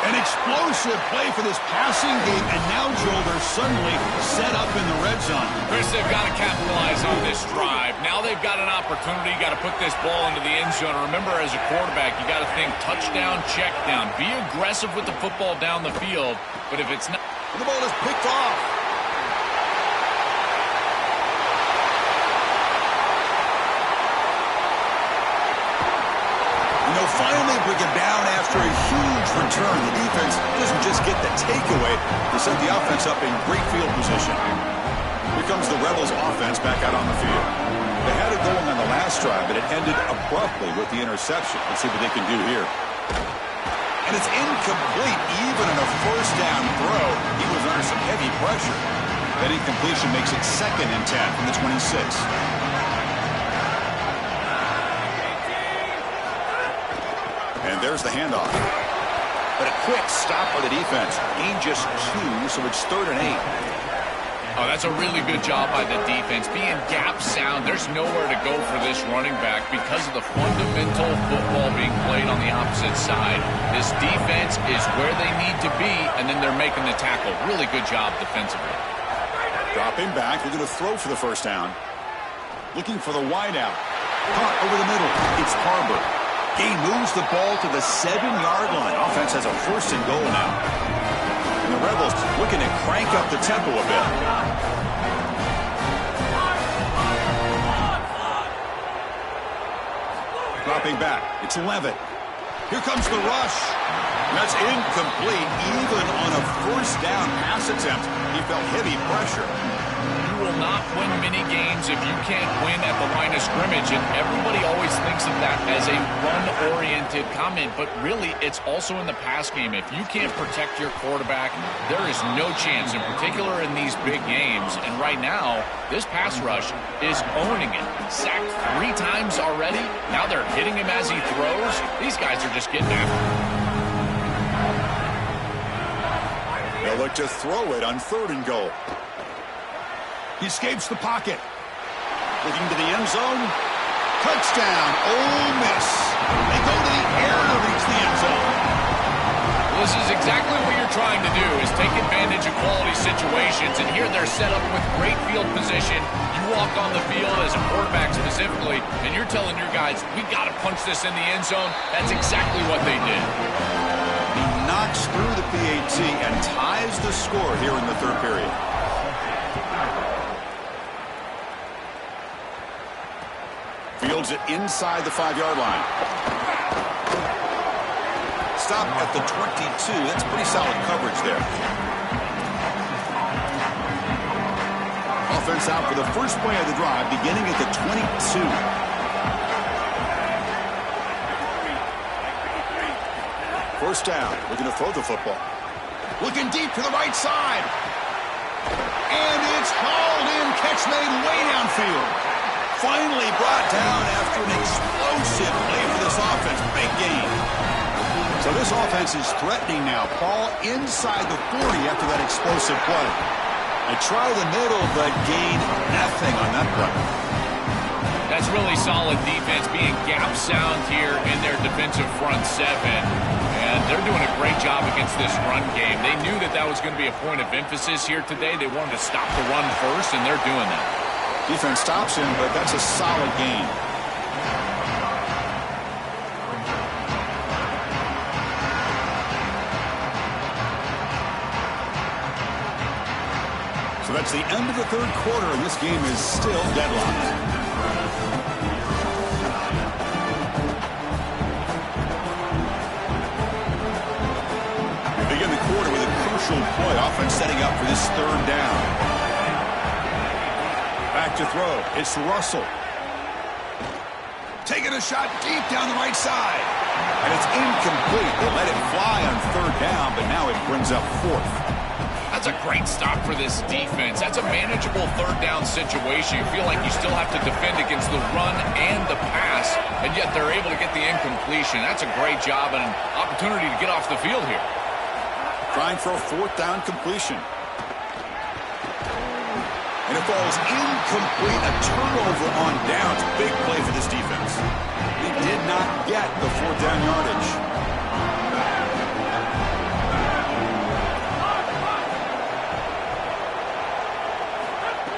An explosive play for this passing game, and now, Joel, they're suddenly set up in the red zone. Chris, they've got to capitalize on this drive. Now they've got an opportunity. You got to put this ball into the end zone. Remember, as a quarterback, you got to think touchdown, check down. Be aggressive with the football down the field, but if it's not... The ball is picked off. They'll finally bring it down after a huge return. The defense doesn't just get the takeaway. They set the offense up in great field position. Here comes the Rebels offense back out on the field. They had it going on the last drive, but it ended abruptly with the interception. Let's see what they can do here. And it's incomplete, even in a first down throw. He was under some heavy pressure. That incompletion makes it 2nd and 10 from the 26. And there's the handoff. But a quick stop by the defense. Gain just 2, so it's 3rd and 8. Oh, that's a really good job by the defense. Being gap sound, there's nowhere to go for this running back because of the fundamental football being played on the opposite side. This defense is where they need to be, and then they're making the tackle. Really good job defensively. Dropping back, they're going to throw for the first down. Looking for the wideout. Caught over the middle. It's Harbor. Gain moves the ball to the 7-yard line. Offense has a 1st and goal now. And the Rebels looking to crank up the tempo a bit. Dropping back. It's Levitt. Here comes the rush. And that's incomplete. Even on a 1st down pass attempt, he felt heavy pressure. You will not win many games if you can't win at the line of scrimmage, and everybody always thinks of that as a run-oriented comment, but really it's also in the pass game. If you can't protect your quarterback, there is no chance, in particular in these big games. And right now, this pass rush is owning it. Sacked 3 times already. Now they're hitting him as he throws. These guys are just getting after him. They'll look to throw it on 3rd and goal. He escapes the pocket. Looking to the end zone. Touchdown, Ole Miss. They go to the air to reach the end zone. Well, this is exactly what you're trying to do, is take advantage of quality situations. And here they're set up with great field position. You walk on the field as a quarterback specifically, and you're telling your guys, we got to punch this in the end zone. That's exactly what they did. He knocks through the PAT and ties the score here in the 3rd period. Fields it inside the 5-yard line. Stop at the 22. That's pretty solid coverage there. Offense out for the first play of the drive, beginning at the 22. First down. Looking to throw the football. Looking deep to the right side. And it's hauled in. Catch made way downfield. Finally brought down after an explosive play for this offense. Big gain. So this offense is threatening now. Ball inside the 40 after that explosive play. They try the middle, but gain nothing on that play. That's really solid defense, being gap sound here in their defensive front 7. And they're doing a great job against this run game. They knew that that was going to be a point of emphasis here today. They wanted to stop the run first, and they're doing that. Defense stops him, but that's a solid gain. So that's the end of the 3rd quarter, and this game is still deadlocked. We begin the quarter with a crucial play. Offense setting up for this 3rd down. Back to throw. It's Russell. Taking a shot deep down the right side. And it's incomplete. They let it fly on 3rd down, but now it brings up 4th. That's a great stop for this defense. That's a manageable 3rd down situation. You feel like you still have to defend against the run and the pass, and yet they're able to get the incompletion. That's a great job and an opportunity to get off the field here. Trying for a 4th down completion. And it falls incomplete. A turnover on downs. Big play for this defense. They did not get the 4th down yardage.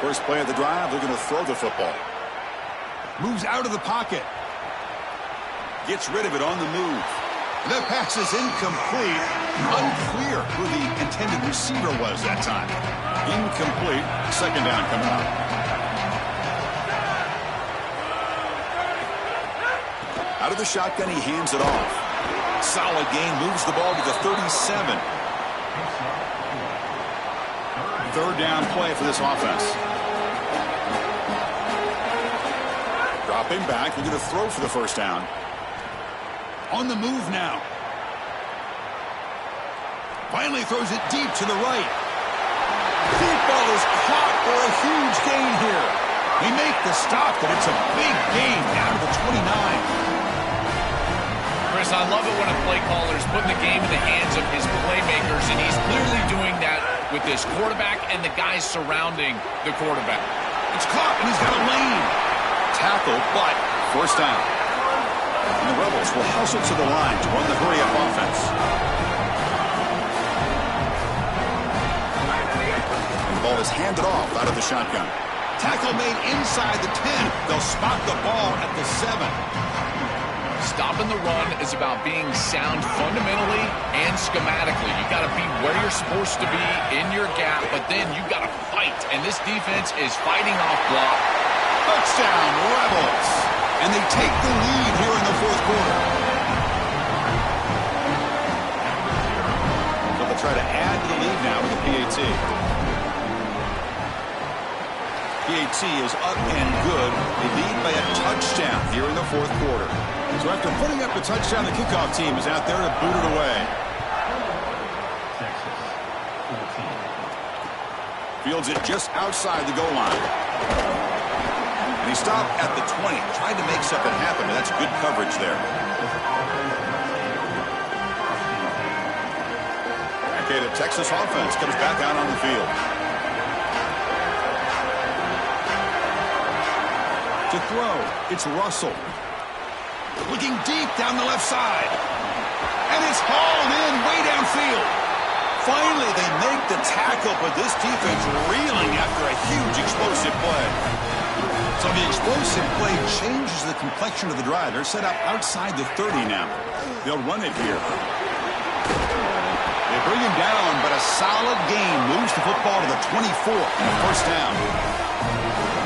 First play of the drive, they're going to throw the football. Moves out of the pocket. Gets rid of it on the move. The pass is incomplete. Unclear who the intended receiver was that time. Incomplete. 2nd down coming up. Out of the shotgun, he hands it off. Solid gain, moves the ball to the 37. 3rd down play for this offense. Dropping back, we're going to throw for the 1st down. On the move now. Finally throws it deep to the right. Deep ball is caught for a huge gain here. They make the stop, but it's a big gain down to the 29. Chris, I love it when a play caller's putting the game in the hands of his playmakers, and he's clearly doing that with this quarterback and the guys surrounding the quarterback. It's caught, and he's got a lane. Tackle, but 1st down. And the Rebels will hustle to the line to run the hurry-up offense. And the ball is handed off out of the shotgun. Tackle made inside the 10. They'll spot the ball at the 7. Stopping the run is about being sound fundamentally and schematically. You got to be where you're supposed to be in your gap, but then you got to fight. And this defense is fighting off block. Touchdown, Rebels. And they take the lead here in the 4th quarter. So they'll try to add to the lead now with the PAT. PAT is up and good. They lead by a touchdown here in the 4th quarter. So after putting up the touchdown, the kickoff team is out there to boot it away. Fields it just outside the goal line. And he stopped at the 20, tried to make something happen, but that's good coverage there. Okay, the Texas offense comes back out on the field. To throw, it's Russell. Looking deep down the left side. And it's hauled in way downfield. Finally, they make the tackle, but this defense reeling after a huge explosive play. So the explosive play changes the complexion of the drive. They're set up outside the 30 now. They'll run it here. They bring him down, but a solid gain moves the football to the 24 and a 1st down.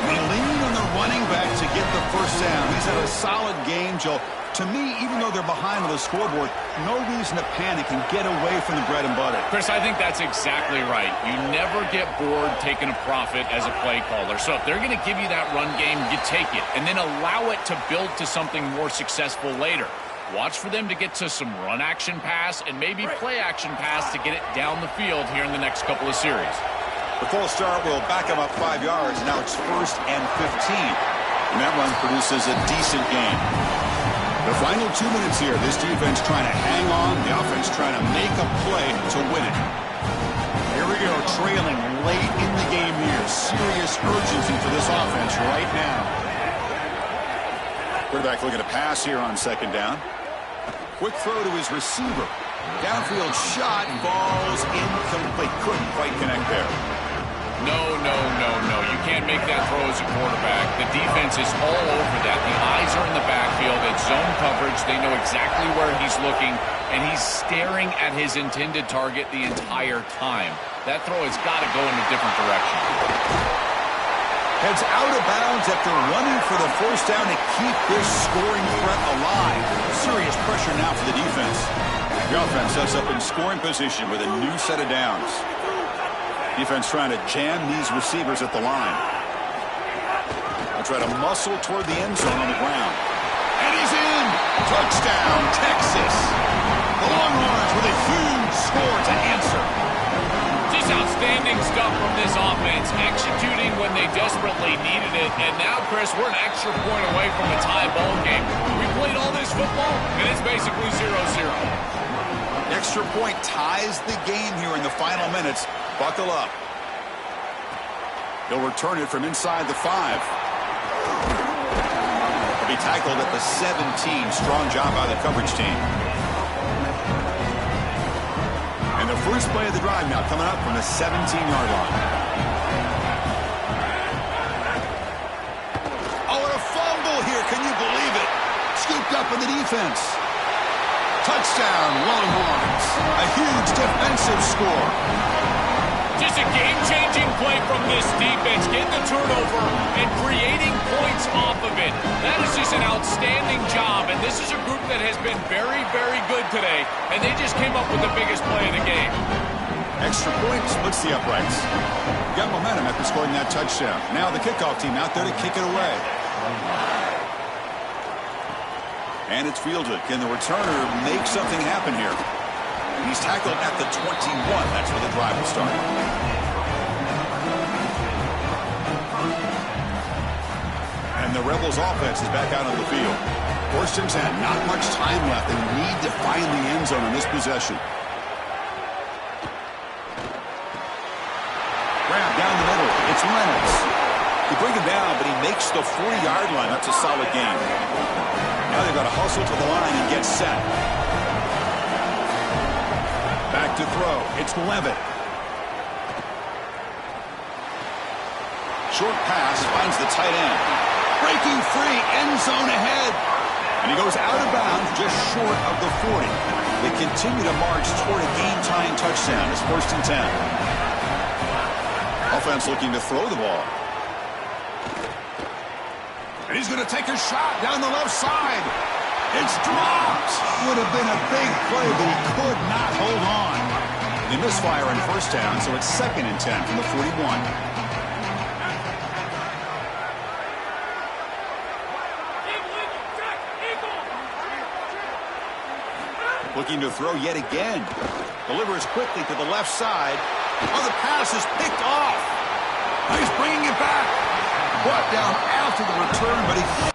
They lean on the running back to get the 1st down. He's had a solid game, Joe. To me, even though they're behind on the scoreboard, no reason to panic and get away from the bread and butter. Chris, I think that's exactly right. You never get bored taking a profit as a play caller. So if they're going to give you that run game, you take it. And then allow it to build to something more successful later. Watch for them to get to some run action pass and maybe play action pass to get it down the field here in the next couple of series. The false start will back him up 5 yards. Now it's 1st and 15. And that run produces a decent gain. The final 2 minutes here, this defense trying to hang on, the offense trying to make a play to win it. Here we go, trailing late in the game here. Serious urgency for this offense right now. Quarterback looking to pass here on 2nd down. Quick throw to his receiver. Downfield shot, falls incomplete. Couldn't quite connect there. No. You can't make that throw as a quarterback. The defense is all over that. The eyes are in the backfield. It's zone coverage. They know exactly where he's looking, and he's staring at his intended target the entire time. That throw has got to go in a different direction. Heads out of bounds after running for the 1st down to keep this scoring threat alive. Serious pressure now for the defense. The offense sets up in scoring position with a new set of downs. Defense trying to jam these receivers at the line. They'll try to muscle toward the end zone on the ground. And he's in! Touchdown, Texas! The Longhorns with a huge score to answer. Just outstanding stuff from this offense, executing when they desperately needed it. And now, Chris, we're an extra point away from a tie ball game. We played all this football, and it's basically 0-0. Extra point ties the game here in the final minutes. Buckle up. He'll return it from inside the 5. be tackled at the 17. Strong job by the coverage team. And the first play of the drive now coming up from the 17-yard line. Oh, and a fumble here. Can you believe it? Scooped up in the defense. Touchdown, Longhorns. A huge defensive score. Just a game-changing play from this defense, getting the turnover and creating points off of it. That is just an outstanding job, and this is a group that has been very, very good today, and they just came up with the biggest play of the game. Extra point splits the uprights. Got momentum after scoring that touchdown. Now the kickoff team out there to kick it away. And it's fielded. Can the returner make something happen here? He's tackled at the 21. That's where the drive will start. And the Rebels offense is back out on the field. First and 10. Not much time left. They need to find the end zone on this possession. Grab down the middle. It's Reynolds. They bring him down, but he makes the 40-yard line. That's a solid gain. Now they've got to hustle to the line and get set. Back to throw. It's Levitt. Short pass finds the tight end. Breaking free. End zone ahead. And he goes out of bounds just short of the 40. They continue to march toward a game-tying touchdown. It's first and 10. Offense looking to throw the ball. And he's going to take a shot down the left side. It's dropped. Would have been a big play, but he could not hold on. They misfire in first down, so it's second and 10 from the 41. Looking to throw yet again. Delivers quickly to the left side. Oh, the pass is picked off. He's bringing it back. Brought down after the return, but he...